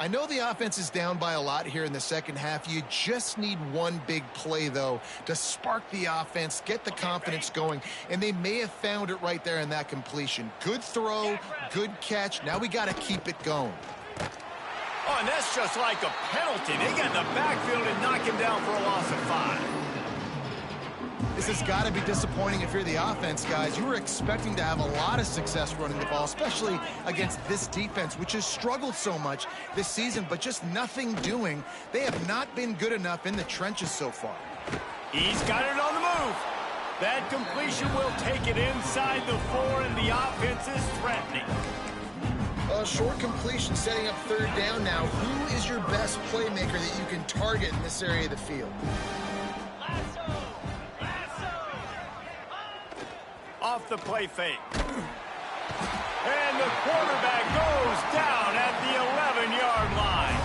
I know the offense is down by a lot here in the second half. You just need one big play, though, to spark the offense, get the confidence going, and they may have found it right there in that completion. Good throw, good catch. Now we got to keep it going. Oh, and that's just like a penalty. They get in the backfield and knock him down for a loss of 5. This has got to be disappointing if you're the offense, guys. You were expecting to have a lot of success running the ball, especially against this defense, which has struggled so much this season, but just nothing doing. They have not been good enough in the trenches so far. He's got it on the move. That completion will take it inside the 4, and the offense is threatening. A short completion setting up third down now. Who is your best playmaker that you can target in this area of the field? Off the play fake. And the quarterback goes down at the 11-yard line.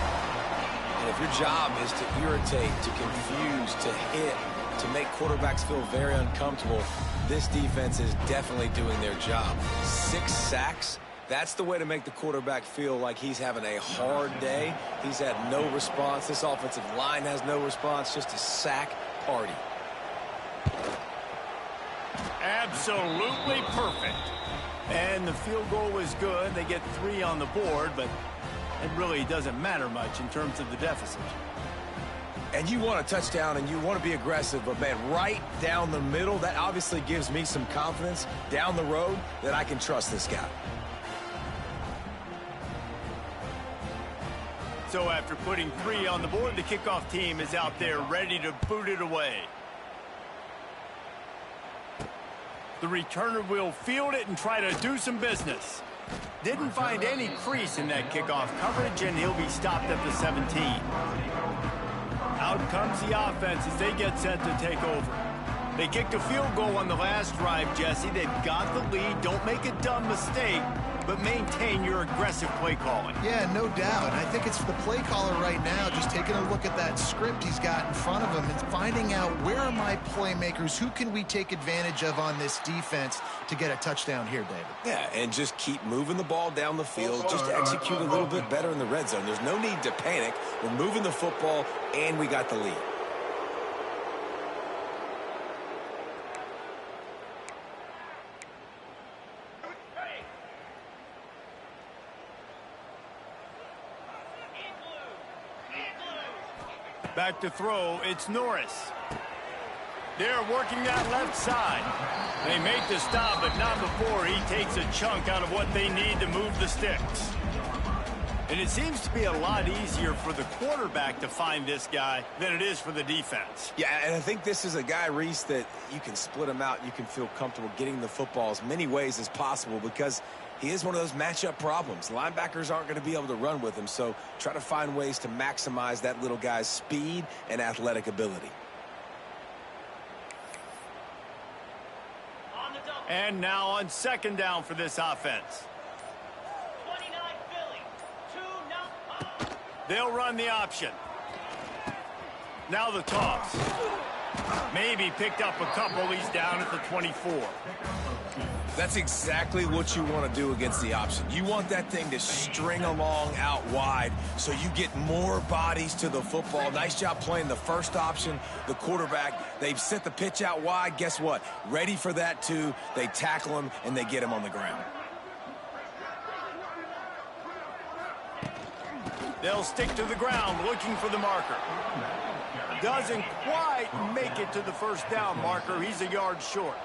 And if your job is to irritate, to confuse, to hit, to make quarterbacks feel very uncomfortable, this defense is definitely doing their job. 6 sacks, that's the way to make the quarterback feel like he's having a hard day. He's had no response. This offensive line has no response, just a sack party. Absolutely perfect. And the field goal was good. They get 3 on the board, but it really doesn't matter much in terms of the deficit. And you want a touchdown and you want to be aggressive, but, man, right down the middle, that obviously gives me some confidence down the road that I can trust this guy. So after putting 3 on the board, the kickoff team is out there ready to boot it away. The returner will field it and try to do some business. Didn't find any crease in that kickoff coverage, and he'll be stopped at the 17. Out comes the offense as they get set to take over. They kicked a field goal on the last drive, Jesse. They've got the lead. Don't make a dumb mistake, but maintain your aggressive play calling. Yeah, no doubt. I think it's the play caller right now just taking a look at that script he's got in front of him and finding out where are my playmakers, who can we take advantage of on this defense to get a touchdown here, David. Yeah, and just keep moving the ball down the field. Just execute a little bit better in the red zone. There's no need to panic. We're moving the football, and we got the lead. Back to throw, it's Norris. They're working that left side. They make the stop, but not before he takes a chunk out of what they need to move the sticks. And it seems to be a lot easier for the quarterback to find this guy than it is for the defense. Yeah, and I think this is a guy, Reese, that you can split him out. You can feel comfortable getting the football as many ways as possible because he is one of those matchup problems. Linebackers aren't going to be able to run with him, so try to find ways to maximize that little guy's speed and athletic ability. And now on second down for this offense. 29 Philly. 2-0. They'll run the option. Now the toss. Maybe picked up a couple. He's down at the 24. That's exactly what you want to do against the option. You want that thing to string along out wide so you get more bodies to the football. Nice job playing the first option, the quarterback. They've sent the pitch out wide. Guess what? Ready for that too. They tackle him and they get him on the ground. They'll stick to the ground looking for the marker. Doesn't quite make it to the first down marker. He's a yard short.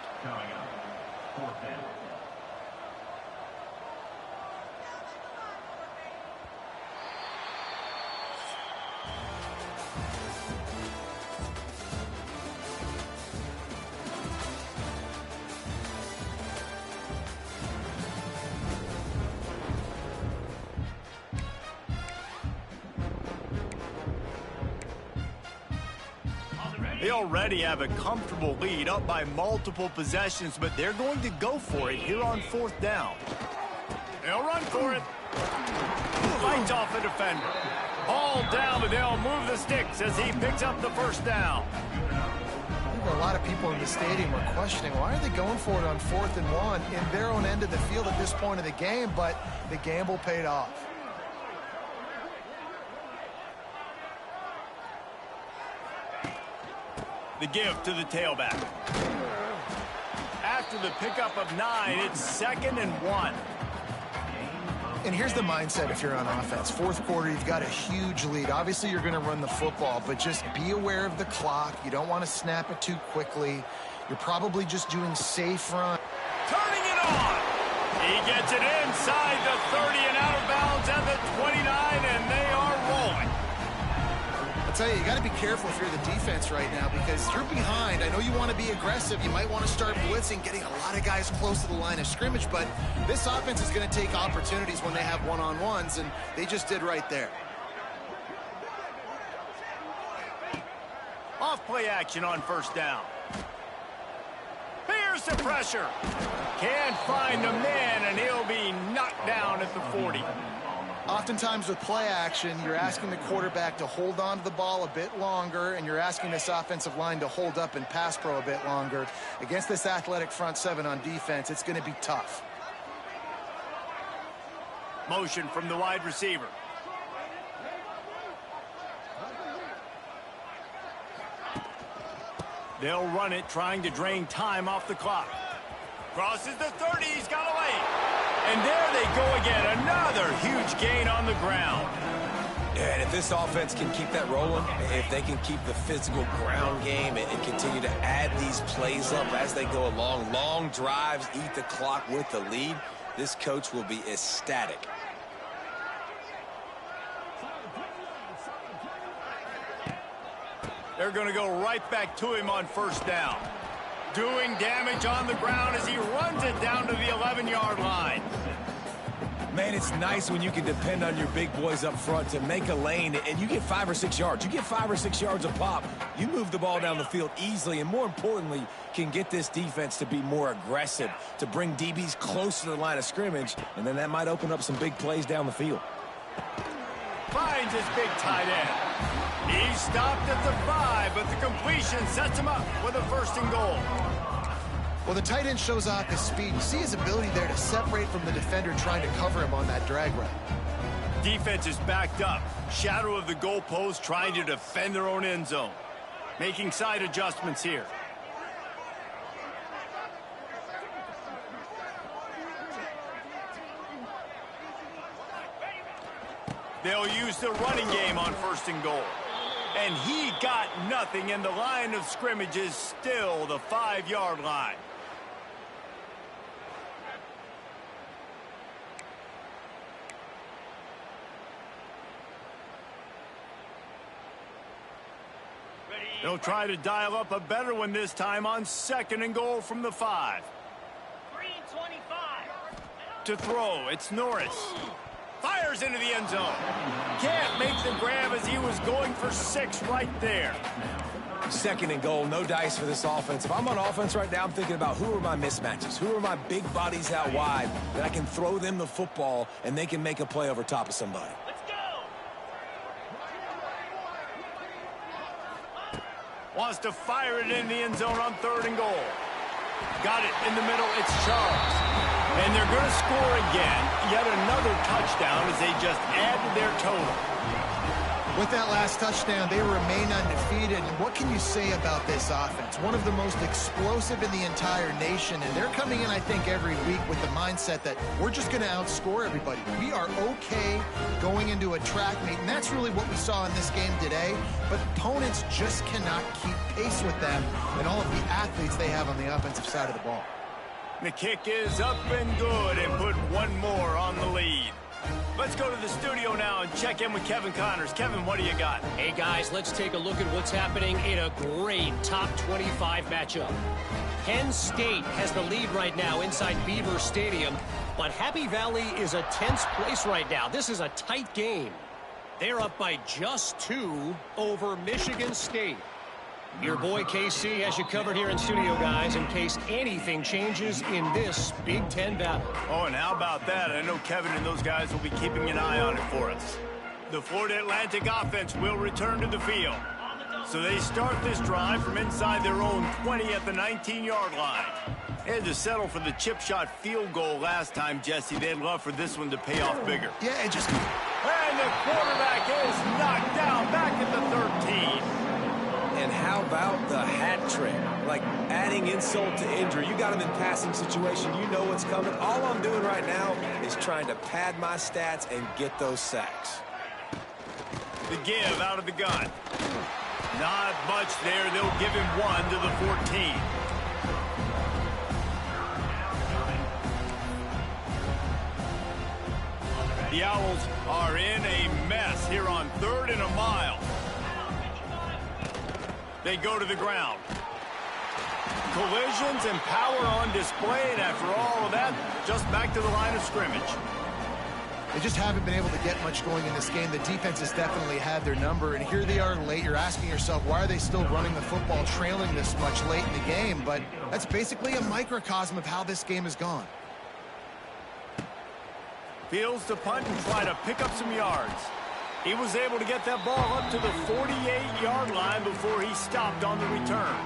They already have a comfortable lead, up by multiple possessions, but they're going to go for it here on fourth down. They'll run for it. Fights off a defender. Ball down, but they'll move the sticks as he picks up the first down. A lot of people in the stadium were questioning, why are they going for it on 4th and 1 in their own end of the field at this point of the game, but the gamble paid off. The give to the tailback. After the pickup of 9, it's 2nd and 1. And here's the mindset if you're on offense. Fourth quarter, you've got a huge lead. Obviously, you're going to run the football, but just be aware of the clock. You don't want to snap it too quickly. You're probably just doing safe run. Turning it on. He gets it inside the 30 and out of bounds at the 29, and they are rolling. I'll tell you got to be careful if you're the defense right now because you're behind. I know you want to be aggressive. You might want to start blitzing, getting a lot of guys close to the line of scrimmage, but this offense is going to take opportunities when they have one-on-ones, and they just did right there. Off play action on first down. Here's the pressure. Can't find the man, and he'll be knocked down at the 40. Oftentimes with play action, you're asking the quarterback to hold on to the ball a bit longer, and you're asking this offensive line to hold up and pass pro a bit longer. Against this athletic front seven on defense, it's going to be tough. Motion from the wide receiver. They'll run it, trying to drain time off the clock. Crosses the 30, he's got a lane. And there they go again, another huge gain on the ground. Yeah, and if this offense can keep that rolling, if they can keep the physical ground game and continue to add these plays up as they go along, long drives, eat the clock with the lead, this coach will be ecstatic. They're going to go right back to him on first down. Doing damage on the ground as he runs it down to the 11-yard line. Man, it's nice when you can depend on your big boys up front to make a lane, and you get 5 or 6 yards. You get 5 or 6 yards a pop. You move the ball down the field easily, and more importantly, can get this defense to be more aggressive, to bring DBs closer to the line of scrimmage, and then that might open up some big plays down the field. Finds his big tight end. He stopped at the 5, but the completion sets him up with a 1st and goal. Well, the tight end shows off his speed. You see his ability there to separate from the defender trying to cover him on that drag route. Defense is backed up. Shadow of the goalpost trying to defend their own end zone. Making side adjustments here. They'll use the running game on 1st and goal. And he got nothing, and the line of scrimmage is still the 5-yard line. They'll try to dial up a better one this time on 2nd and goal from the 5. 3:25. To throw, it's Norris. Fires into the end zone. Can't make the grab as he was going for 6 right there. 2nd and goal, no dice for this offense. If I'm on offense right now, I'm thinking about who are my mismatches? Who are my big bodies out wide that I can throw them the football and they can make a play over top of somebody? Let's go. Wants to fire it in the end zone on 3rd and goal. Got it in the middle. It's Charles. And they're going to score again. Yet another touchdown as they just added their total. With that last touchdown, they remain undefeated. And what can you say about this offense? One of the most explosive in the entire nation. And they're coming in, I think, every week with the mindset that we're just going to outscore everybody. We are okay going into a track meet. And that's really what we saw in this game today. But opponents just cannot keep pace with them and all of the athletes they have on the offensive side of the ball. The kick is up and good and put one more on the lead. Let's go to the studio now and check in with Kevin Connors. Kevin, what do you got? Hey, guys, let's take a look at what's happening in a great top 25 matchup. Penn State has the lead right now inside Beaver Stadium, but Happy Valley is a tense place right now. This is a tight game. They're up by just 2 over Michigan State. Your boy KC has you covered here in studio, guys, in case anything changes in this Big Ten battle. Oh, and how about that? I know Kevin and those guys will be keeping an eye on it for us. The Florida Atlantic offense will return to the field. So they start this drive from inside their own 20 at the 19-yard line. They had to settle for the chip shot field goal last time, Jesse. They'd love for this one to pay off bigger. Yeah, it just... And the quarterback is knocked down back at the 13. And how about the hat trick? Like adding insult to injury. You got him in passing situation. You know what's coming. All I'm doing right now is trying to pad my stats and get those sacks. The give out of the gun. Not much there. They'll give him 1 to the 14. The Owls are in a mess here on 3rd and a mile. They go to the ground. Collisions and power on display, and after all of that, just back to the line of scrimmage. They just haven't been able to get much going in this game. The defense has definitely had their number, and here they are late. You're asking yourself, why are they still running the football, trailing this much late in the game? But that's basically a microcosm of how this game has gone. Fields to punt and try to pick up some yards. He was able to get that ball up to the 48-yard line before he stopped on the return.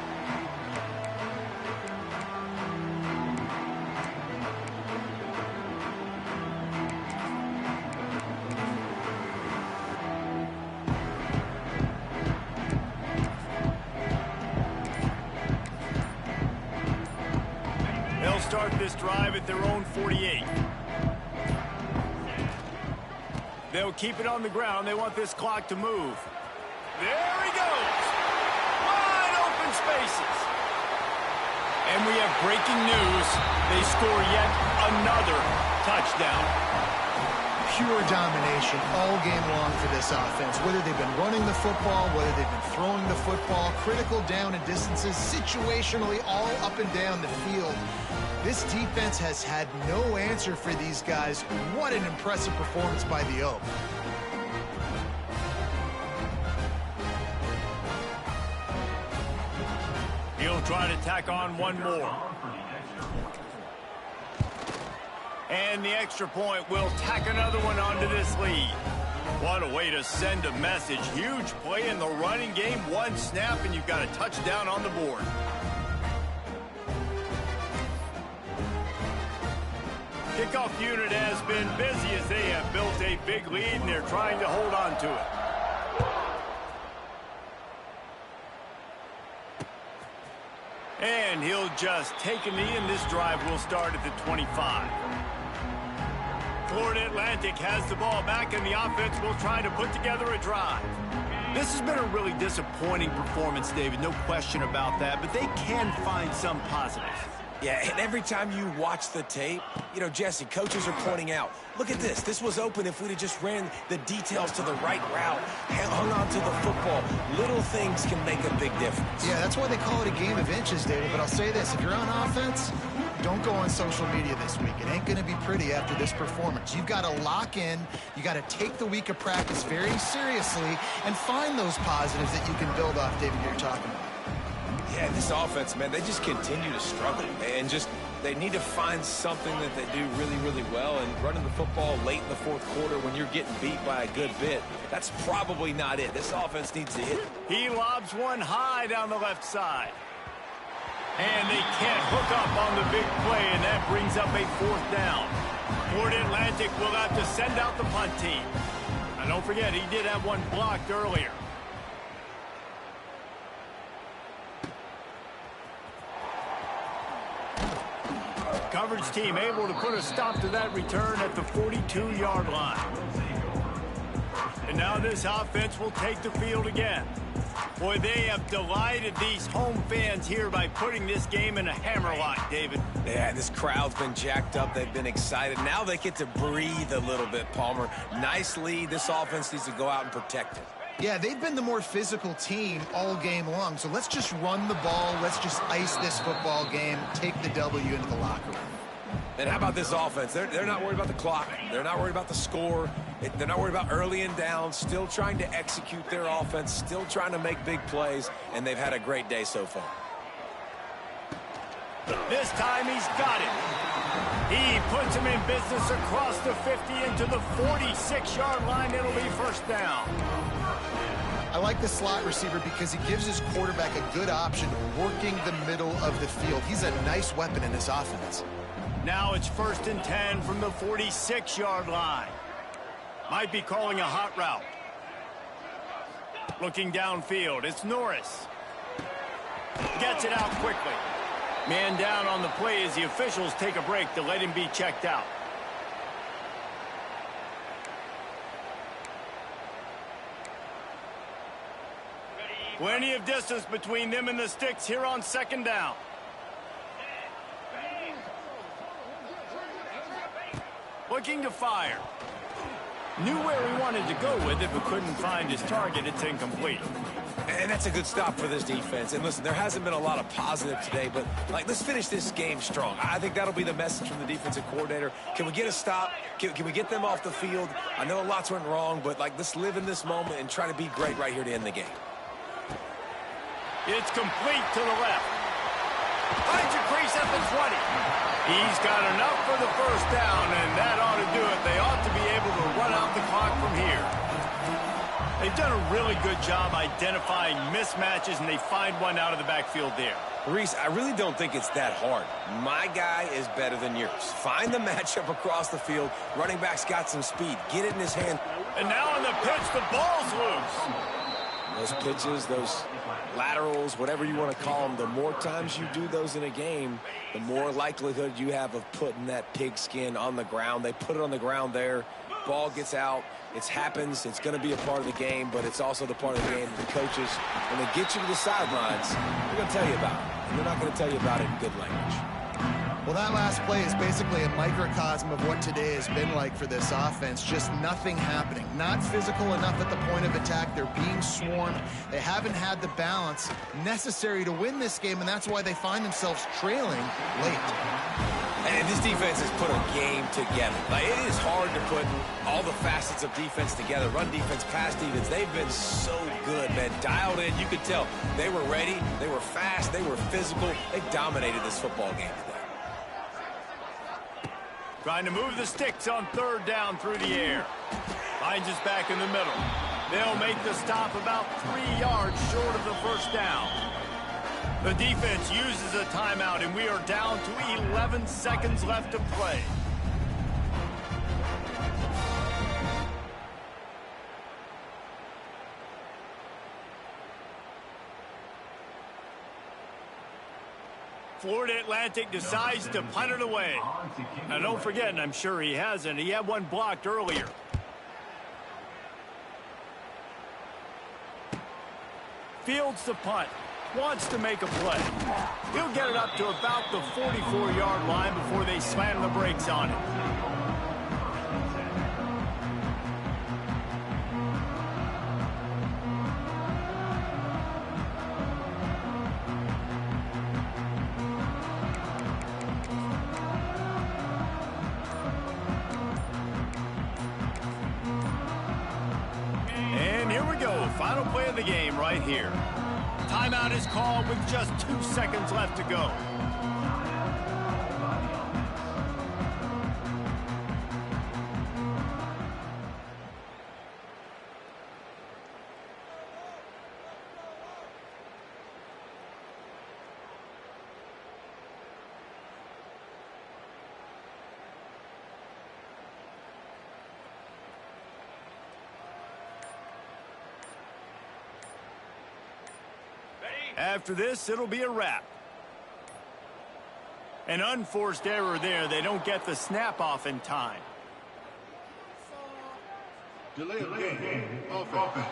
They'll start this drive at their own 48. They'll keep it on the ground. They want this clock to move. There he goes. Wide open spaces. And we have breaking news. They score yet another touchdown. Pure domination all game long for this offense. Whether they've been running the football, whether they've been throwing the football, critical down and distances, situationally all up and down the field. This defense has had no answer for these guys. What an impressive performance by the Oak. He'll try to tack on one more. And the extra point will tack another one onto this lead. What a way to send a message. Huge play in the running game. One snap, and you've got a touchdown on the board. Kickoff unit has been busy as they have built a big lead, and they're trying to hold on to it. And he'll just take a knee, and this drive will start at the 25. Florida Atlantic has the ball back, and the offense will try to put together a drive. This has been a really disappointing performance, David, no question about that, but they can find some positives. Yeah, and every time you watch the tape, you know, Jesse, coaches are pointing out, look at this. This was open if we'd have just ran the details to the right route, hung on to the football. Little things can make a big difference. Yeah, that's why they call it a game of inches, David. But I'll say this, if you're on offense, don't go on social media this week. It ain't going to be pretty after this performance. You've got to lock in. You got to take the week of practice very seriously and find those positives that you can build off, David, you're talking about. Yeah, this offense, man, they just continue to struggle. And just, they need to find something that they do really, really well. And running the football late in the fourth quarter when you're getting beat by a good bit, that's probably not it. This offense needs to hit. He lobs one high down the left side. And they can't hook up on the big play, and that brings up a fourth down. Florida Atlantic will have to send out the punt team. And don't forget, he did have one blocked earlier. Coverage team able to put a stop to that return at the 42-yard line. And now this offense will take the field again. Boy, they have delighted these home fans here by putting this game in a hammerlock, David. Yeah, this crowd's been jacked up. They've been excited. Now they get to breathe a little bit, Palmer. Nice lead. This offense needs to go out and protect it. Yeah, they've been the more physical team all game long. So let's just run the ball. Let's just ice this football game, take the W into the locker room. And how about this offense? They're not worried about the clock. They're not worried about the score. They're not worried about early and down. Still trying to execute their offense. Still trying to make big plays. And they've had a great day so far. This time he's got it. He puts him in business across the 50 into the 46-yard line. It'll be first down. I like the slot receiver because he gives his quarterback a good option working the middle of the field. He's a nice weapon in this offense. Now it's 1st and 10 from the 46-yard line. Might be calling a hot route. Looking downfield, it's Norris. Gets it out quickly. Man down on the play as the officials take a break to let him be checked out. Plenty of distance between them and the sticks here on 2nd down. Looking to fire. Knew where he wanted to go with it, but couldn't find his target. It's incomplete. And that's a good stop for this defense. And listen, there hasn't been a lot of positive today, but let's finish this game strong. I think that'll be the message from the defensive coordinator. Can we get a stop? Can we get them off the field? I know lots went wrong, but let's live in this moment and try to be great right here to end the game. It's complete to the left. Finds a crease at the 20. He's got enough for the first down, and that ought to do it. They ought to be able to run out the clock from here. They've done a really good job identifying mismatches, and they find one out of the backfield there. Reese, I really don't think it's that hard. My guy is better than yours. Find the matchup across the field. Running back's got some speed. Get it in his hand. And now on the pitch, the ball's loose. Those pitches, those laterals, whatever you want to call them, the more times you do those in a game, the more likelihood you have of putting that pigskin on the ground. They put it on the ground there. Ball gets out. It happens. It's going to be a part of the game, but it's also the part of the game that the coaches, when they get you to the sidelines, they're going to tell you about it. And they're not going to tell you about it in good language. Well, that last play is basically a microcosm of what today has been like for this offense. Just nothing happening. Not physical enough at the point of attack. They're being swarmed. They haven't had the balance necessary to win this game, and that's why they find themselves trailing late. And this defense has put a game together. Like, it is hard to put all the facets of defense together. Run defense, pass defense. They've been so good, man. Dialed in. You could tell they were ready. They were fast. They were physical. They dominated this football game today. Trying to move the sticks on third down through the air. Finds us back in the middle. They'll make the stop about 3 yards short of the first down. The defense uses a timeout, and we are down to 11 seconds left to play. Florida Atlantic decides to punt it away. Now, don't forget, and I'm sure he hasn't, he had one blocked earlier. Fields the punt. Wants to make a play. He'll get it up to about the 44-yard line before they slam the brakes on it. And here we go. Final play of the game right here. Timeout is called with just 2 seconds left to go. After this, it'll be a wrap. An unforced error there. They don't get the snap off in time. Delay of game. Offense.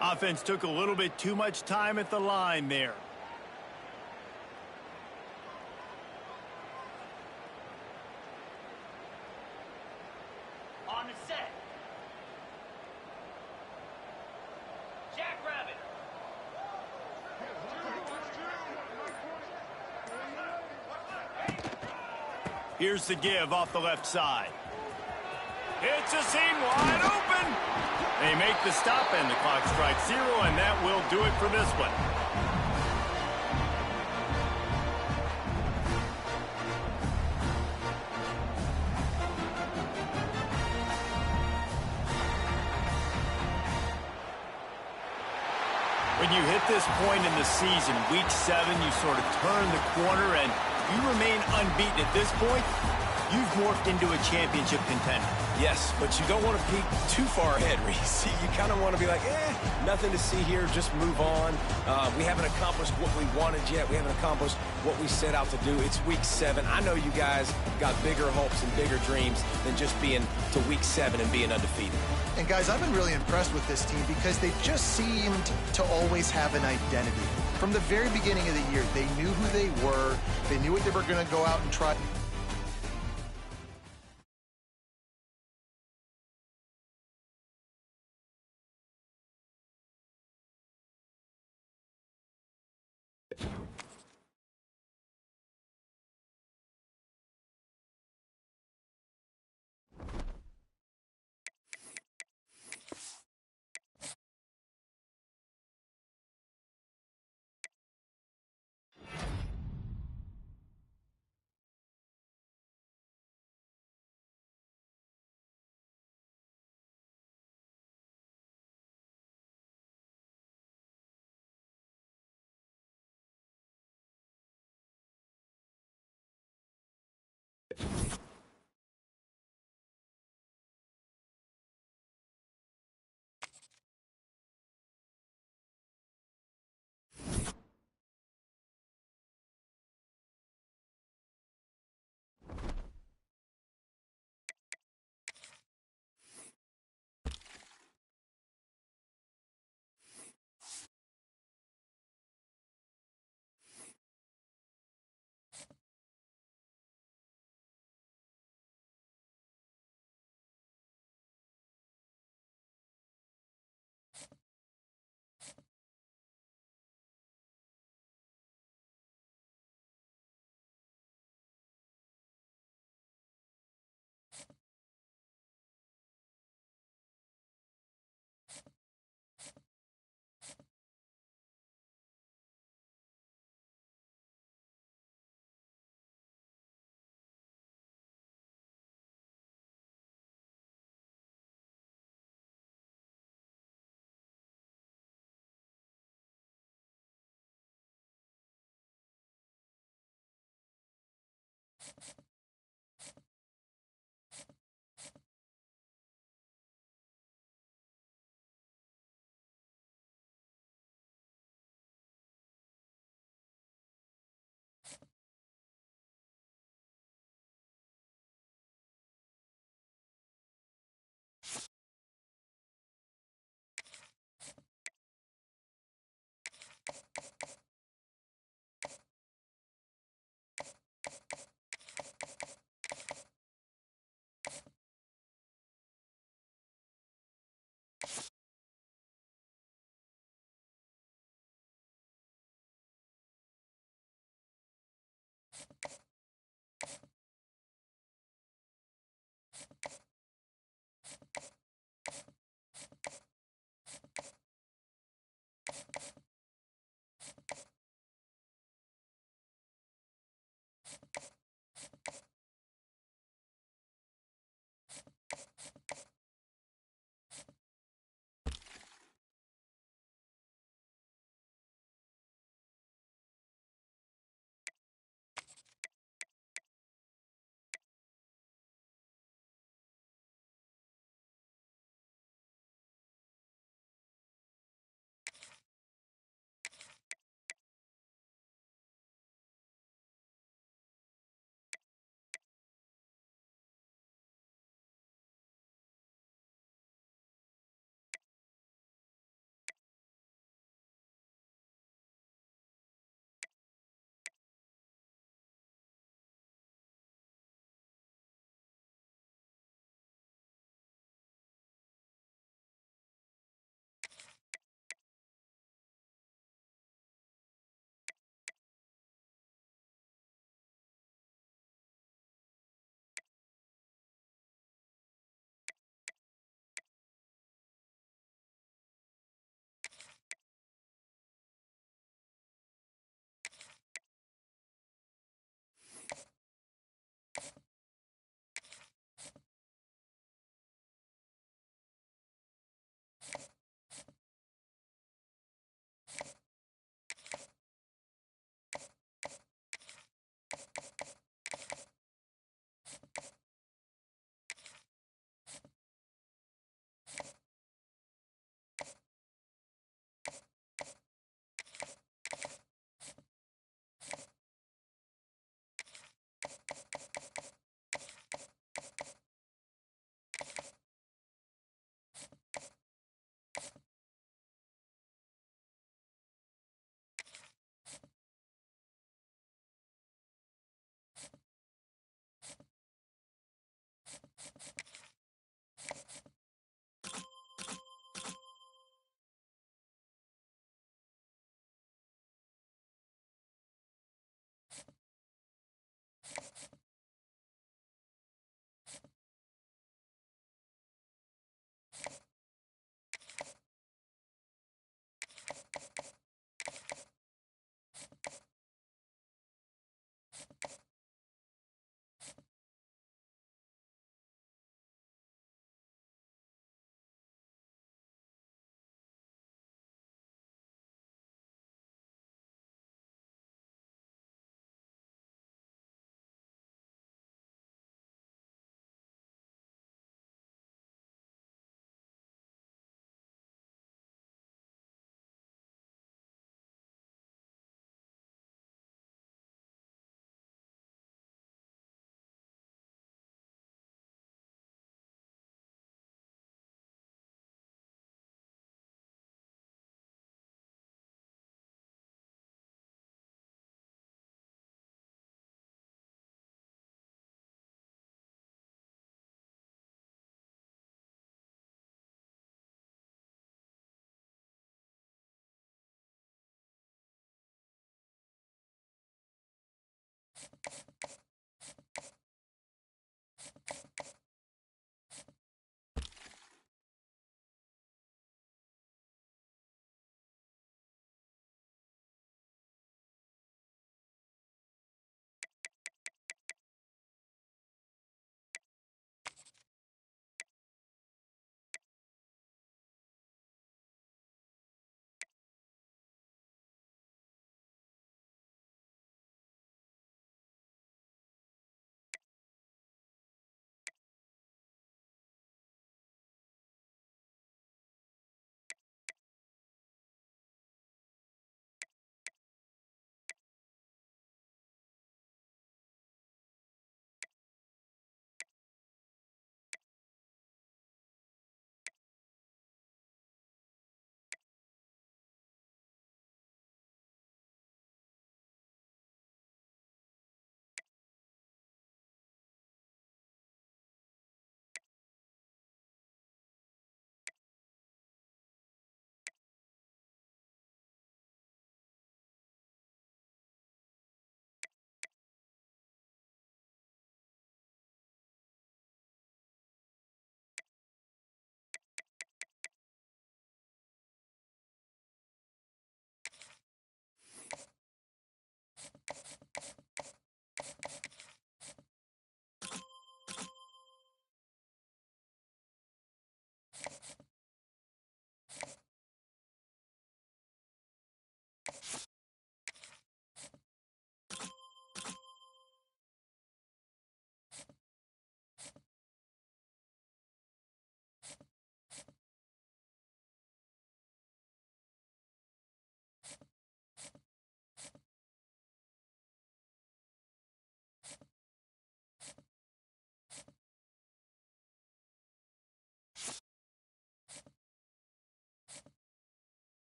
Offense took a little bit too much time at the line there. On the set. Jackrabbit. Here's the give off the left side. It's a seam wide open. They make the stop, and the clock strikes 0, and that will do it for this one. When you hit this point in the season, week 7, you sort of turn the corner, and you remain unbeaten at this point. You've morphed into a championship contender. Yes, but you don't want to peek too far ahead, Reese. You kind of want to be like, nothing to see here, just move on. We haven't accomplished what we wanted yet. We haven't accomplished what we set out to do. It's week 7. I know you guys got bigger hopes and bigger dreams than just being to week 7 and being undefeated. And guys, I've been really impressed with this team because they just seemed to always have an identity. From the very beginning of the year, they knew who they were. They knew what they were going to go out and try.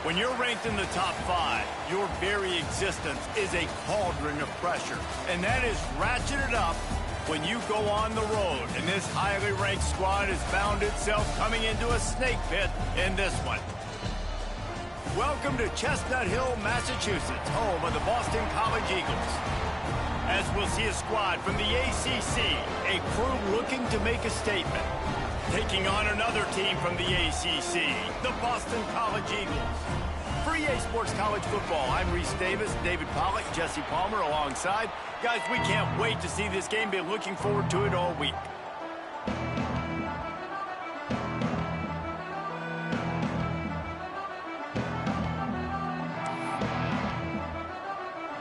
When you're ranked in the top 5, your very existence is a cauldron of pressure. And that is ratcheted up when you go on the road. And this highly ranked squad has found itself coming into a snake pit in this one. Welcome to Chestnut Hill, Massachusetts, home of the Boston College Eagles. As we'll see a squad from the ACC, a crew looking to make a statement. Taking on another team from the ACC, the Boston College Eagles. For EA Sports College Football, I'm Reese Davis, David Pollack, Jesse Palmer alongside. Guys, we can't wait to see this game. Been looking forward to it all week.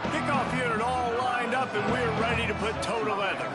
Kickoff unit all lined up, and we're ready to put toe to leather.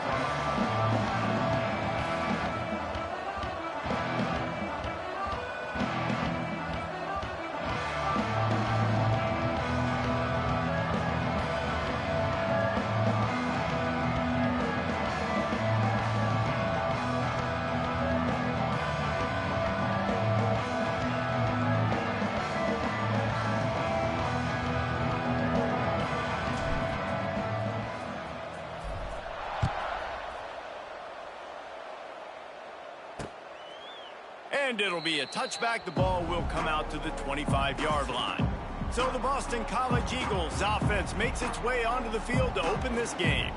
And it'll be a touchback. The ball will come out to the 25-yard line. So the Boston College Eagles offense makes its way onto the field to open this game.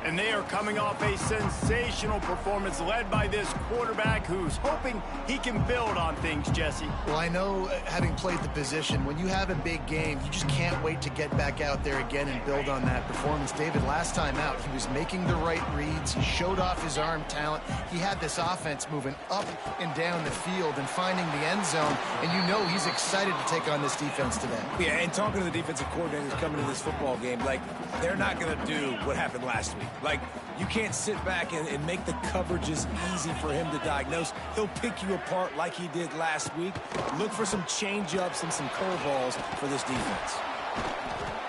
And they are coming off a sensational performance led by this quarterback who's hoping he can build on things, Jesse. Well, I know, having played the position, when you have a big game, you just can't wait to get back out there again and build on that performance. David, last time out, he was making the right reads. He showed off his arm talent. He had this offense moving up and down the field and finding the end zone. And you know he's excited to take on this defense today. Yeah, and talking to the defensive coordinators coming to this football game, like, they're not going to do what happened last week. Like, you can't sit back and make the coverages easy for him to diagnose. He'll pick you apart like he did last week. Look for some change-ups and some curveballs for this defense.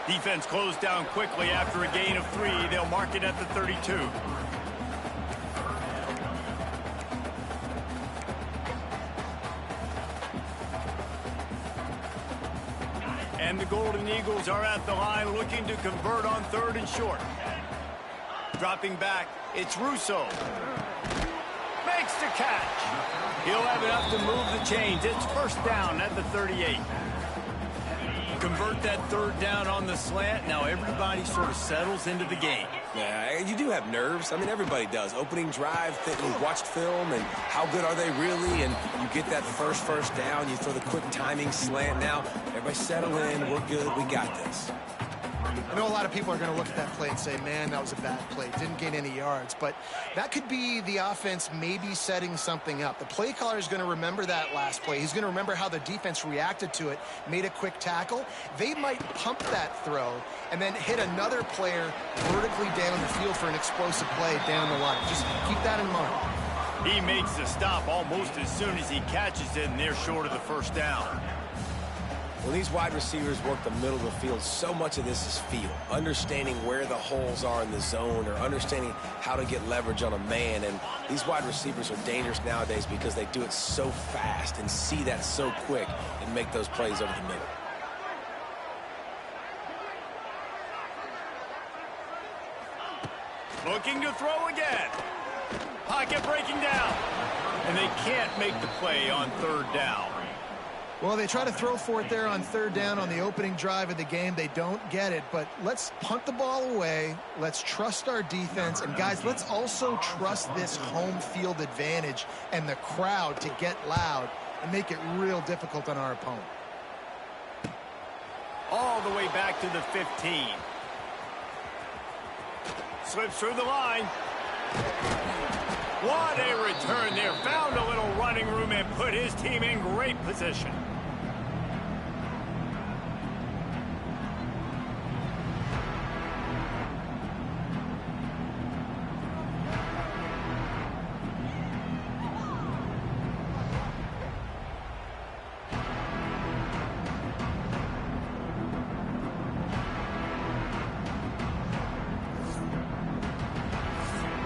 Defense closed down quickly after a gain of 3. They'll mark it at the 32. And the Golden Eagles are at the line looking to convert on 3rd and short. Dropping back, it's Russo. Makes the catch. He'll have enough to move the chains. It's first down at the 38. Convert that 3rd down on the slant. Now everybody sort of settles into the game. Yeah, you do have nerves. I mean, everybody does. Opening drive, we watched film, and how good are they really? And you get that first down. You throw the quick timing slant. Now, everybody settle in. We're good. We got this. I know a lot of people are going to look at that play and say, man, that was a bad play. Didn't gain any yards. But that could be the offense maybe setting something up. The play caller is going to remember that last play. He's going to remember how the defense reacted to it, made a quick tackle. They might pump that throw and then hit another player vertically down the field for an explosive play down the line. Just keep that in mind. He makes the stop almost as soon as he catches it, and they're short of the first down. When these wide receivers work the middle of the field, so much of this is feel. Understanding where the holes are in the zone or understanding how to get leverage on a man. And these wide receivers are dangerous nowadays because they do it so fast and see that so quick and make those plays over the middle. Looking to throw again. Pocket breaking down. And they can't make the play on 3rd down. Well, they try to throw for it there on 3rd down on the opening drive of the game. They don't get it, but let's punt the ball away. Let's trust our defense. And, guys, let's also trust this home field advantage and the crowd to get loud and make it real difficult on our opponent. All the way back to the 15. Slips through the line. What a return there. Found a little running room and put his team in great position.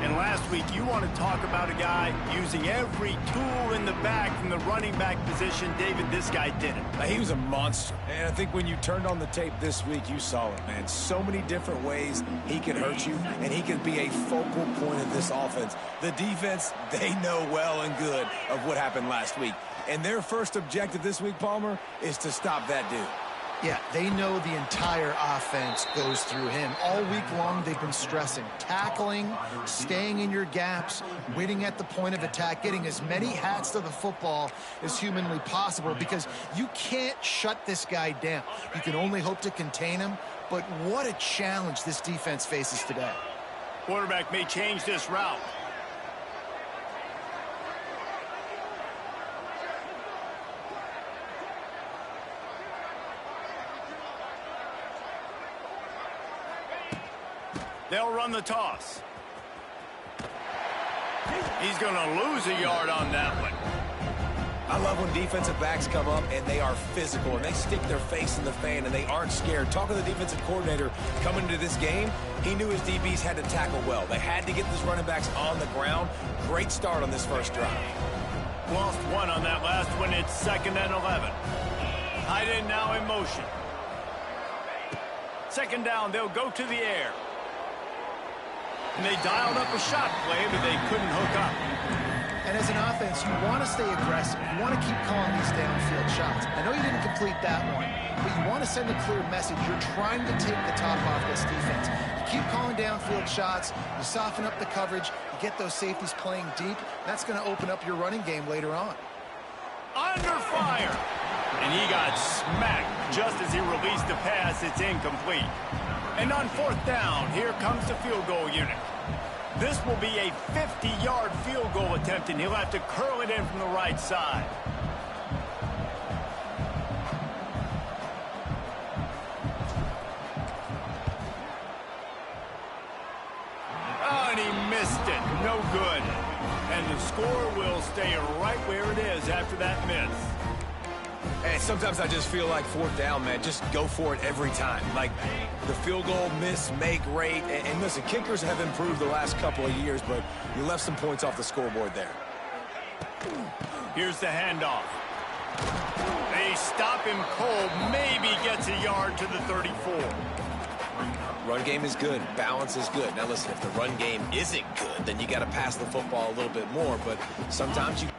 And last week, you want to talk about a guy using every tool in the bag from the running back position. David, this guy did it. He was a monster. And I think when you turned on the tape this week, you saw it, man. So many different ways he can hurt you, and he can be a focal point of this offense. The defense, they know well and good of what happened last week. And their first objective this week, Palmer, is to stop that dude. Yeah, they know the entire offense goes through him. All week long, they've been stressing tackling, staying in your gaps, waiting at the point of attack, getting as many hats to the football as humanly possible, because you can't shut this guy down. You can only hope to contain him, but what a challenge this defense faces today. Quarterback may change this route. They'll run the toss. He's going to lose a yard on that one. I love when defensive backs come up and they are physical and they stick their face in the fan and they aren't scared. Talking to the defensive coordinator coming into this game, he knew his DBs had to tackle well. They had to get these running backs on the ground. Great start on this first drive. Lost one on that last one. It's 2nd and 11. Tight end now in motion. 2nd down, they'll go to the air. And they dialed up a shot play, but they couldn't hook up. And as an offense, you want to stay aggressive. You want to keep calling these downfield shots. I know you didn't complete that one, but you want to send a clear message. You're trying to take the top off this defense. You keep calling downfield shots. You soften up the coverage. You get those safeties playing deep. That's going to open up your running game later on. Under fire. And he got smacked just as he released the pass. It's incomplete. And on 4th down, here comes the field goal unit. This will be a 50-yard field goal attempt, and he'll have to curl it in from the right side. Oh, and he missed it. No good. And the score will stay right where it is after that miss. And sometimes I just feel like 4th down, man, just go for it every time. Like the field goal, miss, make, rate. And listen, kickers have improved the last couple of years, but you left some points off the scoreboard there. Here's the handoff. They stop him cold, maybe gets a yard to the 34. Run game is good. Balance is good. Now, listen, if the run game isn't good, then you got to pass the football a little bit more. But sometimes you...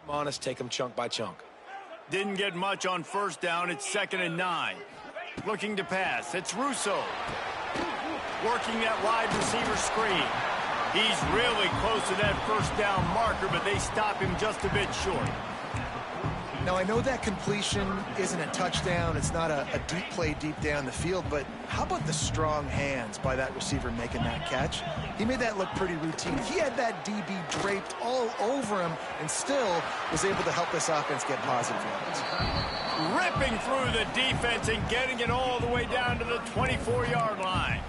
Honest, take them chunk by chunk. Didn't get much on 1st down. It's 2nd and 9. Looking to pass. It's Russo. Working that wide receiver screen. He's really close to that first down marker, but they stop him just a bit short. Now, I know that completion isn't a touchdown. It's not a deep play deep down the field, but how about the strong hands by that receiver making that catch? He made that look pretty routine. He had that DB draped all over him and still was able to help this offense get positive yards. Ripping through the defense and getting it all the way down to the 24-yard line.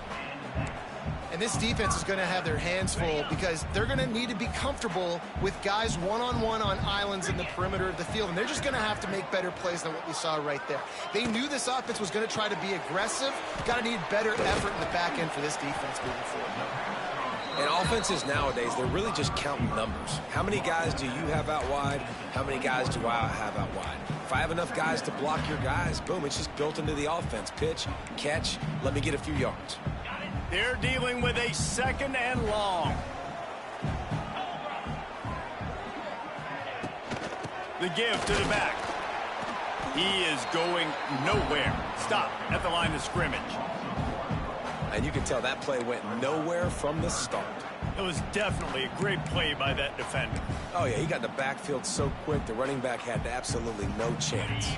And this defense is going to have their hands full because they're going to need to be comfortable with guys one-on-one on islands in the perimeter of the field. And they're just going to have to make better plays than what we saw right there. They knew this offense was going to try to be aggressive. Got to need better effort in the back end for this defense moving forward. And offenses nowadays, they're really just counting numbers. How many guys do you have out wide? How many guys do I have out wide? If I have enough guys to block your guys, boom, it's just built into the offense. Pitch, catch, let me get a few yards. They're dealing with a 2nd and long. The give to the back. He is going nowhere. Stop at the line of scrimmage. And you can tell that play went nowhere from the start. It was definitely a great play by that defender. Oh, yeah, he got in the backfield so quick, the running back had absolutely no chance.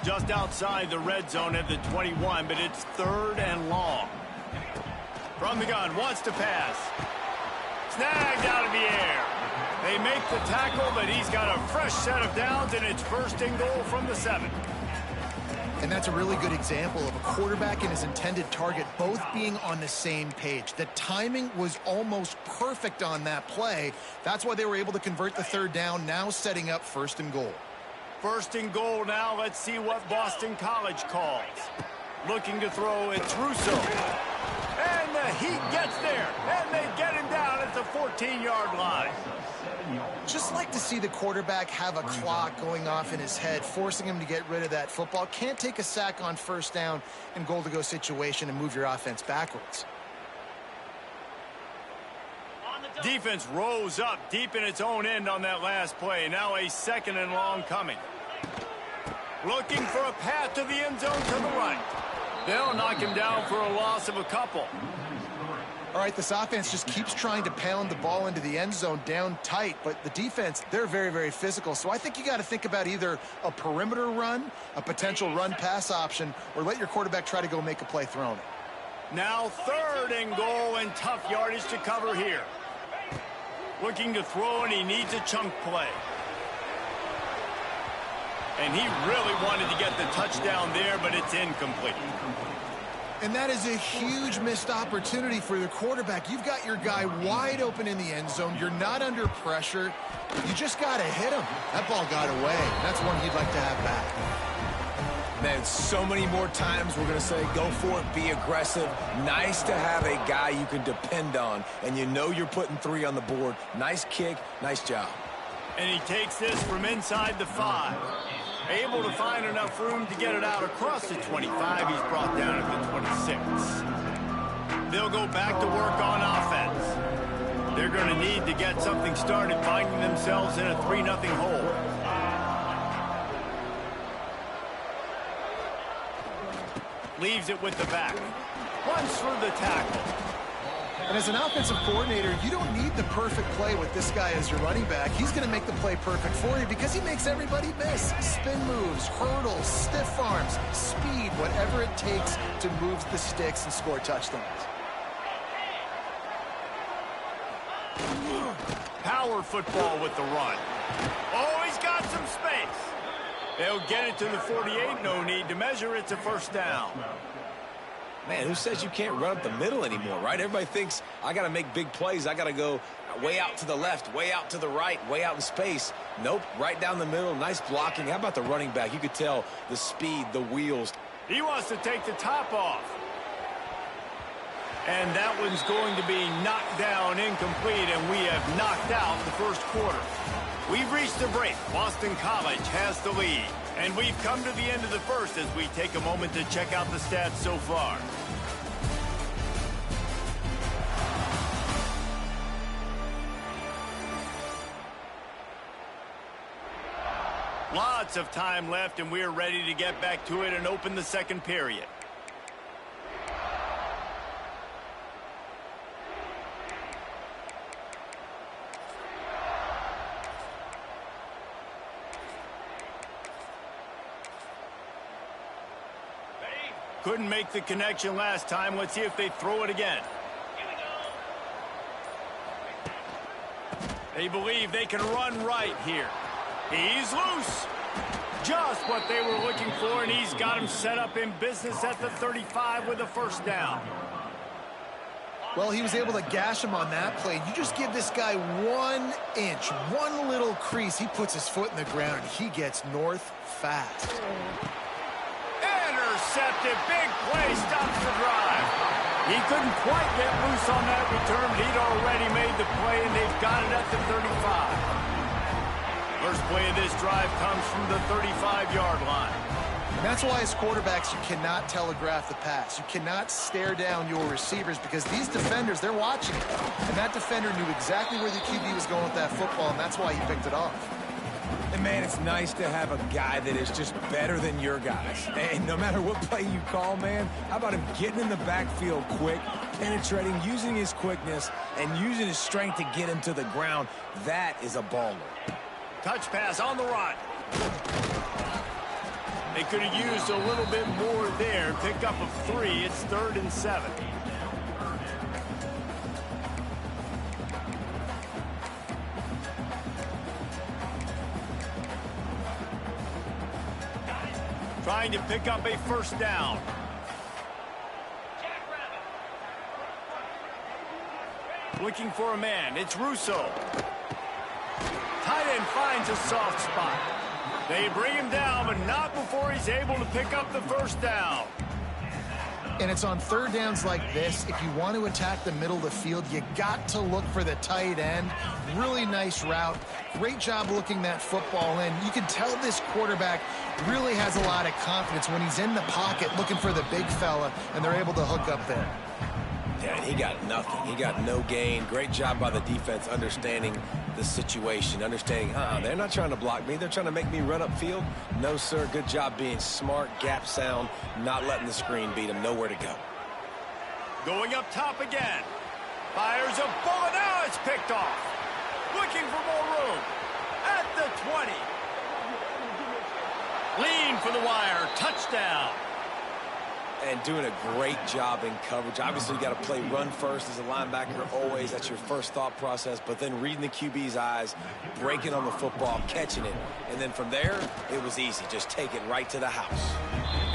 Just outside the red zone at the 21, but it's 3rd and long. From the gun, wants to pass. Snagged out of the air. They make the tackle, but he's got a fresh set of downs, and it's 1st and goal from the 7. And that's a really good example of a quarterback and his intended target both being on the same page. The timing was almost perfect on that play. That's why they were able to convert the 3rd down, now setting up 1st and goal. 1st and goal now. Let's see what Boston College calls. Looking to throw, it's Russo. And the Heat gets there, and they get him down at the 14-yard line. Just like to see the quarterback have a clock going off in his head, forcing him to get rid of that football. Can't take a sack on 1st down in goal-to-go situation and move your offense backwards. Defense rose up deep in its own end on that last play. Now a 2nd and long coming. Looking for a path to the end zone to the right. They'll knock him down for a loss of a couple. All right, this offense just keeps trying to pound the ball into the end zone down tight, but the defense, they're very, very physical. So I think you got to think about either a perimeter run, a potential run-pass option, or let your quarterback try to go make a play throwing it. Now 3rd and goal and tough yardage to cover here. Looking to throw, and he needs a chunk play. And he really wanted to get the touchdown there, but it's incomplete. And that is a huge missed opportunity for the quarterback. You've got your guy wide open in the end zone. You're not under pressure. You just got to hit him. That ball got away. That's one he'd like to have back. Man, so many more times we're going to say, go for it, be aggressive. Nice to have a guy you can depend on, and you know you're putting 3 on the board. Nice kick, nice job. And he takes this from inside the 5. Able to find enough room to get it out across the 25. He's brought down at the 26. They'll go back to work on offense. They're going to need to get something started, finding themselves in a 3-0 hole. Leaves it with the back. Runs through the tackle. And as an offensive coordinator, you don't need the perfect play with this guy as your running back. He's going to make the play perfect for you because he makes everybody miss. Spin moves, hurdles, stiff arms, speed, whatever it takes to move the sticks and score touchdowns. Power football with the run. Oh, he's got some space. They'll get it to the 48. No need to measure. It's a 1st down. Man, who says you can't run up the middle anymore, right? Everybody thinks I got to make big plays. I got to go way out to the left, way out to the right, way out in space. Nope, right down the middle. Nice blocking. How about the running back? You could tell the speed, the wheels. He wants to take the top off. And that one's going to be knocked down incomplete, and we have knocked out the 1st quarter. We've reached the break. Boston College has the lead. And we've come to the end of the 1st as we take a moment to check out the stats so far. Lots of time left, and we're ready to get back to it and open the 2nd period. Couldn't make the connection last time. Let's see if they throw it again. They believe they can run right here. He's loose. Just what they were looking for, and he's got him set up in business at the 35 with a first down. Well, he was able to gash him on that play. You just give this guy 1 inch, one little crease. He puts his foot in the ground, and he gets north fast. Intercepted. Big play. Stops the drive. He couldn't quite get loose on that return. He'd already made the play, and they've got it at the 35. First play of this drive comes from the 35-yard line. And that's why as quarterbacks, you cannot telegraph the pass. You cannot stare down your receivers because these defenders, they're watching it. And that defender knew exactly where the QB was going with that football, and that's why he picked it off. And, man, it's nice to have a guy that is just better than your guys. And no matter what play you call, man, how about him getting in the backfield quick, penetrating, using his quickness, and using his strength to get him to the ground? That is a baller. Touch pass on the run. They could have used a little bit more there. Pick up of 3. It's 3rd and 7. Trying to pick up a first down. Looking for a man. It's Russo. Tight end finds a soft spot. They bring him down, but not before he's able to pick up the first down. And it's on third downs like this. If you want to attack the middle of the field, you got to look for the tight end. Really nice route. Great job looking that football in. You can tell this quarterback really has a lot of confidence when he's in the pocket looking for the big fella, and they're able to hook up there. Yeah, and he got nothing. He got no gain. Great job by the defense understanding the situation, understanding, they're not trying to block me. They're trying to make me run upfield. No, sir. Good job being smart, gap sound, not letting the screen beat him. Nowhere to go. Going up top again. Fires a bullet. Now it's picked off. Looking for more room. At the 20. Lean for the wire. Touchdown. And doing a great job in coverage. Obviously, you got to play run first as a linebacker always. That's your first thought process. But then reading the QB's eyes, breaking on the football, catching it. And then from there, it was easy. Just take it right to the house.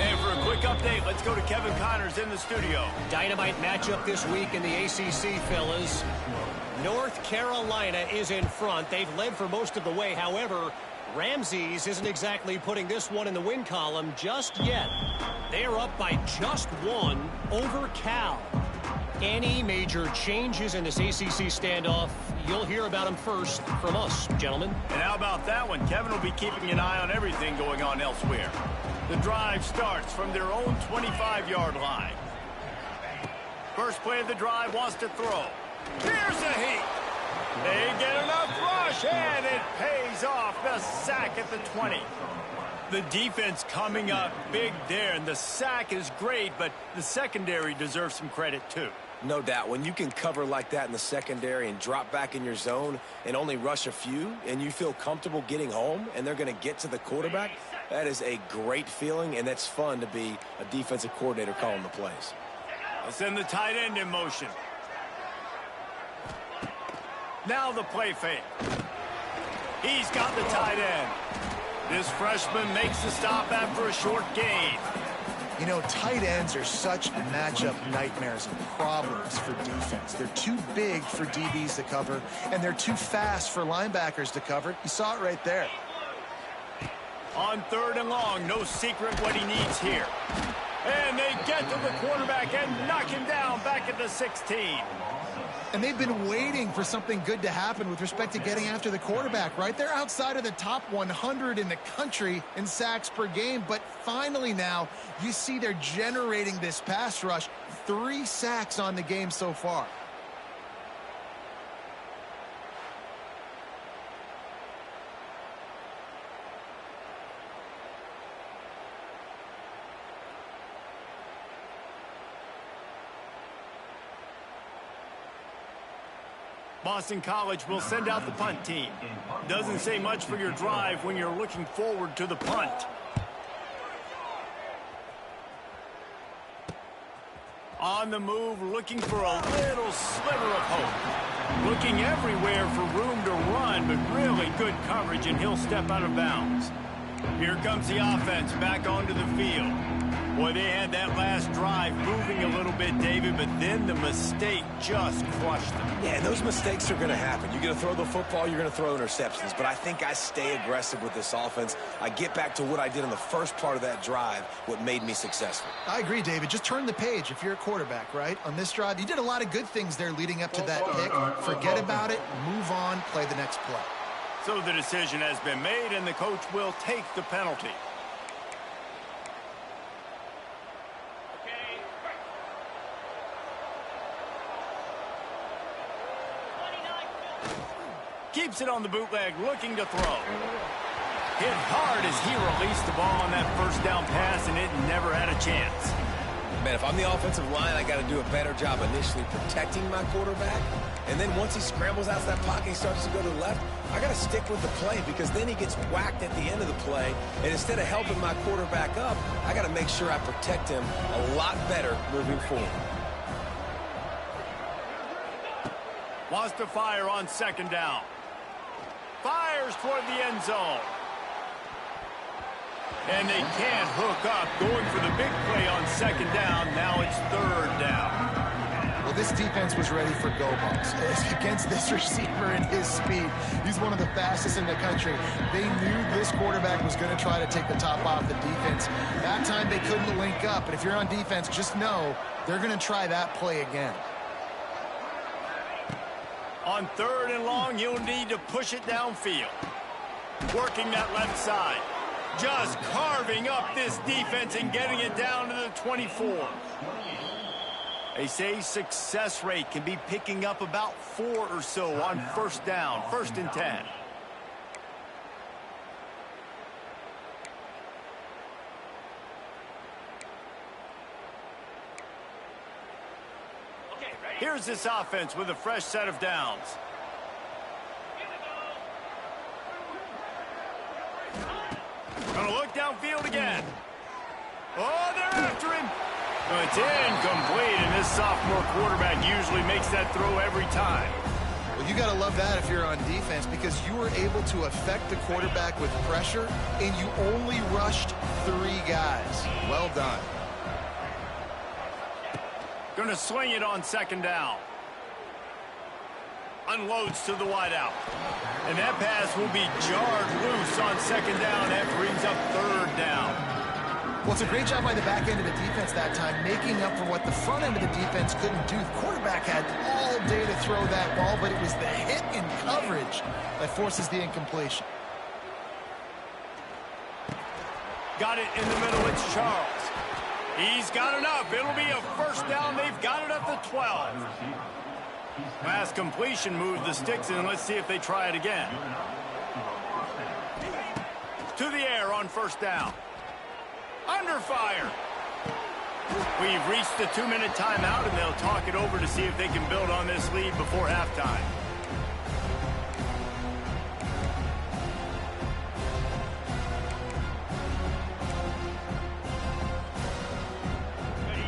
And for a quick update, let's go to Kevin Connors in the studio. Dynamite matchup this week in the ACC, fellas. North Carolina is in front. They've led for most of the way. However, Ramses isn't exactly putting this one in the win column just yet. They are up by just 1 over Cal. Any major changes in this ACC standoff, you'll hear about them first from us, gentlemen. And how about that one? Kevin will be keeping an eye on everything going on elsewhere. The drive starts from their own 25-yard line. First play of the drive wants to throw. Here's a heat. They get enough rush, and it pays off. The sack at the 20. The defense coming up big there, and the sack is great, but the secondary deserves some credit too. No doubt. When you can cover like that in the secondary and drop back in your zone and only rush a few, and you feel comfortable getting home, and they're going to get to the quarterback, that is a great feeling, and that's fun to be a defensive coordinator calling the plays. Let's send the tight end in motion. Now the play fake. He's got the tight end. This freshman makes the stop after a short gain. You know, tight ends are such matchup nightmares and problems for defense. They're too big for DBs to cover, and they're too fast for linebackers to cover. You saw it right there. On 3rd and long, no secret what he needs here. And they get to the quarterback and knock him down back at the 16. And they've been waiting for something good to happen with respect to getting after the quarterback, right? They're outside of the top 100 in the country in sacks per game, but finally now you see they're generating this pass rush. 3 sacks on the game so far. Boston College will send out the punt team. Doesn't say much for your drive when you're looking forward to the punt. On the move, looking for a little sliver of hope. Looking everywhere for room to run, but really good coverage, and he'll step out of bounds. Here comes the offense back onto the field. Boy, they had that last drive moving a little bit, David, but then the mistake just crushed them. Yeah, those mistakes are going to happen. You're going to throw the football, you're going to throw interceptions. But I think I stay aggressive with this offense. I get back to what I did in the first part of that drive, what made me successful. I agree, David. Just turn the page if you're a quarterback, right? On this drive, you did a lot of good things there leading up to that pick. Forget about it, move on, play the next play. So the decision has been made, and the coach will take the penalty. Keeps it on the bootleg, looking to throw. Hit hard as he released the ball on that first down pass, and it never had a chance. Man, if I'm the offensive line, I got to do a better job initially protecting my quarterback. And then once he scrambles out of that pocket, he starts to go to the left, I got to stick with the play because then he gets whacked at the end of the play. And instead of helping my quarterback up, I got to make sure I protect him a lot better moving forward. Wants to fire on second down. Fires toward the end zone. And they can't hook up. Going for the big play on second down. Now it's third down. Well, this defense was ready for go balls. Against this receiver and his speed, he's one of the fastest in the country. They knew this quarterback was going to try to take the top off the defense. That time they couldn't link up. But if you're on defense, just know they're going to try that play again. On third and long, you'll need to push it downfield. Working that left side. Just carving up this defense and getting it down to the 24. They say success rate can be picking up about 4 or so on first down, 1st and 10. Here's this offense with a fresh set of downs. Gonna look downfield again. Oh, they're after him. Well, it's incomplete, and this sophomore quarterback usually makes that throw every time. Well, you got to love that if you're on defense because you were able to affect the quarterback with pressure, and you only rushed 3 guys. Well done. Gonna swing it on second down. Unloads to the wideout. And that pass will be jarred loose on second down. That brings up third down. Well, it's a great job by the back end of the defense that time, making up for what the front end of the defense couldn't do. The quarterback had all day to throw that ball, but it was the hit in coverage that forces the incompletion. Got it in the middle. It's Charles. He's got enough. It'll be a first down. They've got it at the 12. Last completion moved the sticks in. Let's see if they try it again. To the air on first down. Under fire. We've reached the 2-minute timeout, and they'll talk it over to see if they can build on this lead before halftime.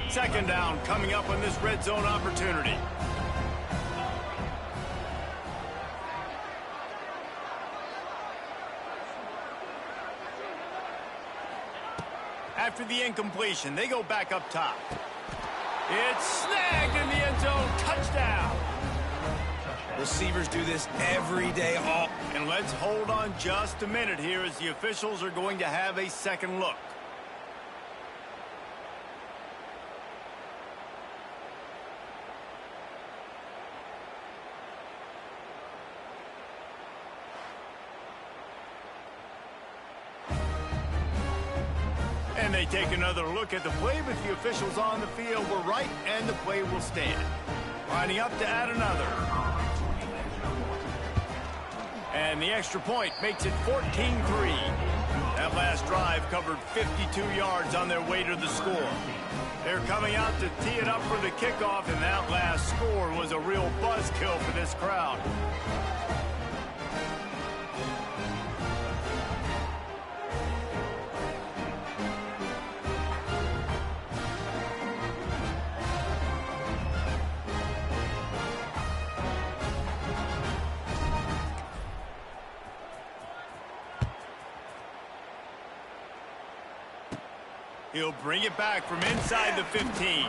Second down coming up on this red zone opportunity. After the incompletion, they go back up top. It's snagged in the end zone. Touchdown. Receivers do this every day. And let's hold on just a minute here as the officials are going to have a second look. And they take another look at the play, but the officials on the field were right, and the play will stand. Lining up to add another. And the extra point makes it 14-3. That last drive covered 52 yards on their way to the score. They're coming out to tee it up for the kickoff, and that last score was a real buzzkill for this crowd. He'll bring it back from inside the 15.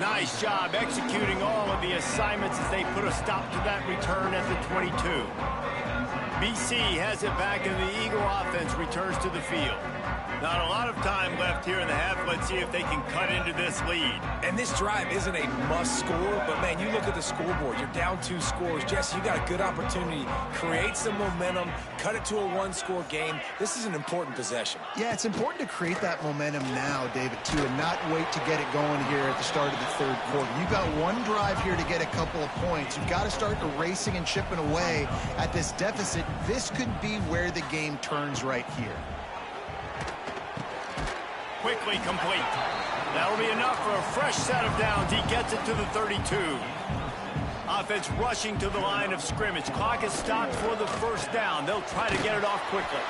Nice job executing all of the assignments as they put a stop to that return at the 22. BC has it back and the Eagle offense returns to the field. Not a lot of time left here in the half. Let's see if they can cut into this lead. And this drive isn't a must score, but man, you look at the scoreboard, you're down 2 scores. Jesse, you got a good opportunity. Create some momentum, cut it to a 1-score game. This is an important possession. Yeah, it's important to create that momentum now, David, too, and not wait to get it going here at the start of the third quarter. You've got one drive here to get a couple of points. You've got to start erasing and chipping away at this deficit. This could be where the game turns right here. Quickly complete. That'll be enough for a fresh set of downs. He gets it to the 32. Offense rushing to the line of scrimmage. Clock is stopped for the first down. They'll try to get it off quickly.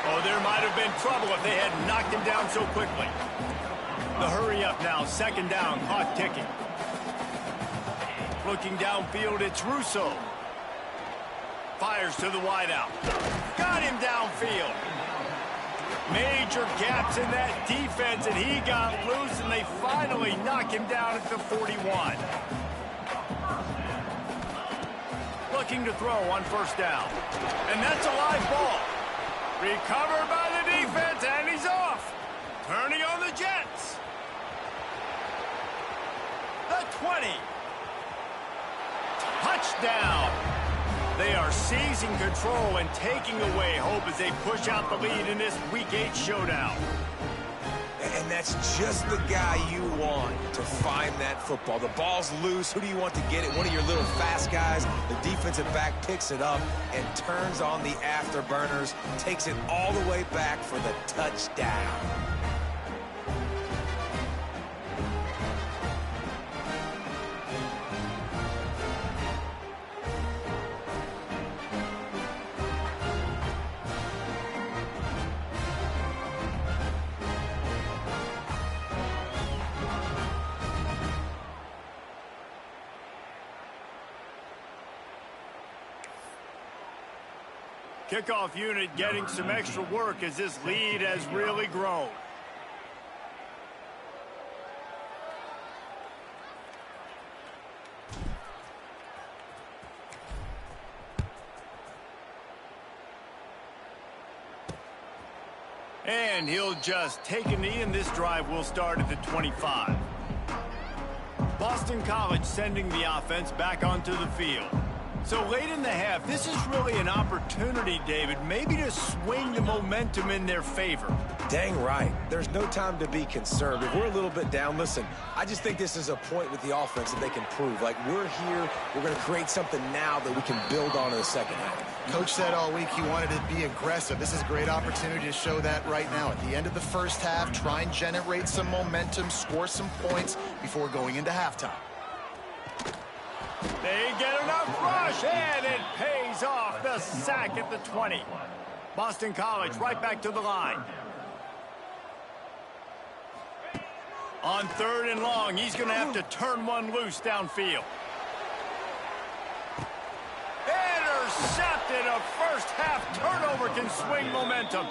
Oh, there might have been trouble if they had knocked him down so quickly. The hurry up now. Second down. Clock ticking. Looking downfield, it's Russo. Fires to the wideout. Got him downfield. Major gaps in that defense, and he got loose, and they finally knock him down at the 41. Looking to throw on first down. And that's a live ball. Recovered by the defense, and he's off. Turning on the Jets. The 20. Touchdown. They are seizing control and taking away hope as they push out the lead in this Week 8 showdown. And that's just the guy you want to find that football. The ball's loose. Who do you want to get it? One of your little fast guys. The defensive back picks it up and turns on the afterburners, takes it all the way back for the touchdown. Kickoff unit getting some extra work as this lead has really grown. And he'll just take a knee, and this drive will start at the 25. Boston College sending the offense back onto the field. So late in the half, this is really an opportunity, David, maybe to swing the momentum in their favor. Dang right. There's no time to be concerned. If we're a little bit down, listen, I just think this is a point with the offense that they can prove. Like, we're here, we're going to create something now that we can build on in the second half. Coach said all week he wanted to be aggressive. This is a great opportunity to show that right now. At the end of the first half, try and generate some momentum, score some points before going into halftime. They get enough rush, and it pays off. The sack at the 20. Boston College right back to the line. On 3rd and long, he's going to have to turn one loose downfield. Intercepted. A first-half turnover can swing momentum.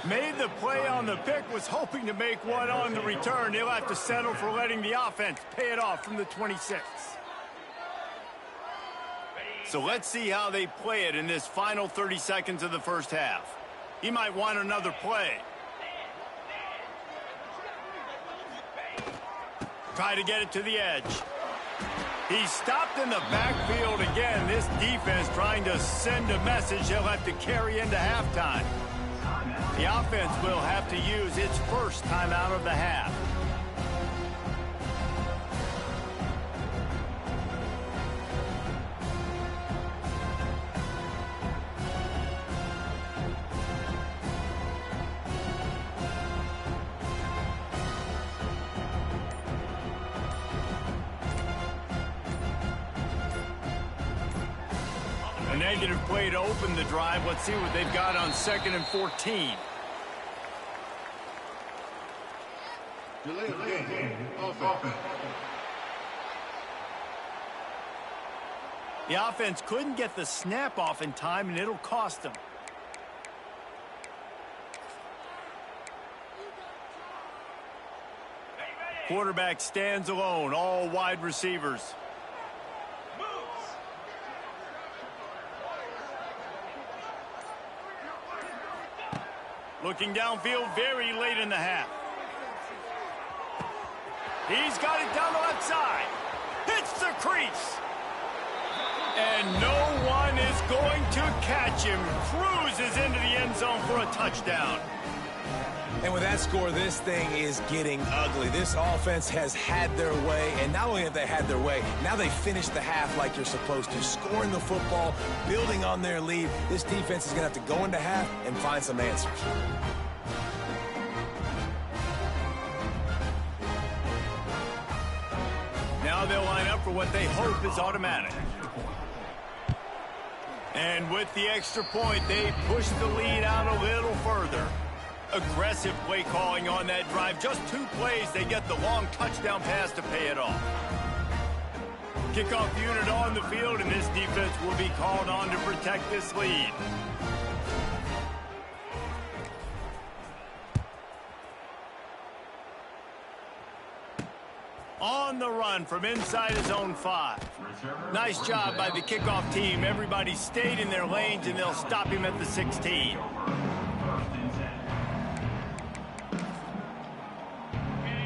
Made the play on the pick, was hoping to make one on the return. He'll have to settle for letting the offense pay it off from the 26. So let's see how they play it in this final 30 seconds of the first half. He might want another play. Try to get it to the edge. He's stopped in the backfield again. This defense trying to send a message he'll have to carry into halftime. The offense will have to use its first timeout of the half. A negative play to open the drive. Let's see what they've got on 2nd and 14. Delay of game. Offense. The offense couldn't get the snap off in time, and it'll cost them. Quarterback stands alone, all wide receivers. Looking downfield very late in the half. He's got it down the left side. Hits the crease. And no one is going to catch him. Cruises into the end zone for a touchdown. And with that score, this thing is getting ugly. This offense has had their way, and not only have they had their way, now they finish the half like you're supposed to, scoring the football, building on their lead. This defense is going to have to go into half and find some answers. Now they'll line up for what they hope is automatic. And with the extra point, they push the lead out a little further. Aggressive play calling on that drive. Just 2 plays, they get the long touchdown pass to pay it off. Kickoff unit on the field, and this defense will be called on to protect this lead. On the run from inside his own 5. Nice job by the kickoff team. Everybody stayed in their lanes, and they'll stop him at the 16.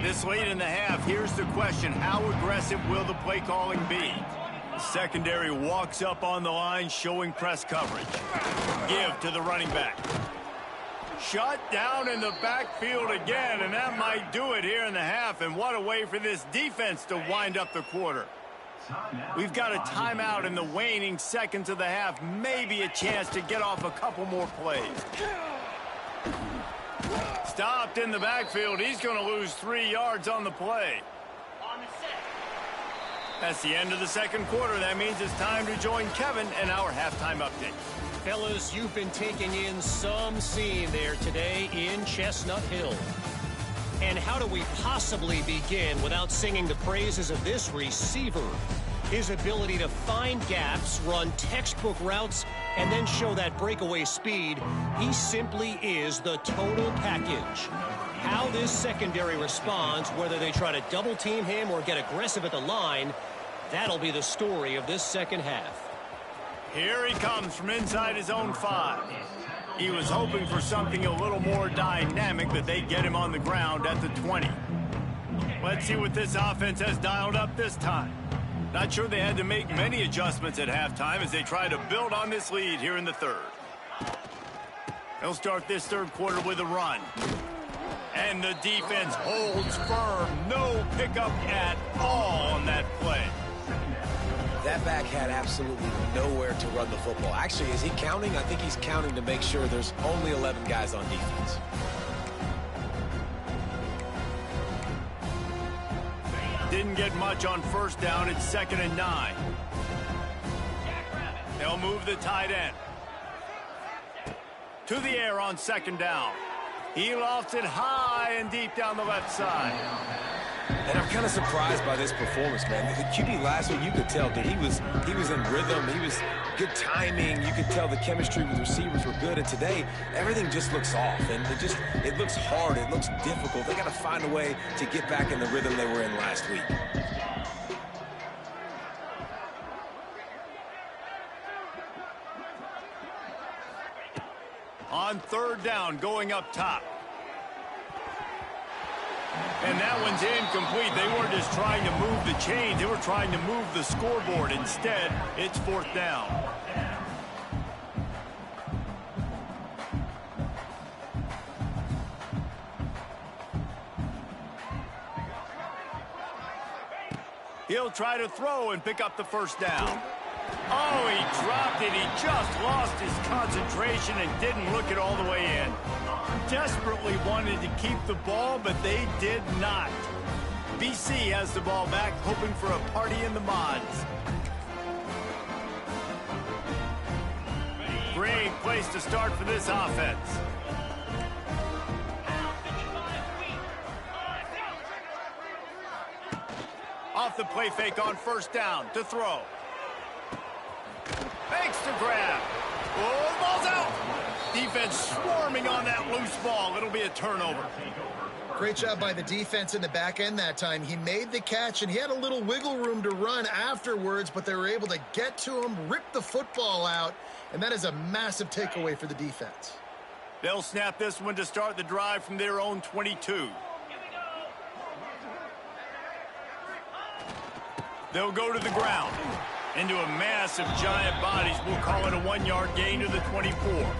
This late in the half, here's the question. How aggressive will the play calling be? The secondary walks up on the line, showing press coverage. Give to the running back. Shut down in the backfield again, and that might do it here in the half. And what a way for this defense to wind up the quarter. We've got a timeout in the waning seconds of the half. Maybe a chance to get off a couple more plays. Stopped in the backfield. He's going to lose 3 yards on the play. That's the end of the second quarter. That means it's time to join Kevin and our halftime update. Fellas, you've been taking in some scene there today in Chestnut Hill. And how do we possibly begin without singing the praises of this receiver? His ability to find gaps, run textbook routes, and then show that breakaway speed. He simply is the total package. How this secondary responds, whether they try to double team him or get aggressive at the line, that'll be the story of this second half. Here he comes from inside his own 5. He was hoping for something a little more dynamic, but they get him on the ground at the 20. Let's see what this offense has dialed up this time. Not sure they had to make many adjustments at halftime as they try to build on this lead here in the third. They'll start this third quarter with a run. And the defense holds firm. No pickup at all on that play. That back had absolutely nowhere to run the football. Actually, is he counting? I think he's counting to make sure there's only 11 guys on defense. Didn't get much on first down. It's 2nd and 9. They'll move the tight end to the air on 2nd down. He lofts it high and deep down the left side. And I'm kind of surprised by this performance, man. The QB last week, you could tell, dude, he was in rhythm. He was good timing. You could tell the chemistry with receivers were good. And today, everything just looks off. And it looks hard. It looks difficult. They got to find a way to get back in the rhythm they were in last week. On 3rd down, going up top. And that one's incomplete. They weren't just trying to move the chains. They were trying to move the scoreboard. Instead, it's 4th down. He'll try to throw and pick up the 1st down. Oh, he dropped it. He just lost his concentration and didn't look it all the way in. Desperately wanted to keep the ball, but they did not. BC has the ball back, hoping for a party in the mods. Great place to start for this offense. Off the play fake on 1st down to throw. Fakes to grab. Oh, the ball's out. Defense swarming on that loose ball. It'll be a turnover. Great job by the defense in the back end that time. He made the catch, and he had a little wiggle room to run afterwards, but they were able to get to him, rip the football out, and that is a massive takeaway for the defense. They'll snap this one to start the drive from their own 22. They'll go to the ground. Into a mass of giant bodies. We'll call it a 1-yard gain to the 24.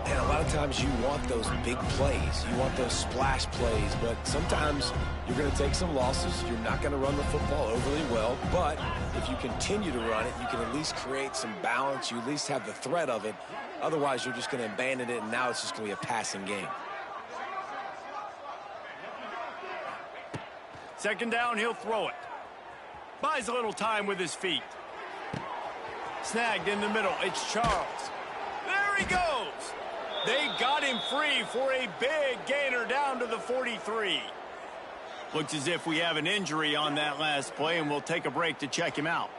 And a lot of times you want those big plays. You want those splash plays, but sometimes you're going to take some losses. You're not going to run the football overly well, but if you continue to run it, you can at least create some balance. You at least have the threat of it. Otherwise, you're just going to abandon it, and now it's just going to be a passing game. Second down, he'll throw it. Buys a little time with his feet. Snagged in the middle. It's Charles. There he goes. They got him free for a big gainer down to the 43. Looks as if we have an injury on that last play, and we'll take a break to check him out.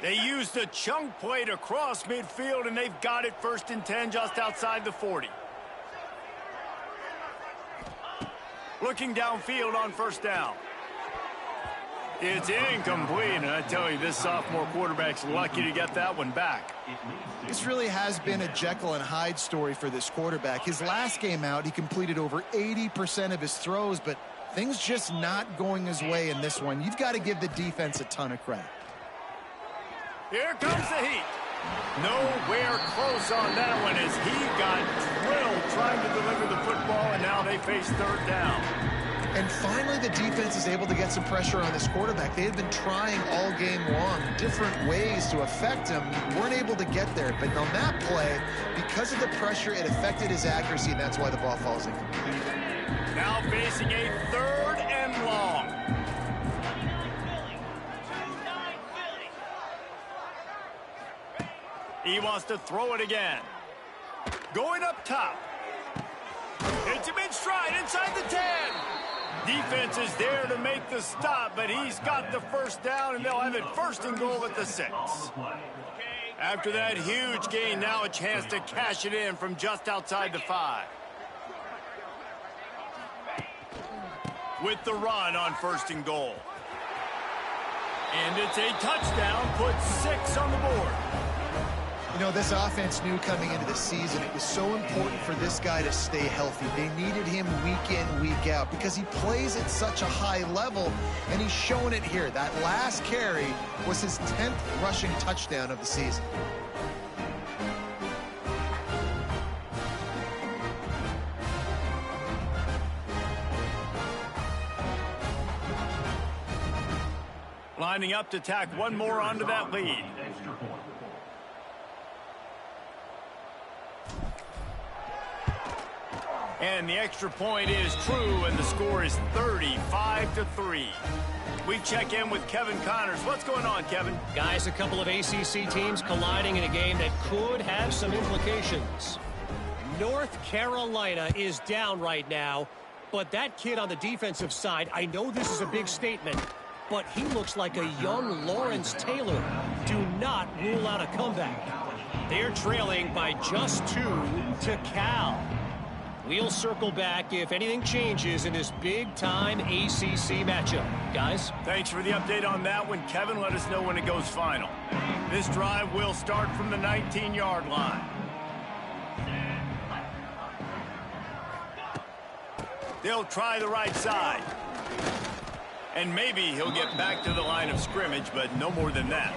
They used a chunk play to cross midfield, and they've got it 1st and 10 just outside the 40. Looking downfield on 1st down. It's incomplete, and I tell you, this sophomore quarterback's lucky to get that one back. This really has been a Jekyll and Hyde story for this quarterback. His last game out, he completed over 80% of his throws, but things just not going his way in this one. You've got to give the defense a ton of credit. Here comes the heat. Nowhere close on that one as he got drilled trying to deliver the football, and now they face 3rd down. And finally, the defense is able to get some pressure on this quarterback. They had been trying all game long different ways to affect him. Weren't able to get there. But on that play, because of the pressure, it affected his accuracy, and that's why the ball falls incomplete. Now facing a 3rd and long. He wants to throw it again. Going up top. Hits him in stride inside the 10. Defense is there to make the stop, but he's got the 1st down, and they'll have it 1st and goal at the 6. After that huge gain, now a chance to cash it in from just outside the 5. With the run on 1st and goal. And it's a touchdown, puts 6 on the board. You know, this offense knew coming into the season it was so important for this guy to stay healthy. They needed him week in, week out because he plays at such a high level, and he's showing it here. That last carry was his 10th rushing touchdown of the season. Lining up to tack one more onto that lead. And the extra point is true, and the score is 35-3. We check in with Kevin Connors. What's going on, Kevin? Guys, a couple of ACC teams colliding in a game that could have some implications. North Carolina is down right now, but that kid on the defensive side, I know this is a big statement, but he looks like a young Lawrence Taylor. Do not rule out a comeback. They're trailing by just 2 to Cal. We'll circle back if anything changes in this big-time ACC matchup. Guys? Thanks for the update on that one, Kevin. Let us know when it goes final. This drive will start from the 19-yard line. They'll try the right side. And maybe he'll get back to the line of scrimmage, but no more than that.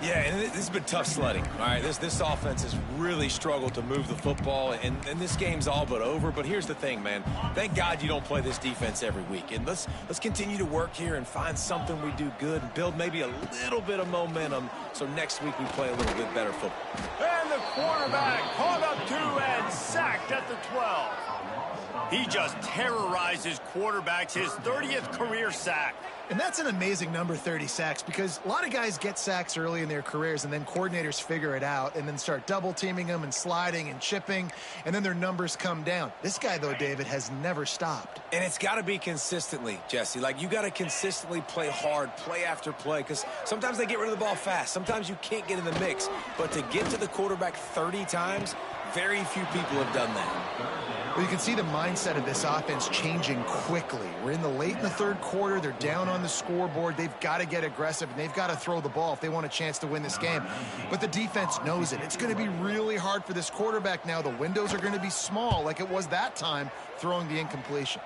Yeah, and this has been tough sledding. All right, this offense has really struggled to move the football, and this game's all but over. But here's the thing, man. Thank God you don't play this defense every week. And let's continue to work here and find something we do good and build maybe a little bit of momentum so next week we play a little bit better football. And the quarterback caught up to and sacked at the 12. He just terrorizes quarterbacks, his 30th career sack. And that's an amazing number, 30 sacks, because a lot of guys get sacks early in their careers, and then coordinators figure it out and then start double-teaming them and sliding and chipping, and then their numbers come down. This guy, though, David, has never stopped. And it's got to be consistently, Jesse. Like, you got to consistently play hard, play after play, because sometimes they get rid of the ball fast. Sometimes you can't get in the mix. But to get to the quarterback 30 times, very few people have done that. Well, you can see the mindset of this offense changing quickly. We're late in the third quarter. They're down on the scoreboard. They've got to get aggressive, and they've got to throw the ball if they want a chance to win this game. But the defense knows it. It's going to be really hard for this quarterback now. The windows are going to be small like it was that time throwing the incompletion.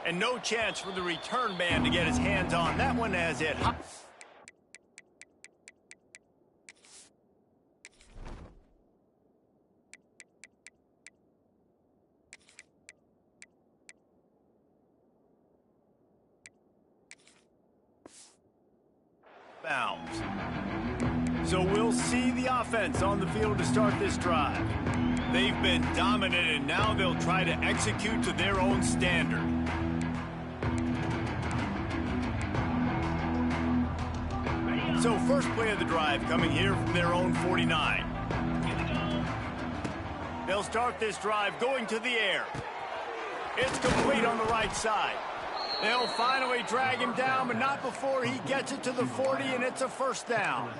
And no chance for the return man to get his hands on that one as it hops. So we'll see the offense on the field to start this drive. They've been dominant, and now they'll try to execute to their own standard. So first play of the drive coming here from their own 49. They'll start this drive going to the air. It's complete on the right side. They'll finally drag him down, but not before he gets it to the 40, and it's a first down.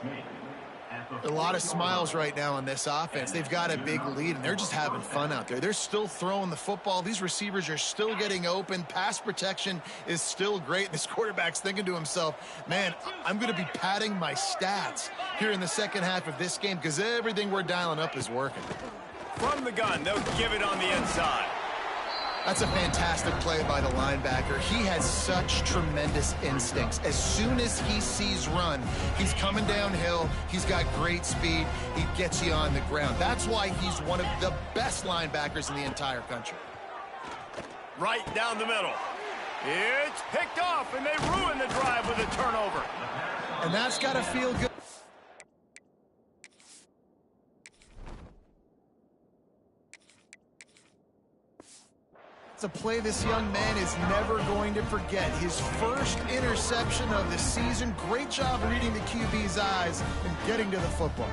A lot of smiles right now on this offense. They've got a big lead, and they're just having fun out there. They're still throwing the football. These receivers are still getting open. Pass protection is still great. This quarterback's thinking to himself, man, I'm going to be padding my stats here in the second half of this game because everything we're dialing up is working. From the gun, they'll give it on the inside. That's a fantastic play by the linebacker. He has such tremendous instincts. As soon as he sees run, he's coming downhill. He's got great speed. He gets you on the ground. That's why he's one of the best linebackers in the entire country. Right down the middle. It's picked off, and they ruin the drive with a turnover. And that's got to feel good. It's a play this young man is never going to forget. His first interception of the season. Great job reading the QB's eyes and getting to the football.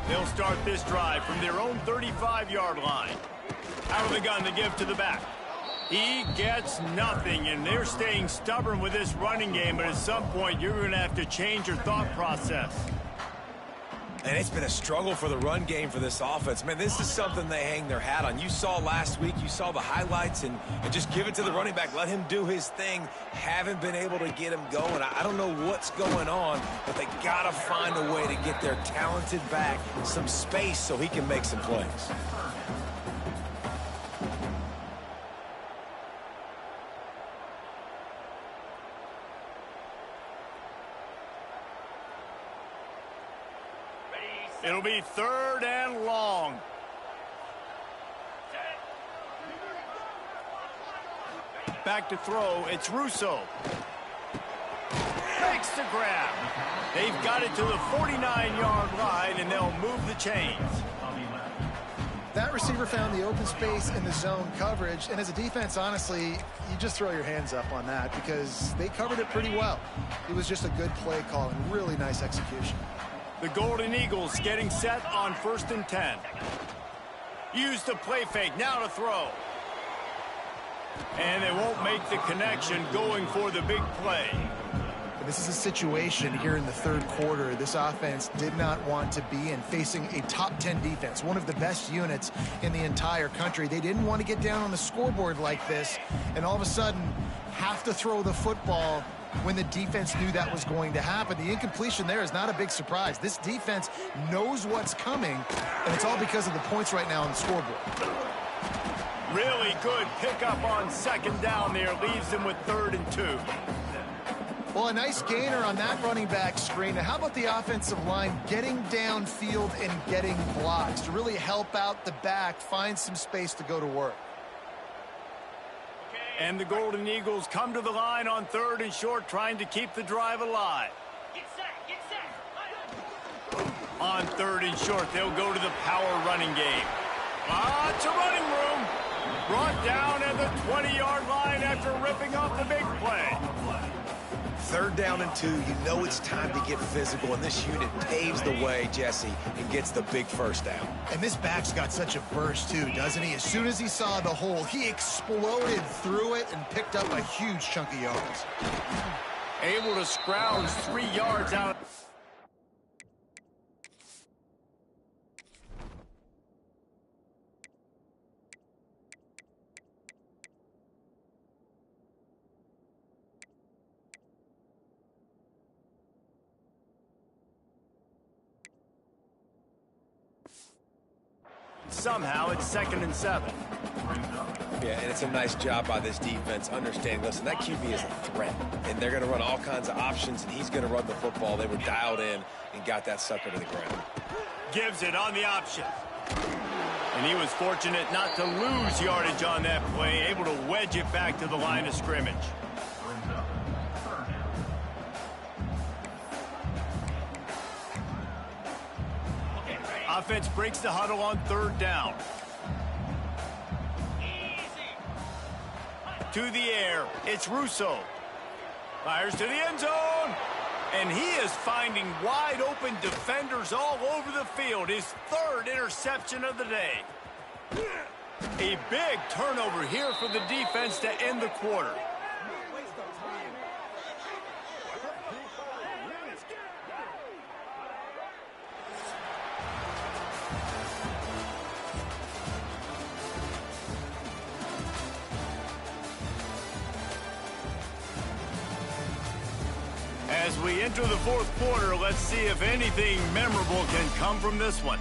They'll start this drive from their own 35-yard line. Out of the gun to give to the back. He gets nothing, and they're staying stubborn with this running game, but at some point you're going to have to change your thought process. And it's been a struggle for the run game for this offense. Man, this is something they hang their hat on. You saw last week, you saw the highlights, and just give it to the running back. Let him do his thing. Haven't been able to get him going. I don't know what's going on, but they got to find a way to get their talented back some space so he can make some plays. It'll be third and long. Back to throw, it's Russo. Makes the grab. They've got it to the 49-yard line, and they'll move the chains. That receiver found the open space in the zone coverage, and as a defense, honestly, you just throw your hands up on that because they covered it pretty well. It was just a good play call and really nice execution. The Golden Eagles getting set on 1st and 10. Use the play fake, now to throw. And they won't make the connection going for the big play. This is a situation here in the third quarter this offense did not want to be in, facing a top 10 defense, one of the best units in the entire country. They didn't want to get down on the scoreboard like this and all of a sudden have to throw the football when the defense knew that was going to happen. The incompletion there is not a big surprise. This defense knows what's coming, and it's all because of the points right now on the scoreboard. Really good pickup on second down there. Leaves them with 3rd and 2. Well, a nice gainer on that running back screen. Now, how about the offensive line getting downfield and getting blocks to really help out the back, find some space to go to work? And the Golden Eagles come to the line on 3rd and short, trying to keep the drive alive. On 3rd and short, they'll go to the power running game. Lots of running room. Brought down at the 20-yard line after ripping off the big play. 3rd down and 2. You know it's time to get physical, and this unit paves the way, Jesse, and gets the big 1st down. And this back's got such a burst, too, doesn't he? As soon as he saw the hole, he exploded through it and picked up a huge chunk of yards. Able to scrounge 3 yards out. Somehow it's 2nd and 7. Yeah, and it's a nice job by this defense understanding, listen, that QB is a threat, and they're going to run all kinds of options, and he's going to run the football. They were dialed in and got that sucker to the ground. Gives it on the option. And he was fortunate not to lose yardage on that play, able to wedge it back to the line of scrimmage. Offense breaks the huddle on 3rd down. To the air, it's Russo. Fires to the end zone. And he is finding wide open defenders all over the field. His 3rd interception of the day. A big turnover here for the defense to end the quarter. As we enter the 4th quarter, let's see if anything memorable can come from this one.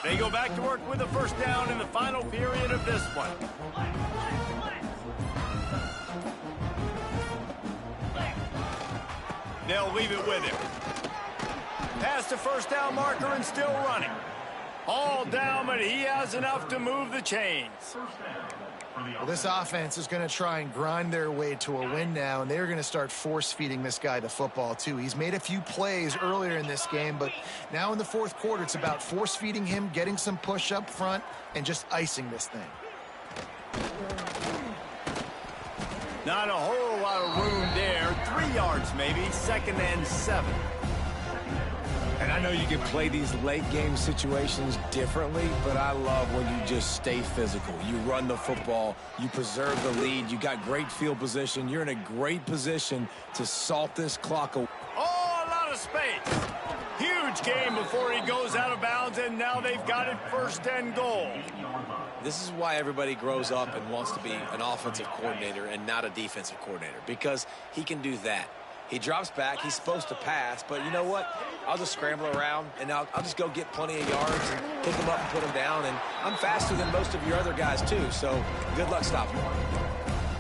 They go back to work with a 1st down in the final period of this one. They'll leave it with him. Past the 1st down marker and still running. All down, but he has enough to move the chains. Well, this offense is going to try and grind their way to a win now, and they're going to start force-feeding this guy the football, too. He's made a few plays earlier in this game, but now in the 4th quarter, it's about force-feeding him, getting some push up front, and just icing this thing. Not a whole lot of room there. 3 yards maybe, 2nd and 7. And I know you can play these late-game situations differently, but I love when you just stay physical. You run the football, you preserve the lead, you got great field position, you're in a great position to salt this clock away. Oh, a lot of space. Huge game before he goes out of bounds, and now they've got it 1st and goal. This is why everybody grows up and wants to be an offensive coordinator and not a defensive coordinator, because he can do that. He drops back. He's supposed to pass, but you know what? I'll just scramble around, and I'll just go get plenty of yards and pick him up and put him down, and I'm faster than most of your other guys, too, so good luck stopping him.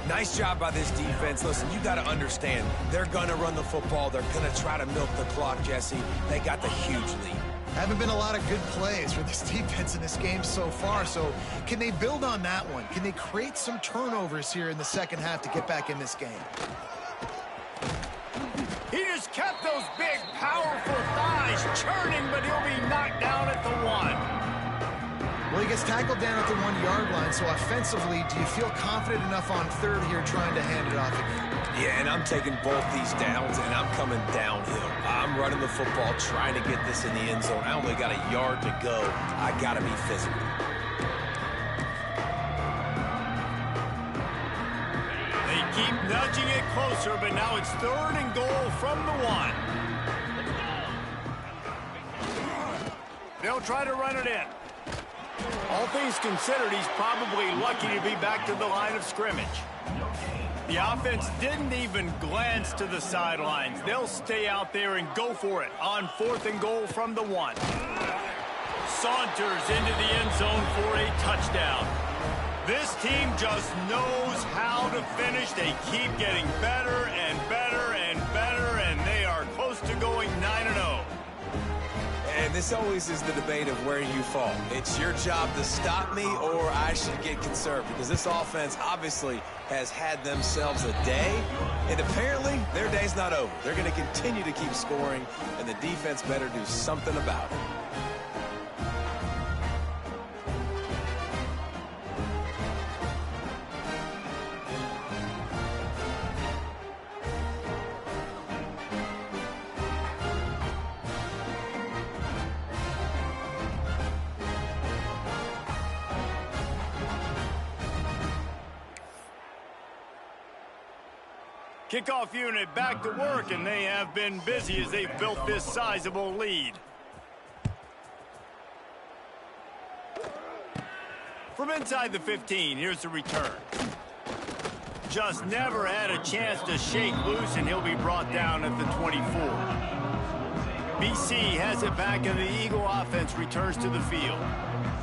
Nice job by this defense. Listen, you got to understand, they're going to run the football. They're going to try to milk the clock, Jesse. They got the huge lead. Haven't been a lot of good plays for this defense in this game so far, so can they build on that one? Can they create some turnovers here in the 2nd half to get back in this game? He just kept those big, powerful thighs churning, but he'll be knocked down at the 1. Well, he gets tackled down at the 1-yard line, so offensively, do you feel confident enough on 3rd here trying to hand it off again? Yeah, and I'm taking both these downs, and I'm coming downhill. I'm running the football, trying to get this in the end zone. I only got a yard to go. I got to be physical. They keep nudging it closer, but now it's 3rd and goal from the 1. They'll try to run it in. All things considered, he's probably lucky to be back to the line of scrimmage. The offense didn't even glance to the sidelines. They'll stay out there and go for it on 4th and goal from the 1. Saunters into the end zone for a touchdown. This team just knows how to finish. They keep getting better and better and better, and they are close to going 9-0. And this always is the debate of where you fall. It's your job to stop me, or I should get conserved, because this offense obviously has had themselves a day, and apparently their day's not over. They're going to continue to keep scoring, and the defense better do something about it. Kickoff unit back to work, and they have been busy as they've built this sizable lead. From inside the 15, here's the return. Just never had a chance to shake loose, and he'll be brought down at the 24. BC has it back, and the Eagle offense returns to the field.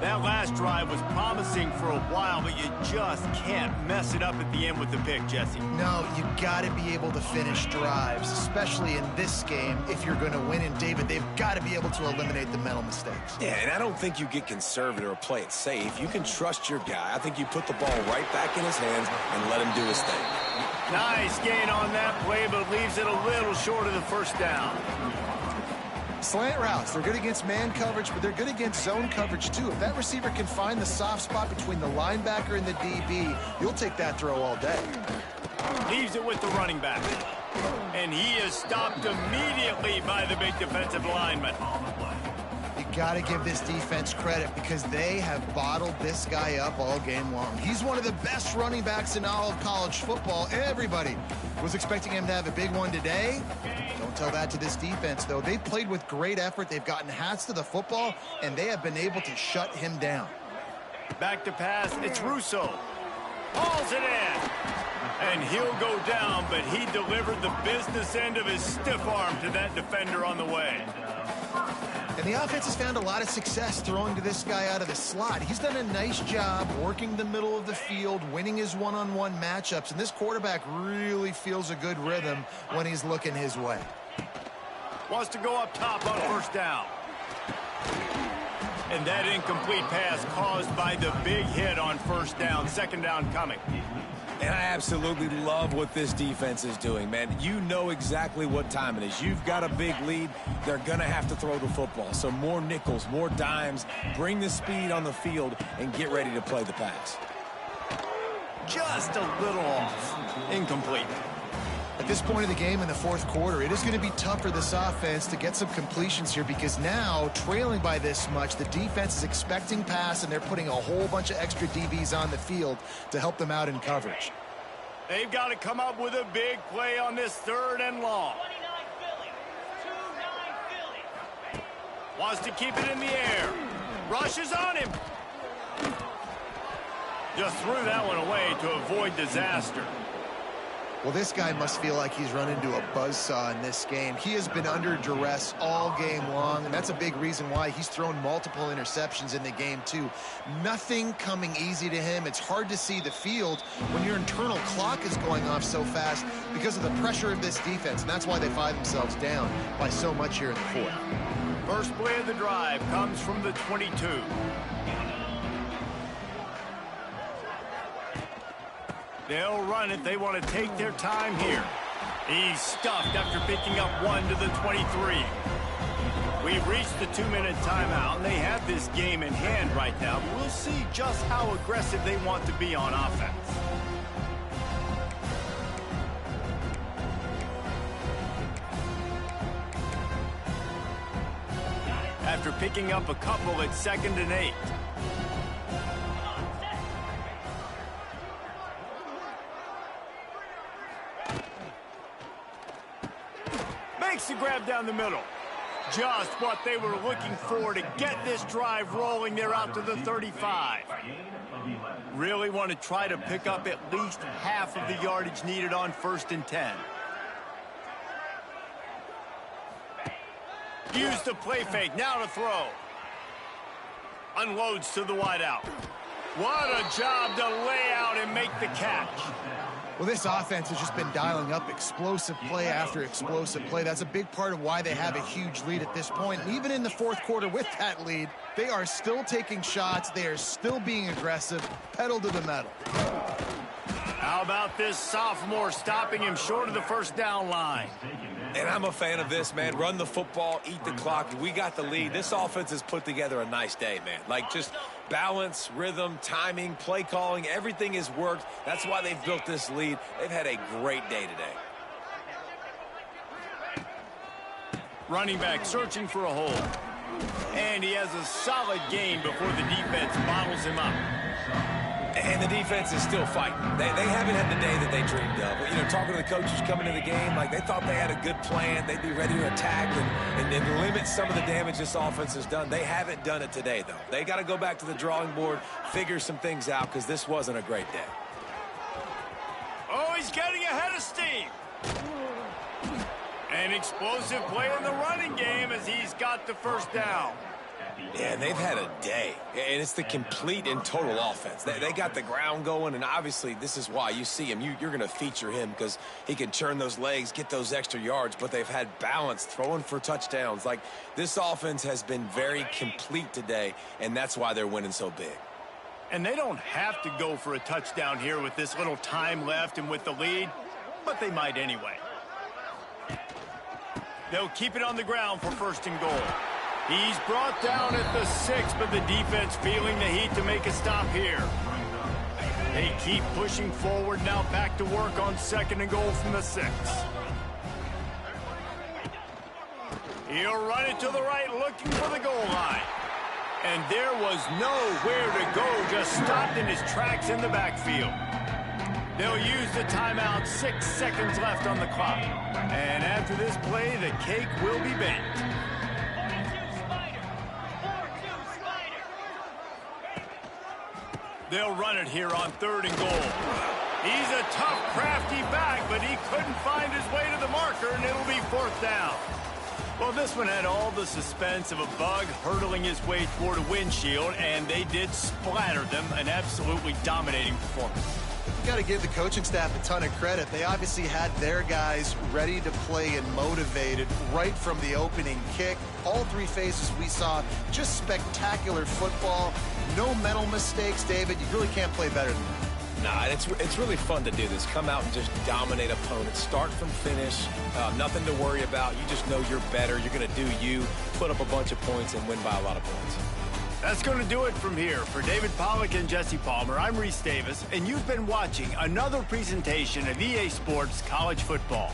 That last drive was promising for a while, but you just can't mess it up at the end with the pick, Jesse. No, you got to be able to finish drives, especially in this game if you're going to win. And, David, they've got to be able to eliminate the mental mistakes. Yeah, and I don't think you get conservative or play it safe. You can trust your guy. I think you put the ball right back in his hands and let him do his thing. Nice gain on that play, but leaves it a little short of the first down. Slant routes, they're good against man coverage, but they're good against zone coverage too. If that receiver can find the soft spot between the linebacker and the DB, you'll take that throw all day. Leaves it with the running back. And he is stopped immediately by the big defensive lineman. You got to give this defense credit because they have bottled this guy up all game long. He's one of the best running backs in all of college football. Everybody was expecting him to have a big one today. Don't tell that to this defense, though. They've played with great effort. They've gotten hats to the football, and they have been able to shut him down. Back to pass. It's Russo. Hauls it in. And he'll go down, but he delivered the business end of his stiff arm to that defender on the way. And the offense has found a lot of success throwing to this guy out of the slot. He's done a nice job working the middle of the field, winning his one-on-one matchups, and this quarterback really feels a good rhythm when he's looking his way. Wants to go up top on first down. And that incomplete pass caused by the big hit on first down. Second down coming. And I absolutely love what this defense is doing, man. You know exactly what time it is. You've got a big lead. They're going to have to throw the football. So more nickels, more dimes, bring the speed on the field, and get ready to play the pass. Just a little off. Incomplete. At this point of the game in the fourth quarter, it is going to be tough for this offense to get some completions here because now, trailing by this much, the defense is expecting pass, and they're putting a whole bunch of extra DBs on the field to help them out in coverage. They've got to come up with a big play on this third and long. Wants to keep it in the air. Rushes on him. Just threw that one away to avoid disaster. Well, this guy must feel like he's run into a buzzsaw in this game. He has been under duress all game long, and that's a big reason why he's thrown multiple interceptions in the game, too. Nothing coming easy to him. It's hard to see the field when your internal clock is going off so fast because of the pressure of this defense, and that's why they find themselves down by so much here in the fourth. First play of the drive comes from the 22. They'll run it. They want to take their time here. He's stuffed after picking up one to the 23. We've reached the 2-minute timeout, and they have this game in hand right now. We'll see just how aggressive they want to be on offense. After picking up a couple, it's 2nd and 8. Makes the grab down the middle. Just what they were looking for to get this drive rolling. They're out to the 35. Really want to try to pick up at least half of the yardage needed on 1st and 10. Use the play fake. Now to throw. Unloads to the wideout. What a job to lay out and make the catch. Well, this offense has just been dialing up explosive play after explosive play. That's a big part of why they have a huge lead at this point. And even in the fourth quarter with that lead, they are still taking shots. They are still being aggressive, pedal to the metal. How about this sophomore stopping him short of the first down line? And I'm a fan of this, man. Run the football, eat the clock. We got the lead. This offense has put together a nice day, man. Like, just balance, rhythm, timing, play calling, everything has worked. That's why they've built this lead. They've had a great day today. Running back searching for a hole. And he has a solid gain before the defense bottles him up. And the defense is still fighting. They haven't had the day that they dreamed of. You know, talking to the coaches coming to the game, like they thought they had a good plan. They'd be ready to attack and limit some of the damage this offense has done. They haven't done it today, though. They got to go back to the drawing board, figure some things out, because this wasn't a great day. Oh, he's getting ahead of steam. An explosive play in the running game as he's got the first down. Yeah, they've had a day, and it's the complete and total offense. They got the ground going, and obviously this is why you see him. You're going to feature him because he can turn those legs, get those extra yards, but they've had balance, throwing for touchdowns. Like, this offense has been very complete today, and that's why they're winning so big. And they don't have to go for a touchdown here with this little time left and with the lead, but they might anyway. They'll keep it on the ground for first and goal. He's brought down at the 6, but the defense feeling the heat to make a stop here. They keep pushing forward, now back to work on second and goal from the 6. He'll run it to the right, looking for the goal line. And there was nowhere to go, just stopped in his tracks in the backfield. They'll use the timeout, 6 seconds left on the clock. And after this play, the cake will be baked. They'll run it here on third and goal. He's a tough, crafty back, but he couldn't find his way to the marker, and it'll be fourth down. Well, this one had all the suspense of a bug hurtling his way toward a windshield, and they did splatter them, an absolutely dominating performance. You got to give the coaching staff a ton of credit. They obviously had their guys ready to play and motivated right from the opening kick. All 3 phases we saw, just spectacular football. No mental mistakes, David. You really can't play better than that. Nah, it's really fun to do this. Come out and just dominate opponents. Start from finish. Nothing to worry about. You just know you're better. You're going to do you, put up a bunch of points, and win by a lot of points. That's going to do it from here. For David Pollack and Jesse Palmer, I'm Reese Davis, and you've been watching another presentation of EA Sports College Football.